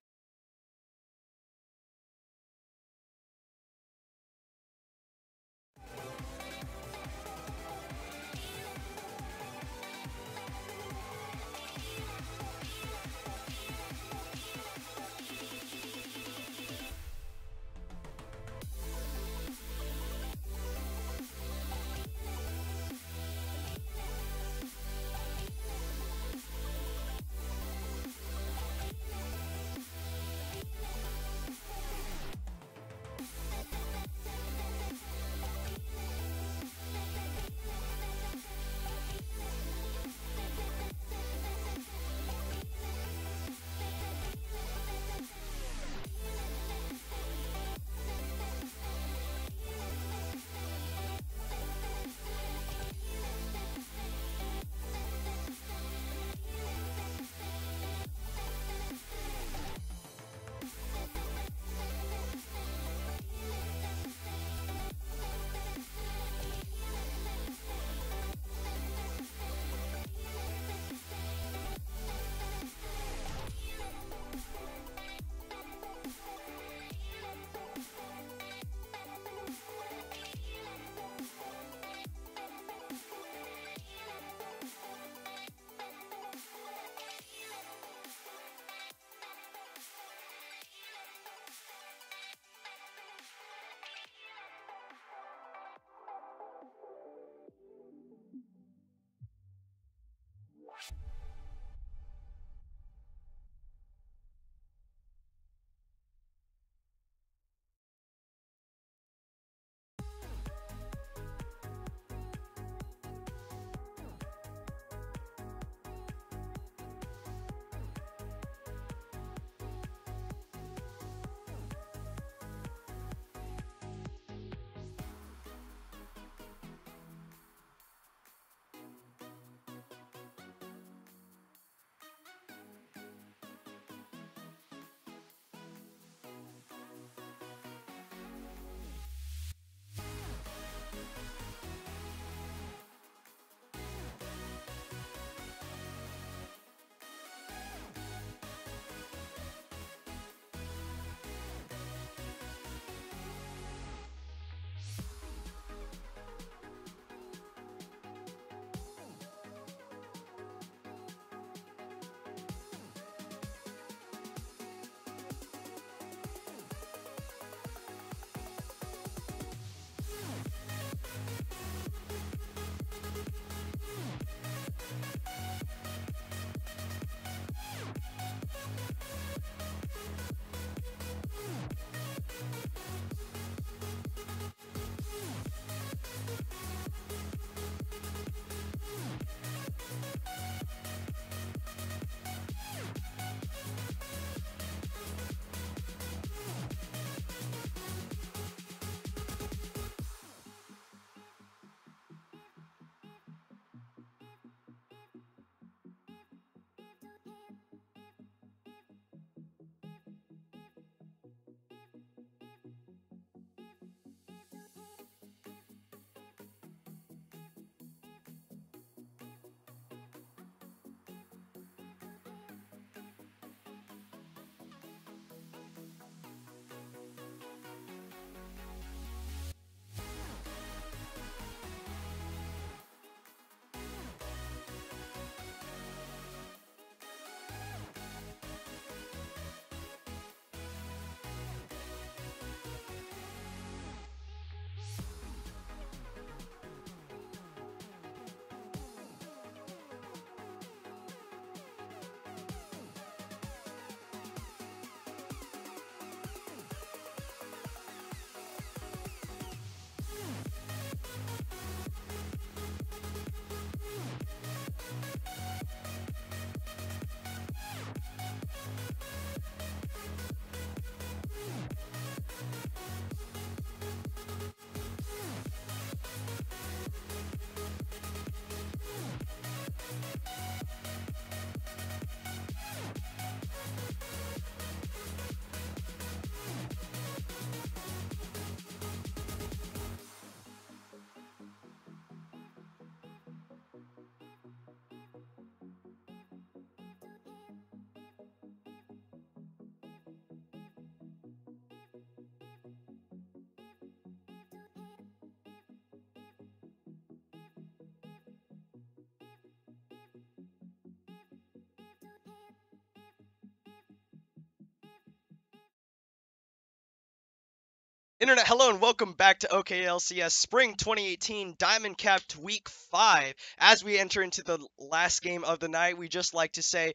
Internet, hello and welcome back to OKLCS Spring 2018 Diamond Capped Week 5. As we enter into the last game of the night, we just like to say,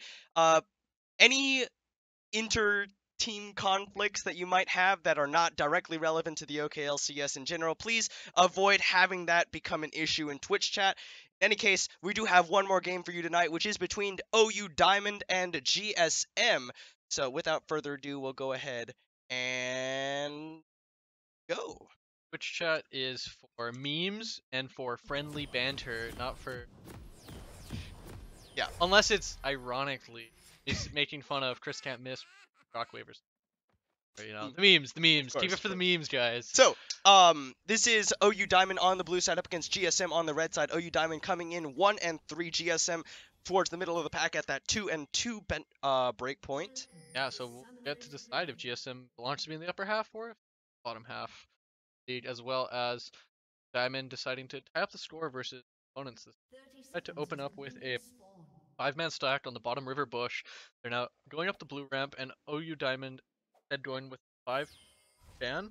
any inter-team conflicts that you might have that are not directly relevant to the OKLCS in general, please avoid having that become an issue in Twitch chat. In any case, we do have one more game for you tonight, which is between OU Diamond and GSM. So without further ado, we'll go ahead and go. Twitch chat is for memes and for friendly banter, not for. Yeah. Unless it's ironically, it's making fun of Chris can't miss rock waivers. But, you know, the memes. Keep it for the memes, guys. So, this is OU Diamond on the blue side up against GSM on the red side. OU Diamond coming in 1 and 3. GSM towards the middle of the pack at that 2 and 2 break point. Yeah, so we'll get to decide if GSM belongs to be in the upper half or if bottom half, as well as Diamond deciding to tie up the score versus opponents. Decide to open up with a 5-man stacked on the bottom river bush. They're now going up the blue ramp, and OU Diamond instead going with 5-man.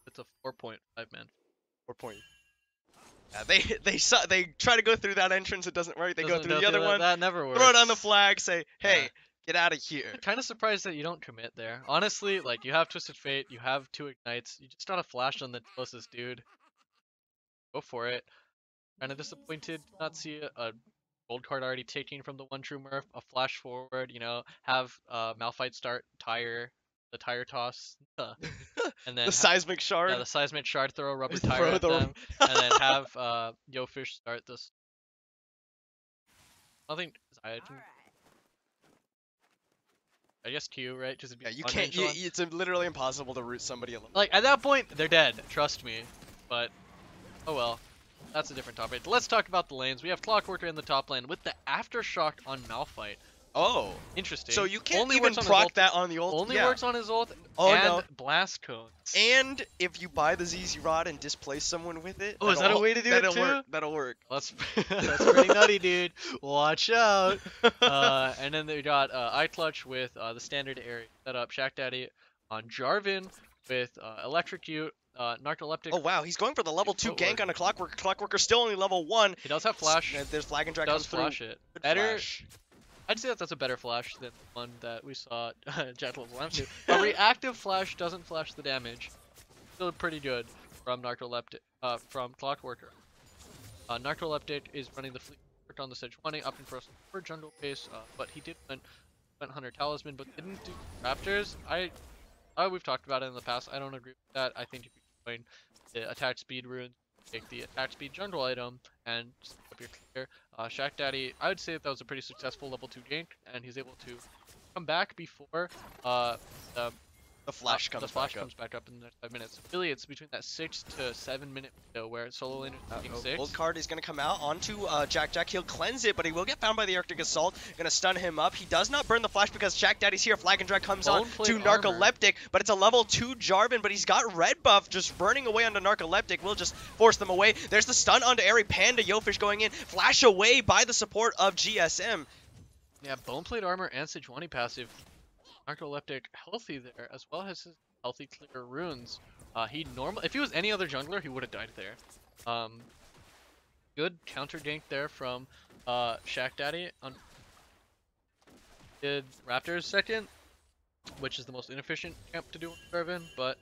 It's a 4.5-man. 4 point. Yeah, they try to go through that entrance. It doesn't work. They go through the other one. That never works. Throw it on the flag. Say, hey, get out of here. I'm kind of surprised that you don't commit there. Honestly, like, you have Twisted Fate, you have 2 ignites, you just got a flash on the closest dude. Go for it. Kind of disappointed to not see a gold card already taking from the one true Murph, a flash forward, you know, have Malphite start the tire toss, and then the seismic shard. Yeah, the seismic shard, throw a rubber tire at them, and then have YoFish start this. Nothing. I guess Q, right? Just yeah, you can't. It's literally impossible to root somebody alone. Like at that point, they're dead. Trust me. But oh well. That's a different topic. Let's talk about the lanes. We have Clockworker in the top lane with the Aftershock on Malphite. Oh. Interesting. So you can't even proc that on the ult? Only works on his ult and blast cones. And if you buy the ZZ Rod and displace someone with it... Oh, is that a way to do it too? That'll work. That's pretty nutty, dude. Watch out. And then they got iClutch with the standard area setup. Shack Daddy on Jarvan with Electrocute. Narcoleptic. Oh wow, he's going for the level 2 gank on a Clockworker. Clockworker's still only level 1. He does have flash. There's flag and drag does comes flash through. it. Good Better. Flash. I'd say that's a better flash than the one that we saw Jack level 1 to. A reactive flash doesn't flash the damage. Still pretty good from Narcoleptic. From Clockworker. Narcoleptic is running the fleet on the Sedge 20 up in for jungle pace, but he did went Hunter Talisman, but didn't do Raptors. We've talked about it in the past. I don't agree with that. I think if you're going the attack speed rune, take the attack speed jungle item and just up your clear. Shack Daddy, I would say that was a pretty successful level 2 gank, and he's able to come back before the flash comes back up in the next 5 minutes. Really, it's between that 6 to 7 minute window where solo lane is taking 6. Gold card is going to come out onto Jack. He'll cleanse it, but he will get found by the Arctic Assault. Going to stun him up. He does not burn the flash because Shack Daddy's here. Flag and drag comes on to Narcoleptic, but it's a level 2 Jarvan, but he's got red buff just burning away onto Narcoleptic. We'll just force them away. There's the stun onto Airy Panda. YoFish going in. Flash away by the support of GSM. Yeah, Boneplate Armor and Sejuani passive. Narcoleptic healthy there, as well as his healthy clear runes. If he was any other jungler, he would have died there. Good counter gank there from Shack Daddy. Did Raptors second, which is the most inefficient camp to do on Jarvan, but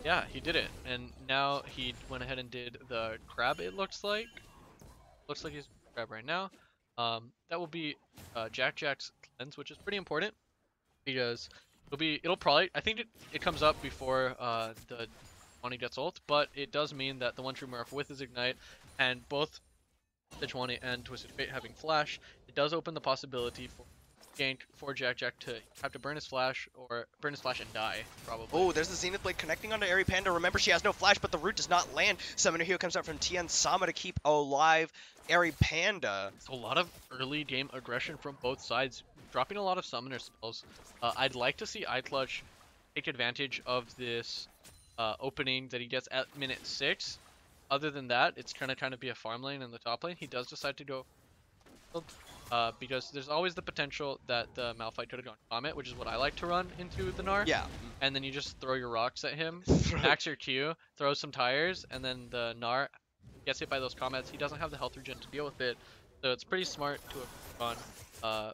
yeah, he did it. And now he went ahead and did the crab, it looks like. Looks like he's crab right now. That will be Jack's cleanse, which is pretty important. Because it'll probably, I think it comes up before the Sejuani gets ult, but it does mean that the one true Murph with his ignite and both Sejuani and Twisted Fate having flash, it does open the possibility for gank for Jack to have to burn his flash and die, probably. Oh, there's the Zenith Blade connecting onto Airy Panda. Remember, she has no flash, but the root does not land. Summoner Hero comes out from Tien Sama to keep alive Airy Panda. So a lot of early game aggression from both sides, dropping a lot of summoner spells. I'd like to see iClutch take advantage of this opening that he gets at minute 6. Other than that, it's kind of trying to be a farm lane in the top lane. He does decide to go because there's always the potential that the Malphite could have gone Comet, which is what I like to run into the Gnar. Yeah. And then you just throw your rocks at him, Throw- max your Q, throw some tires, and then the Gnar gets hit by those comets. He doesn't have the health regen to deal with it, so it's pretty smart to have gone.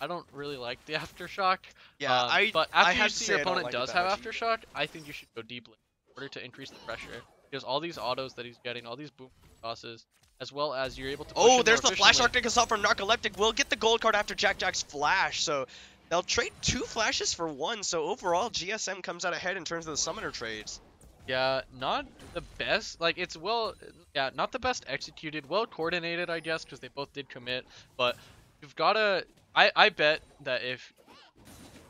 I don't really like the aftershock. Yeah, But I after you have to see say your I don't opponent like it does that have much. aftershock, I think you should go deep lane in order to increase the pressure. Because all these autos that he's getting, all these boom tosses, as well as you're able to push Oh, him there's more the Flash efficiently. Arctic assault from Narcoleptic. We'll get the gold card after Jack's flash, so they'll trade 2 flashes for 1. So overall, GSM comes out ahead in terms of the summoner trades. Yeah, not the best. Like, it's yeah, not the best executed. Well coordinated, I guess, because they both did commit. But you've got to. I bet that if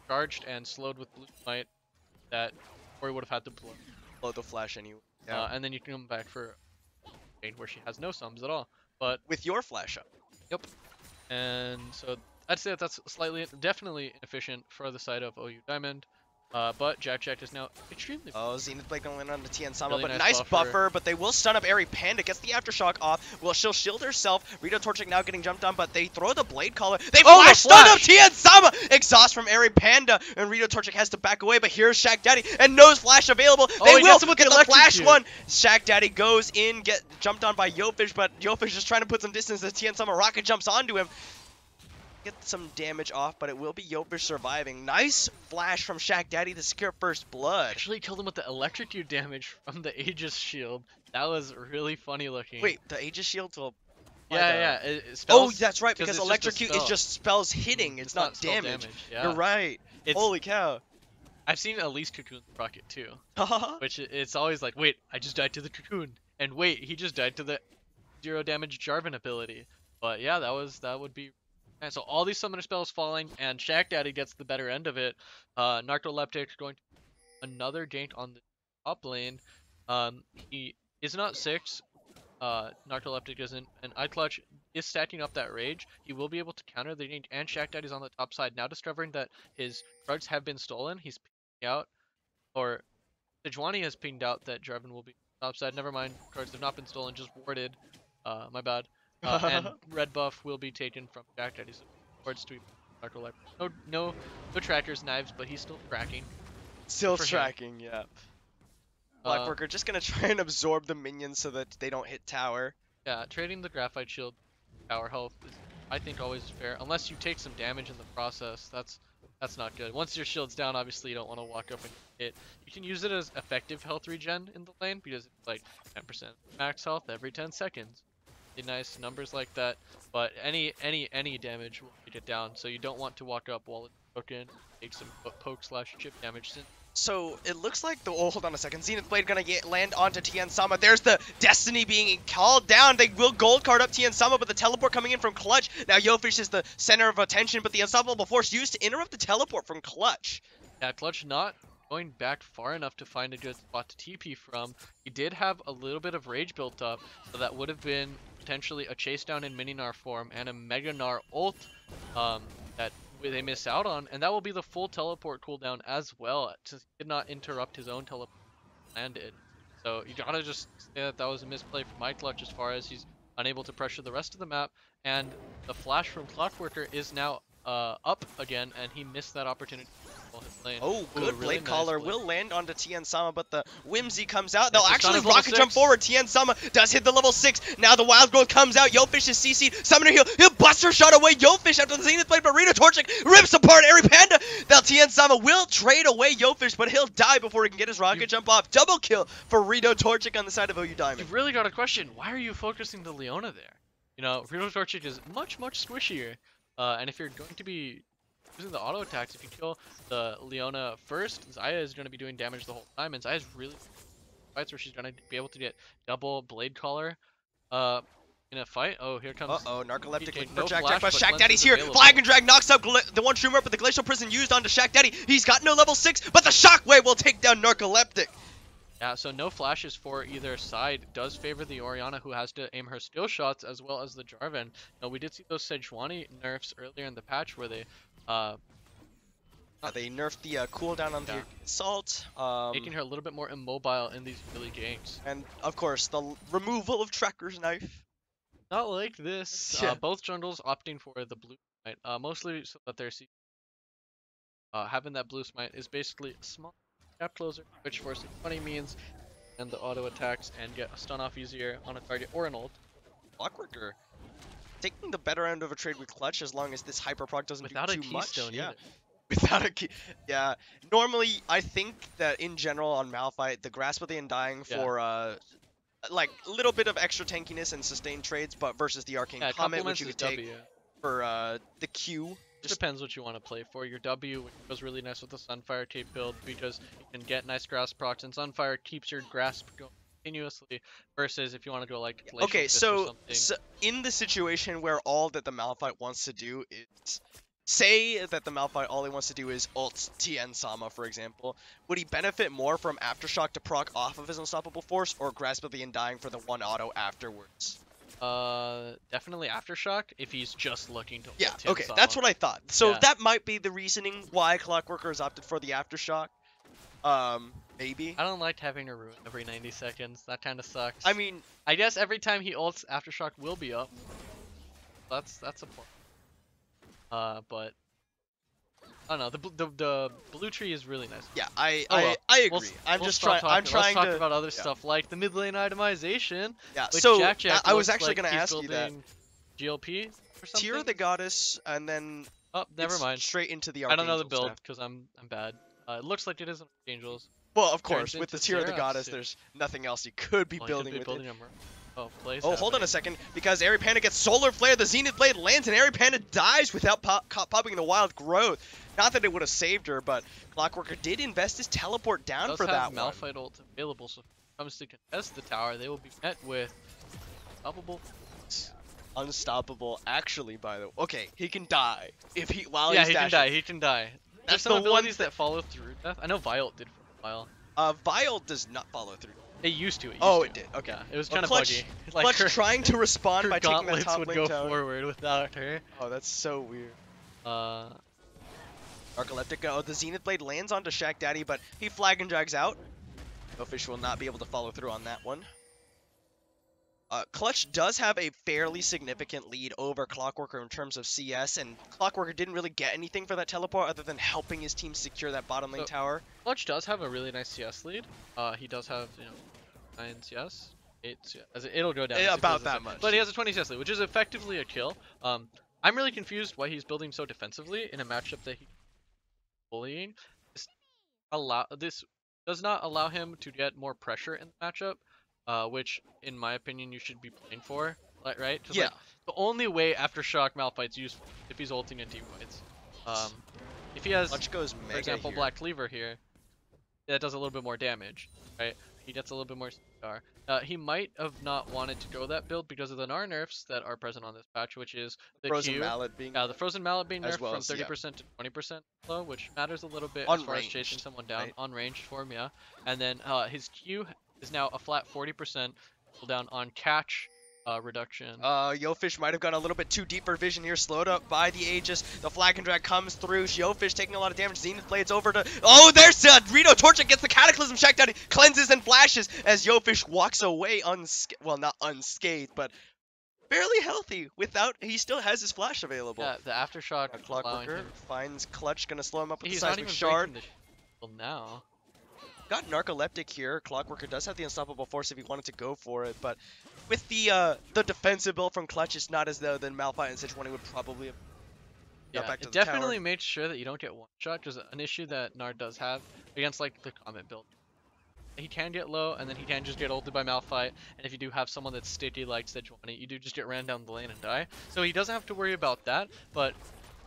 charged and slowed with Blue Smite, that Ori would have had to blow. Blow the flash anyway. Yeah. And then you can come back for a game where she has no sums at all. But, With your flash up. yep. And so I'd say that's definitely inefficient for the side of OU Diamond. But Jack is now extremely. Oh, Zenith Blade gonna land on the Tien Sama, Really but nice nice buffer. but they will stun up Airy Panda, gets the Aftershock off. Well, she'll shield herself. Rito Torchic now getting jumped on, but they throw the Blade Caller. They Oh, the stun up flash! Tien Sama! Exhaust from Airy Panda, and Rito Torchic has to back away, but here's Shaq Daddy, and no flash available. Oh, They he will gets him with get the the flash electrocute. one. Shaq Daddy goes in, get jumped on by Yofish, but Yofish is trying to put some distance as Tien Sama rocket jumps onto him. Get some damage off, but it will be Yofish surviving. Nice flash from Shaq Daddy to secure first blood. Actually killed him with the electrocute damage from the Aegis shield. That was really funny looking. Wait, the Aegis shield will... Yeah. It Oh, spells, that's right, 'cause because it's just a electrocute is spell. just spells hitting. It's not spell damage. Yeah. You're right. It's, Holy cow. I've seen Elise Cocoon rocket too, Haha. which it's always like, wait, I just died to the Cocoon, and wait, he just died to the 0 damage Jarvan ability. But yeah, that would be. And so all these summoner spells falling, and Shaq Daddy gets the better end of it. Narcoleptic going to another gank on the top lane. He is not 6. Narcoleptic isn't, and iClutch is stacking up that rage. He will be able to counter the gank, and Shaq Daddy's on the top side. Now discovering that his drugs have been stolen, he's pinging out, or Sejuani has pinged out that Jarvan will be top side. Never mind, cards have not been stolen, just warded. My bad. And red buff will be taken from Shaq Daddy. So wards to Narcoleptic. No trackers, knives, but he's still tracking. Still for him. tracking, yeah. Blackworker just gonna try and absorb the minions so that they don't hit tower. Yeah, trading the Graphite Shield tower health is, I think, always fair. Unless you take some damage in the process, that's not good. Once your shield's down, obviously you don't want to walk up and hit. You can use it as effective health regen in the lane because it's like 10% max health every 10 seconds. Nice numbers like that, but any damage will take it down. So you don't want to walk up while it's broken, take some poke/chip damage. So it looks like the hold on a second. Zenith Blade gonna land onto Tien Sama. There's the Destiny being called down. They will gold card up Tien Sama, but the teleport coming in from Clutch. Now Yofish is the center of attention, but the unstoppable force used to interrupt the teleport from Clutch. Yeah, Clutch not going back far enough to find a good spot to TP from. He did have a little bit of rage built up, so that would have been potentially a chase down in mini Gnar form and a Mega Gnar ult that they miss out on, and that will be the full teleport cooldown as well. Just did not interrupt his own teleport landed. So you gotta just say that was a misplay from iClutch as far as he's unable to pressure the rest of the map, and the flash from Clockworker is now up again, and he missed that opportunity to control his lane. Oh, good really Blade Caller will land onto Tien Sama, but the Whimsy comes out. They'll It's actually on his rocket level jump 6. forward. Tien Sama does hit the level 6. Now the Wild Growth comes out. Yofish is CC'd. Summoner heal. He'll Buster Shot away Yofish after the Zenith Blade, but Rito Torchic rips apart Airy Panda. Now Tien Sama will trade away Yofish, but he'll die before he can get his rocket jump off. Double kill for Rito Torchic on the side of OU Diamond. You've really got a question. Why are you focusing the Leona there? You know, Rito Torchic is much squishier. And if you're going to be using the auto attacks, if you kill the Leona first, Xayah is going to be doing damage the whole time, and Xayah's really fights where she's going to be able to get double Blade Caller in a fight. Oh, here comes... Uh-oh, Narcoleptic PK. looking No for Jack, flash, but but Shaq Cleanse Daddy's is here. available. Flag and Drag knocks out the one True but the Glacial Prison used onto Shaq Daddy. He's got no level 6, but the Shockwave will take down Narcoleptic. Yeah, so no flashes for either side does favor the Orianna, who has to aim her skill shots, as well as the Jarvan. Now, we did see those Sejuani nerfs earlier in the patch where they They nerfed the cooldown on the assault. making her a little bit more immobile in these early ganks. And, of course, the removal of Tracker's Knife. Not like this. Yeah. Both jungles opting for the blue smite, mostly so that they're having that blue smite is basically a small gap closer, which for some funny means and the auto attacks and get a stun off easier on a target or an ult. Clockworker taking the better end of a trade with Clutch as long as this hyper proc doesn't Without do a too much. keystone Yeah. either. Without a key. Yeah. Normally, I think that in general on Malphite, the Grasp of the Undying for like a little bit of extra tankiness and sustained trades, but versus the Arcane Yeah, it Comet, which complements you his could take W. for the Q. Just Depends what you want to play for. Your W, which goes really nice with the Sunfire tape build because you can get nice grasp procs, and Sunfire keeps your grasp going continuously. Versus if you want to go like Glacial okay, Fist or so something. in the situation where all that the Malphite wants to do is say that the Malphite all he wants to do is ult TN Sama, for example, would he benefit more from Aftershock to proc off of his Unstoppable Force or Grasp of the Undying for the one auto afterwards? Definitely Aftershock if he's just looking to Yeah, ult Tien okay, Sama. that's what I thought. So Yeah. that might be the reasoning why Clockworker has opted for the Aftershock. Maybe. I don't like having a ruin every 90 seconds. That kind of sucks. I mean, I guess every time he ults, Aftershock will be up. That's a point. But I don't know. The blue tree is really nice. yeah, Oh well. I agree. We'll, I'm we'll just stop trying. I'm talking. trying Let's talk to about other yeah. stuff like the mid lane itemization. Yeah. Which So Jack Jack I was looks actually like gonna he's ask you that. building GLP or something. Tear the Goddess, and then Oh, never it's mind. straight into the I don't know the Archangel build stuff. because I'm bad. It looks like it is Angels. Well, of Turns course, with the into Tear of the Seraphs Goddess, soon. there's nothing else you could be Well, he could building be with building it. plays Oh, hold on happening. a second, because Airy Panda gets Solar Flare, the Zenith Blade lands, and Airy Panda dies without popping the Wild Growth. Not that it would have saved her, but Clockworker did invest his teleport down for that one. Malphite ult available, so if it comes to contest the tower, they will be met with unstoppable. Unstoppable, actually, by the way. Okay, he can die if he while Yeah, he's he can dashing. die. He can die. There's That's some the one abilities that follow through death. I know Viol did for a while. Vial does not follow through. It used to. It did. Okay. Yeah, it was Well, kind of Clutch, buggy. Like Clutch trying to respond her by taking that gauntlets top would lane go tower. forward without her. Oh, that's so weird. Uh, Narcoleptic, oh, the Zenith Blade lands onto Shack Daddy, but he flag and drags out. No Fish will not be able to follow through on that one. Clutch does have a fairly significant lead over Clockworker in terms of CS, and Clockworker didn't really get anything for that teleport other than helping his team secure that bottom lane tower. Clutch does have a really nice CS lead. He does have, 9 CS, 8 CS. It'll go down. About that much. But he has a 20 CS lead, which is effectively a kill. I'm really confused why he's building so defensively in a matchup that he's bullying. This does not allow him to get more pressure in the matchup. Which, in my opinion, you should be playing for, right? Yeah. Like, the only way Aftershock Malphite's useful if he's ulting in team fights. If he has, Clutch goes mega for example, here. Black Cleaver here, that does a little bit more damage, right? He gets a little bit more CR. He might have not wanted to go that build because of the Gnar nerfs that are present on this patch, which is the Frozen Q, Mallet being the Frozen Mallet being as nerfed well from as, 30% to 20% low, which matters a little bit On as far as ranged, chasing someone down right? on ranged form, yeah. And then his Q is now a flat 40% cooldown on catch reduction. Yofish might have gone a little bit too deeper vision here, slowed up by the Aegis. The flag and drag comes through. Yofish taking a lot of damage. Zenith Blades over to... Oh, there's Rito Torch gets the Cataclysm checked out. He cleanses and flashes as Yofish walks away well, not unscathed, but barely healthy without... He still has his flash available. Yeah, the Aftershock allowing Clockworker him... finds Clutch, gonna slow him up with He's the not Seismic even Shard. breaking the shield now. Got Narcoleptic here. Clockworker does have the Unstoppable Force if he wanted to go for it, but with the defensive build from Clutch, it's not as though the Malphite and Sejuani would probably have got Yeah, back to it the definitely tower. made sure that you don't get one shot, because an issue that Nard does have against like the Comet build. He can get low, and then he can just get ulted by Malphite, and if you do have someone that's sticky like Sejuani, you do just get ran down the lane and die. So he doesn't have to worry about that, but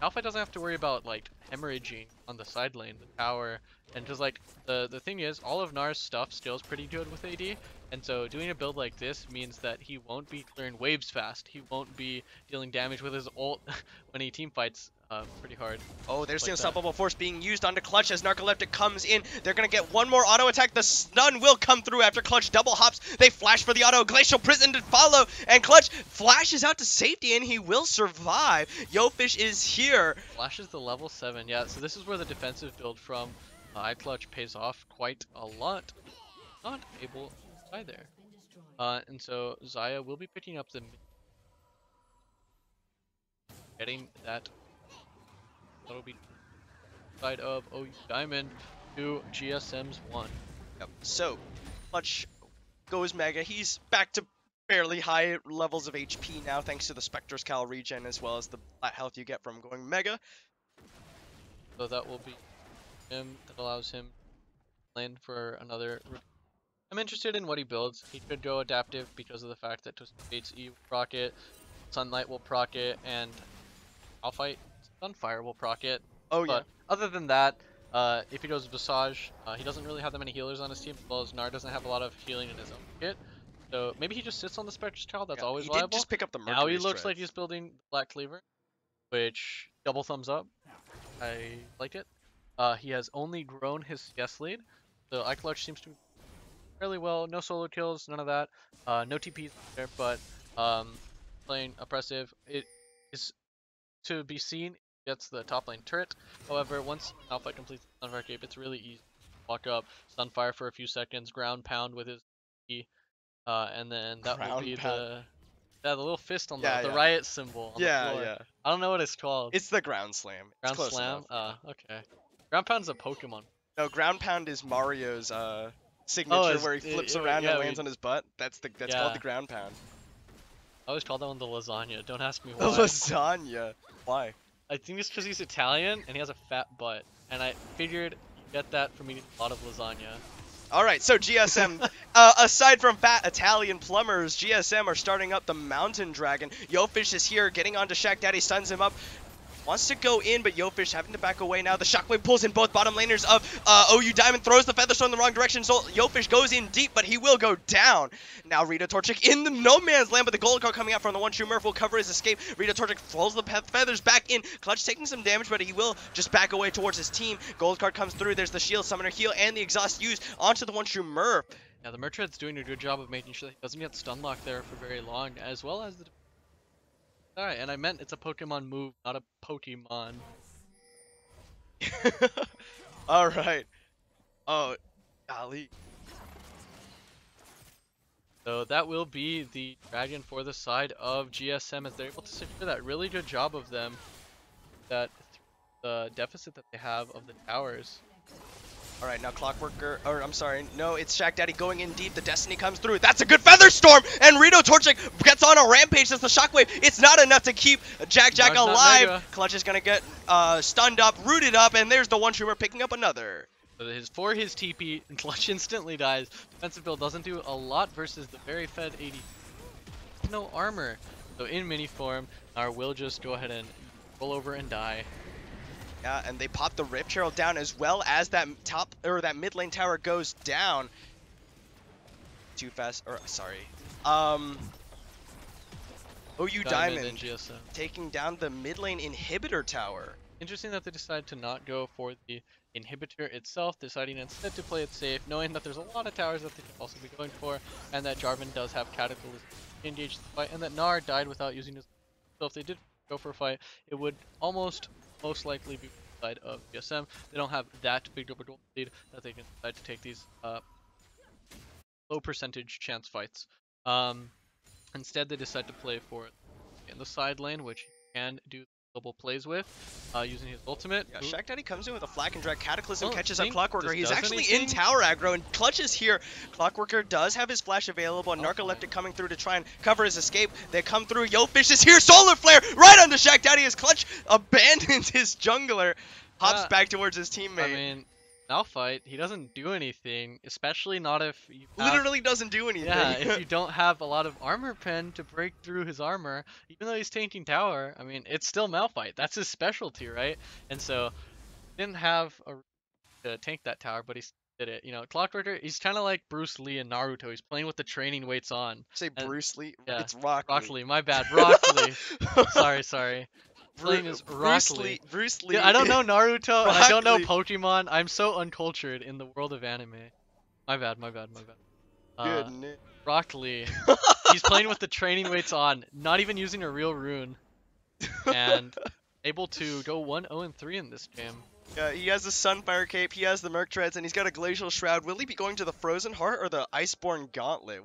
Malphite doesn't have to worry about like hemorrhaging on the side lane, the tower, and because like the thing is, all of Nar's stuff scales pretty good with AD, and so doing a build like this means that he won't be clearing waves fast. He won't be dealing damage with his ult when he team fights pretty hard. Oh, there's the like Unstoppable Force being used onto Clutch as Narcoleptic comes in. They're going to get one more auto attack. The stun will come through after Clutch double hops. They flash for the auto. Glacial Prison to follow. And Clutch flashes out to safety, and he will survive. Yofish is here. Flash is the level 7. Yeah, so this is where the defensive build from iClutch pays off quite a lot. Not able to die there. And so Xayah will be picking up the getting that. That'll be side of OU Diamond to GSM's 1. Yep. So, Clutch goes Mega. He's back to fairly high levels of HP now, thanks to the Spectre's Cal regen as well as the flat health you get from going Mega. So that will be him. That allows him to land for another. I'm interested in what he builds. He could go adaptive because of the fact that Twisted Fates E will proc it, Sunlight will proc it, and Malphite Sunfire will proc it. Oh yeah. But other than that, if he goes Visage, he doesn't really have that many healers on his team, as well as Nar doesn't have a lot of healing in his own kit. So maybe he just sits on the Spectre's Child, that's always he viable. did just pick up the Mercury Now he looks Strike. like he's building Black Cleaver, which double thumbs up. I like it. He has only grown his CS lead, so iClutch seems to be fairly well. No solo kills, none of that. No TPs there, but playing oppressive. It is to be seen. Gets the top lane turret. However, once Malphite completes the Sunfire Cape, it's really easy to walk up, Sunfire for a few seconds, ground pound with his E, and then that will be the little fist on the riot symbol on the floor. Yeah. I don't know what it's called. It's the ground slam. Ground it's close slam? enough. Okay. Ground pound's a Pokemon. No, ground pound is Mario's signature where he flips around and lands on his butt. That's called the ground pound. I always call that one the lasagna. Don't ask me The why. lasagna. Why? I think it's because he's Italian and he has a fat butt, and I figured you get that from eating a lot of lasagna. All right, so GSM, aside from fat Italian plumbers, GSM are starting up the Mountain Dragon. Yofish is here, getting onto Shack Daddy, stuns him up. Wants to go in, but Yofish having to back away now. The Shockwave pulls in both bottom laners of OU Diamond, throws the Featherstone in the wrong direction, so Yofish goes in deep, but he will go down. Now Rita Torchic in the no man's land, but the gold card coming out from the one true Murph will cover his escape. Rita Torchic throws the feathers back in. Clutch taking some damage, but he will just back away towards his team. Gold card comes through. There's the shield, summoner heal, and the exhaust used onto the one true Murph. Yeah, the Mertred's doing a good job of making sure that he doesn't get stun locked there for very long, as well as the... Alright, and I meant it's a Pokemon move, not a Pokemon. Alright. Oh, golly. So that will be the dragon for the side of GSM as they're able to secure that really good job of them. That the deficit that they have of the towers. Alright, now Clockworker, or I'm sorry, no, it's Shack Daddy going in deep. The Destiny comes through. That's a good Feather Storm! And Rito Torchic gets on a rampage as the Shockwave. It's not enough to keep Jack alive. Clutch is going to get stunned up, rooted up, and there's the one Schumer picking up another. So for his TP, Clutch instantly dies. Defensive build doesn't do a lot versus the very fed 80. No armor. So in mini form, our will just go ahead and roll over and die. Yeah, and they pop the Rift Herald down as well as that that mid lane tower goes down. Too fast, or sorry. OU Diamond taking down the mid lane inhibitor tower. Interesting that they decided to not go for the inhibitor itself, deciding instead to play it safe, knowing that there's a lot of towers that they could also be going for, and that Jarvan does have Cataclysm to engage the fight, and that Gnar died without using his. So if they did go for a fight, it would most likely be the side of GSM. They don't have that big of a goal lead that they can decide to take these low percentage chance fights. Instead, they decide to play for in the side lane, which he can do global plays with, using his ultimate. Yeah, Shack Daddy comes in with a Flak and Drag. Cataclysm catches up think Clockworker. He's actually in tower aggro, and Clutch is here. Clockworker does have his flash available, and Narcoleptic coming through to try and cover his escape. They come through. Yofish is here. Solar Flare right onto Shack Daddy as Clutch abandons his jungler. Hops back towards his teammate. I mean, Malphite, he doesn't do anything, especially not if you literally doesn't do anything. Yeah, if you don't have a lot of armor pen to break through his armor, even though he's tanking tower, I mean, it's still Malphite. That's his specialty, right? And so, didn't have to tank that tower, but he did it. You know, Clockworker, he's kind of like Bruce Lee in Naruto. He's playing with the training weights on. Say Bruce Lee? Yeah, it's Rock Lee. Rock Lee, my bad. Rock Lee. Sorry. Name is Rock Lee. Bruce Lee. Yeah, I don't know Naruto, and I don't know Pokemon. I'm so uncultured in the world of anime. My bad. Good. Rock Lee. He's playing with the training weights on, not even using a real rune, and able to go 1-0-3 in this game. Yeah, he has the Sunfire Cape, he has the Merc Treads, and he's got a Glacial Shroud. Will he be going to the Frozen Heart or the Iceborne Gauntlet?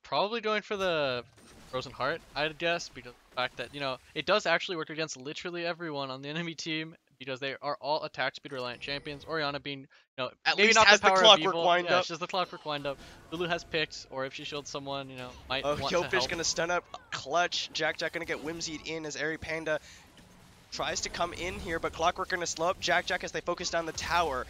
Probably going for the Frozen Heart, I'd guess, because fact that, you know, it does actually work against literally everyone on the enemy team because they are all attack speed reliant champions. Orianna being, you know, At maybe least not has the the power of clockwork evil. wind Yeah, up. she has the clockwork wind up. Lulu has picks, or if she shields someone, you know, might Oh, want to Yofish help. gonna stun up Clutch. Jack gonna get whimsied in as Airy Panda tries to come in here, but Clockwork gonna slow up Jack as they focus down the tower.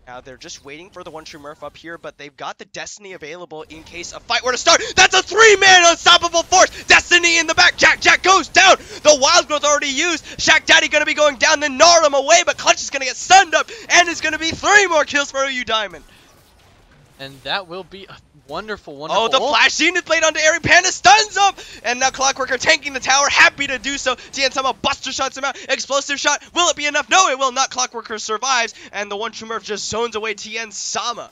Now they're just waiting for the one true Murph up here, but they've got the Destiny available in case a fight were to start. That's a 3-man unstoppable force. Destiny in the back. Jack goes down. The Wild Growth already used. Shaq Daddy gonna be going down, then gnar him away, but Clutch is gonna get stunned up, and it's gonna be 3 more kills for OU Diamond. And that will be a wonderful, Oh, the Flash Zenith Blade onto Airy Panda stuns him! And now Clockworker tanking the tower, happy to do so. Tien Sama Buster shots him out. Explosive shot. Will it be enough? No, it will not. Clockworker survives, and the one true Murph just zones away Tien Sama.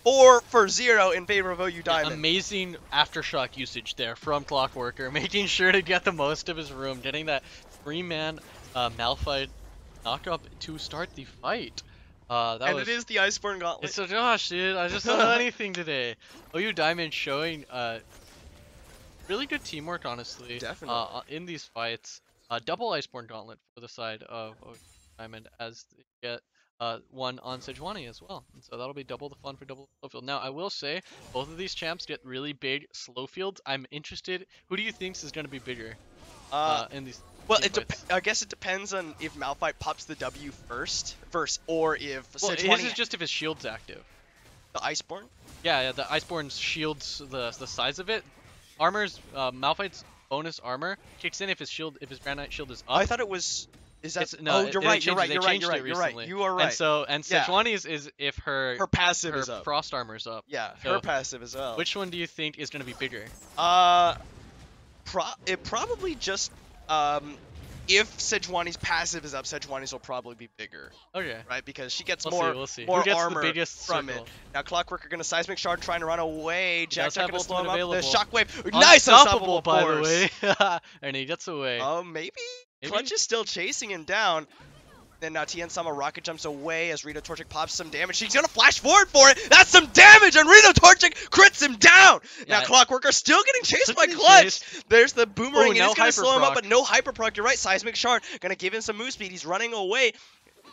4 for 0 in favor of OU Diamond. Amazing aftershock usage there from Clockworker, making sure to get the most of his room, getting that 3-man Malphite knocked up to start the fight. It is the Iceborne Gauntlet. It's so gosh, dude. I just don't know anything today. OU Diamond showing really good teamwork, honestly. Definitely. In these fights, double Iceborne Gauntlet for the side of OU Diamond as they get one on Sejuani as well. And so that'll be double the fun for double slow field. Now I will say both of these champs get really big slow fields. I'm interested. Who do you think is going to be bigger in these? Well, I guess it depends on if Malphite pops the W first, or if Sejuani... His is just if his shield's active. The Iceborne? Yeah, the Iceborne shields the size of it. Armor's Malphite's bonus armor kicks in if his Grand Knight shield is up. I thought it was. Is that? No, oh, you're right. You are right. You are right. And Sejuani's is if her passive is up. Frost armor's up. Yeah, her passive as well. Which one do you think is going to be bigger? It probably just if Sejuani's passive is up, Sejuani's will probably be bigger. Okay. Right, because she gets more armor the biggest from it. Now Clockworker gonna Seismic Shard trying to run away. Jack's gonna slow him up. Available. The Shockwave, nice unstoppable by the way. And he gets away. Oh, maybe? Clutch is still chasing him down. Then now Tien Sama rocket jumps away as Rito Torchic pops some damage. She's gonna flash forward for it. That's some damage, and Rito Torchic crits him down. Yeah. Now Clockworker still getting chased by Clutch. There's the boomerang. It's gonna slow him up, but no hyper proc. You're right. Seismic Shard gonna give him some move speed. He's running away.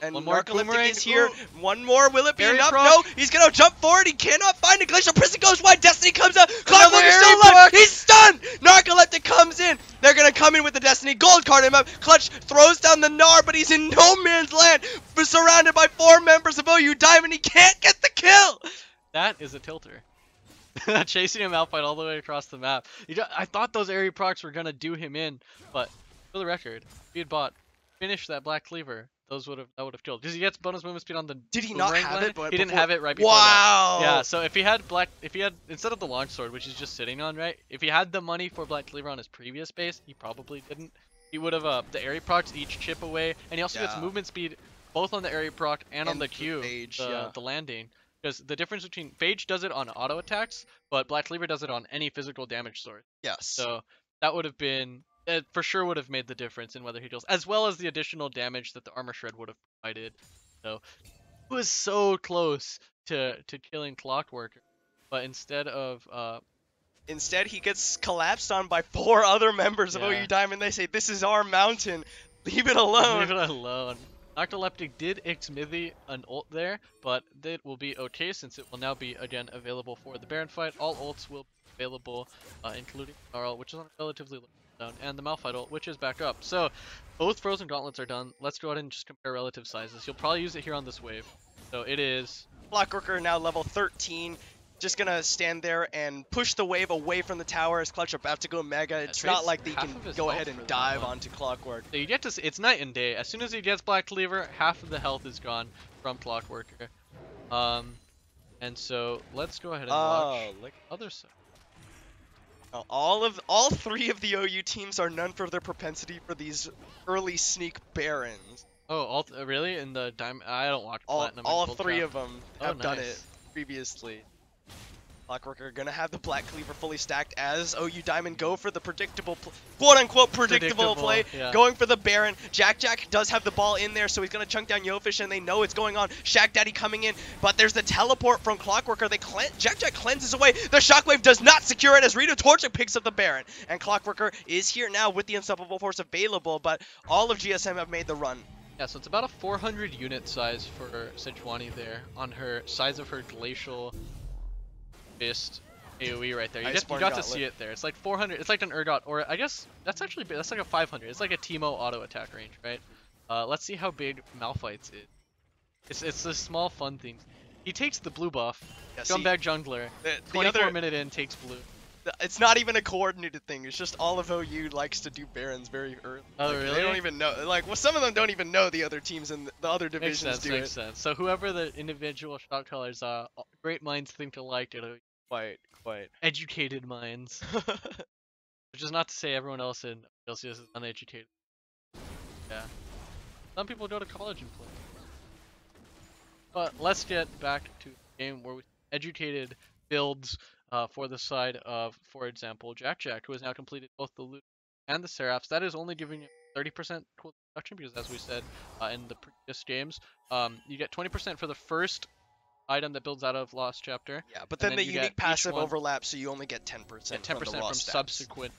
And Narcoleptic is here. Ooh. One more. Will it be enough? Proc. No. He's going to jump forward. He cannot find it. Glacial Prison goes wide. Destiny comes up. Clockwork is still alive. He's stunned. Narcoleptic comes in. They're going to come in with the Destiny. Gold card him up. Clutch throws down the Gnar, but he's in no man's land. Surrounded by 4 members of OU Diamond. He can't get the kill. That is a tilter. Chasing him Malphite all the way across the map. I thought those area procs were going to do him in, but for the record, if he had finished that Black Cleaver, that would have killed. Because he gets bonus movement speed on the. Did he not have it? He didn't have it right before that. Yeah. So if he had instead of the launch sword, which he's just sitting on, right? If he had the money for Black Cleaver on his previous base, he probably didn't. He would have the area procs each chip away, and he also gets movement speed both on the area proc and on the Q, the landing. Because the difference between Phage does it on auto attacks, but Black Cleaver does it on any physical damage source. Yes. So that would have been. It for sure would have made the difference in whether he deals, as well as the additional damage that the armor shred would have provided. So it was so close to killing Clockworker, but instead he gets collapsed on by 4 other members of OU Diamond. They say, "This is our mountain. Leave it alone." Leave it alone. Narcoleptic did Xmithy an ult there, but it will be okay since it will now be again available for the Baron fight. All ults will be available, including Snarl, which is on a relatively low down, and the Malphite ult, which is back up. So both Frozen Gauntlets are done. Let's go ahead and just compare relative sizes. You'll probably use it here on this wave. So it is Clockworker now level 13. Just gonna stand there and push the wave away from the tower as Clutch about to go mega. It's not like they can go ahead and dive onto Clockwork. So you get to it's night and day. As soon as he gets Black Cleaver, half of the health is gone from Clockworker. And so let's go ahead and watch other side. All 3 of the OU teams are known for their propensity for these early sneak barons. Oh, really? In the diamond? I don't watch Platinum. All 3 of them have done it previously. Clockwork are gonna have the Black Cleaver fully stacked as OU Diamond go for the predictable, quote-unquote predictable play, yeah. going for the Baron. Jack does have the ball in there, so he's gonna chunk down Yofish, and they know what's going on. Shaq Daddy coming in, but there's the teleport from Clockworker. Jack cleanses away. The Shockwave does not secure it as Rito Torchic picks up the Baron, and Clockworker is here now with the Unstoppable Force available, but all of GSM have made the run. Yeah, so it's about a 400 unit size for Sejuani there on her size of her glacial fist AoE right there. You got to see it there. It's like 400. It's like an Urgot, or I guess that's like a 500. It's like a Teemo auto attack range, right? Let's see how big Malphite's is. It's the small fun things. He takes the blue buff. Yeah, Scumbag jungler. 24-minute in takes blue. It's not even a coordinated thing. It's just all of OU likes to do Barons very early. Oh, really? They don't even know. Like, well, some of them don't even know the other teams and the other divisions do it. Makes sense. So whoever the individual shot callers are, great minds think alike. Quite educated minds. Which is not to say everyone else in OKLCS is uneducated. Yeah. Some people go to college and play. But let's get back to the game where we educated builds for the side of, for example, Jack, who has now completed both the loot and the Seraphs. That is only giving you 30% reduction because, as we said in the previous games, you get 20% for the first item that builds out of Lost Chapter. Yeah, but then the unique passive overlaps, so you only get 10%. 10% from subsequent.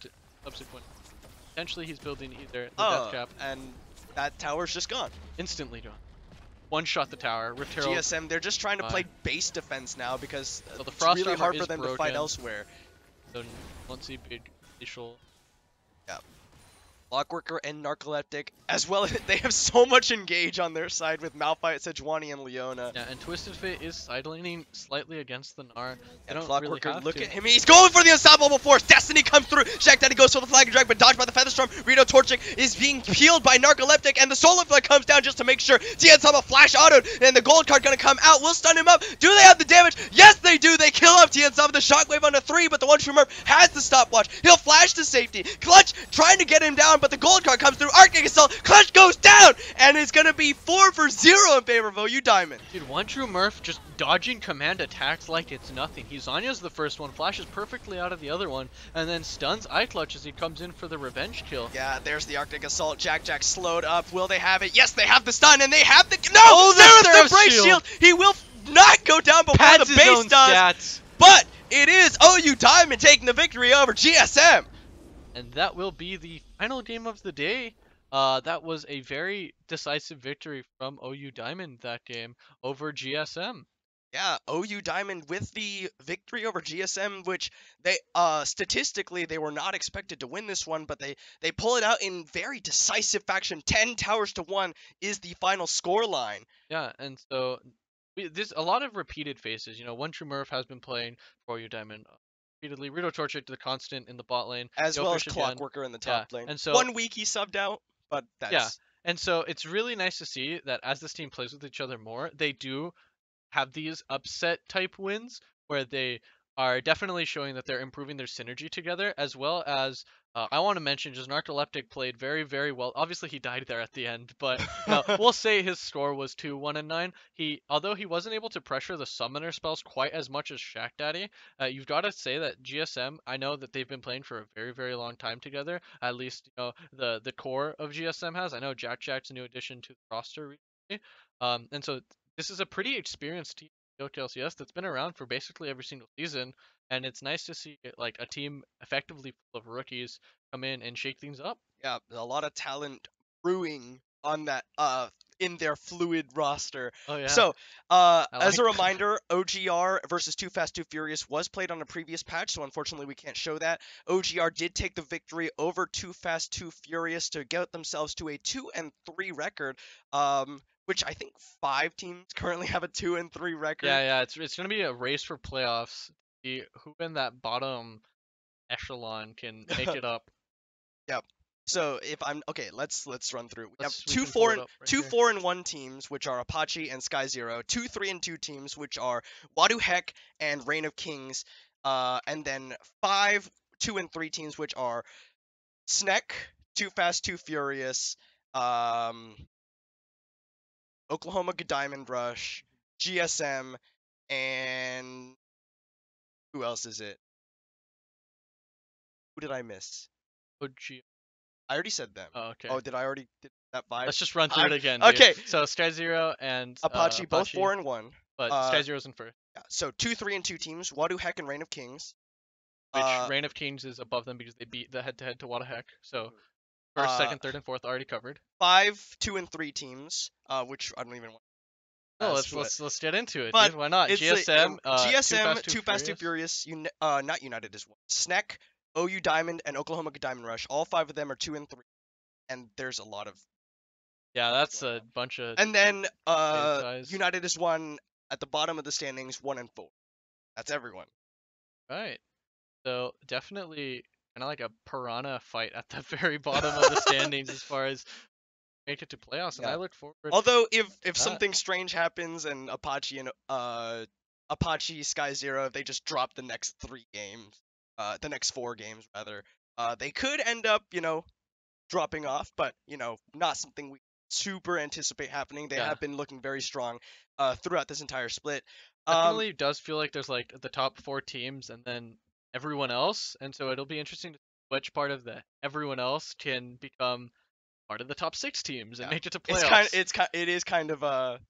Potentially, he's building either the Death Trap, and that tower's just gone. Instantly gone. One shot the tower. Rift Herald. GSM, they're just trying to play base defense now because so the it's really hard for them broken. to fight elsewhere. So won't see big initial. Yeah. Clockworker and Narcoleptic, as well as they have so much engage on their side with Malphite, Sejuani, and Leona. Yeah, and Twisted Fate is side laning slightly against the Gnar. And Clockworker, really look at him. He's going for the Unstoppable Force. Destiny comes through. Shaq Daddy goes for the Flag and Drag, but dodged by the Featherstorm. Rito Torchic is being peeled by Narcoleptic, and the Solar Flare comes down just to make sure. TNSama flash autoed, and the gold card gonna come out. Will stun him up. Do they have the damage? Yes, they do. They kill up TNSama. The Shockwave onto 3, but the One True Murph has the stopwatch. He'll flash to safety. Clutch trying to get him down, but the gold card comes through. Arctic Assault. Clutch goes down, and it's gonna be 4-0 in favor of OU Diamond. Dude, One True Murph just dodging command attacks like it's nothing. He Zanya's the first one, flashes perfectly out of the other one, and then stuns iClutch as he comes in for the revenge kill. Yeah, there's the Arctic Assault. Jack slowed up. Will they have it? Yes, they have the stun, and they have the... No! Oh, there's the Brace Shield! He will not go down before Pads the base does. Stats. But it is OU Diamond taking the victory over GSM. And that will be the final game of the day. That was a very decisive victory from OU Diamond that game over GSM. Yeah, OU Diamond with the victory over GSM, which they statistically they were not expected to win this one, but they pull it out in very decisive fashion. 10 towers to 1 is the final score line. Yeah, and so there's a lot of repeated faces. You know, One True Murph has been playing for OU Diamond repeatedly. Rito Torchic, the constant in the bot lane, as well as Clockworker in the top lane. And so 1 week he subbed out, but that's... Yeah, and so it's really nice to see that as this team plays with each other more, they do have these upset type wins where they are definitely showing that they're improving their synergy together, as well as I want to mention just Narcoleptic played very, very well. Obviously he died there at the end, but no, we'll say his score was 2-1-9. Although he wasn't able to pressure the summoner spells quite as much as Shaq Daddy, you've got to say that GSM, I know that they've been playing for a very, very long time together. At least, you know, the core of GSM has. I know Jack's a new addition to the roster recently. And so this is a pretty experienced team, OKLCS, that's been around for basically every single season, and it's nice to see like a team effectively full of rookies come in and shake things up. Yeah, a lot of talent brewing on that in their fluid roster. Oh yeah. So as a reminder, OGR versus Too Fast Too Furious was played on a previous patch, so unfortunately we can't show that. OGR did take the victory over Too Fast Too Furious to get themselves to a 2-3 record. Which I think 5 teams currently have a 2-3 record. Yeah, it's gonna be a race for playoffs. See who in that bottom echelon can make it up. Yep. So if I'm okay, let's run through. We have two 4-1 teams, which are Apache and Sky Zero. 2-3-2 teams, which are Wadu Heck and Reign of Kings. And then 5 2-3 teams, which are Sneck, Too Fast Too Furious, Oklahoma Diamond Rush, GSM, and who Who else is it? Who did I miss? OG. I already said them. Oh, okay. Oh, did I already did that vibe? Let's just run through it again, dude. Okay. So Sky Zero and Apache, both 4-1. but Sky Zero's in first. Yeah, so 2, 3, and 2 teams. Wadu Heck and Reign of Kings. Which Reign of Kings is above them because they beat the head-to-head to Wada Heck. So Mm-hmm. first, second, third, and fourth already covered. 5, 2, and 3 teams. Which I don't even want. No, let's get into it, dude. Why not? GSM, GSM, Too Fast, Too Furious. Not United as well. SNEC, OU Diamond, and Oklahoma Diamond Rush. All 5 of them are 2 and 3, and there's a lot of. Yeah, that's a bunch of. And then ties. United is 1 at the bottom of the standings, 1 and 4. That's everyone. Right. So definitely kind of like a piranha fight at the very bottom of the standings as far as make it to playoffs, and I look forward. Although if something strange happens and Apache and Apache Sky Zero, if they just drop the next 3 games, the next 4 games rather, they could end up dropping off, but not something we super anticipate happening. They have been looking very strong throughout this entire split. Definitely does feel like there's like the top 4 teams and then everyone else, and so it'll be interesting to see which part of the everyone else can become part of the top 6 teams and make it to playoffs. It is kind of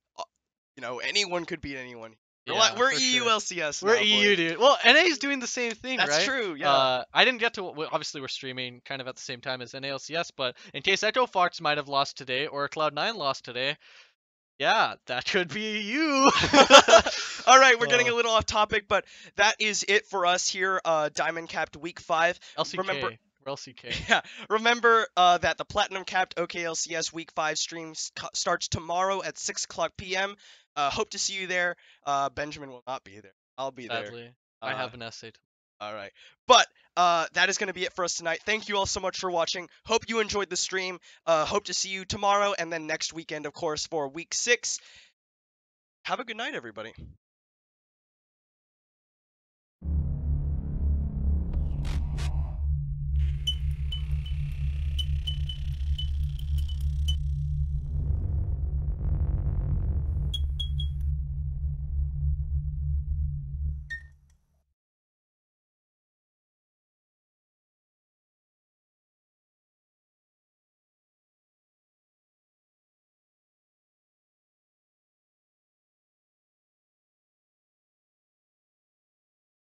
anyone could beat anyone. Yeah, we're EULCS now, We're EU, boys. dude. Well, NA's doing the same thing, right? That's true, yeah. I didn't get to. Obviously, we're streaming kind of at the same time as NALCS, but in case Echo Fox might have lost today or Cloud9 lost today, yeah, that could be you. All right, we're getting a little off topic, but that is it for us here. Diamond Capped Week 5. LCK. Remember, we're LCK. Yeah, remember that the Platinum Capped OKLCS Week 5 stream starts tomorrow at 6 o'clock p.m. Hope to see you there. Benjamin will not be there. I'll be there. Sadly, I have an essay. All right. But that is going to be it for us tonight. Thank you all so much for watching. Hope you enjoyed the stream. Hope to see you tomorrow and then next weekend, of course, for Week 6. Have a good night, everybody.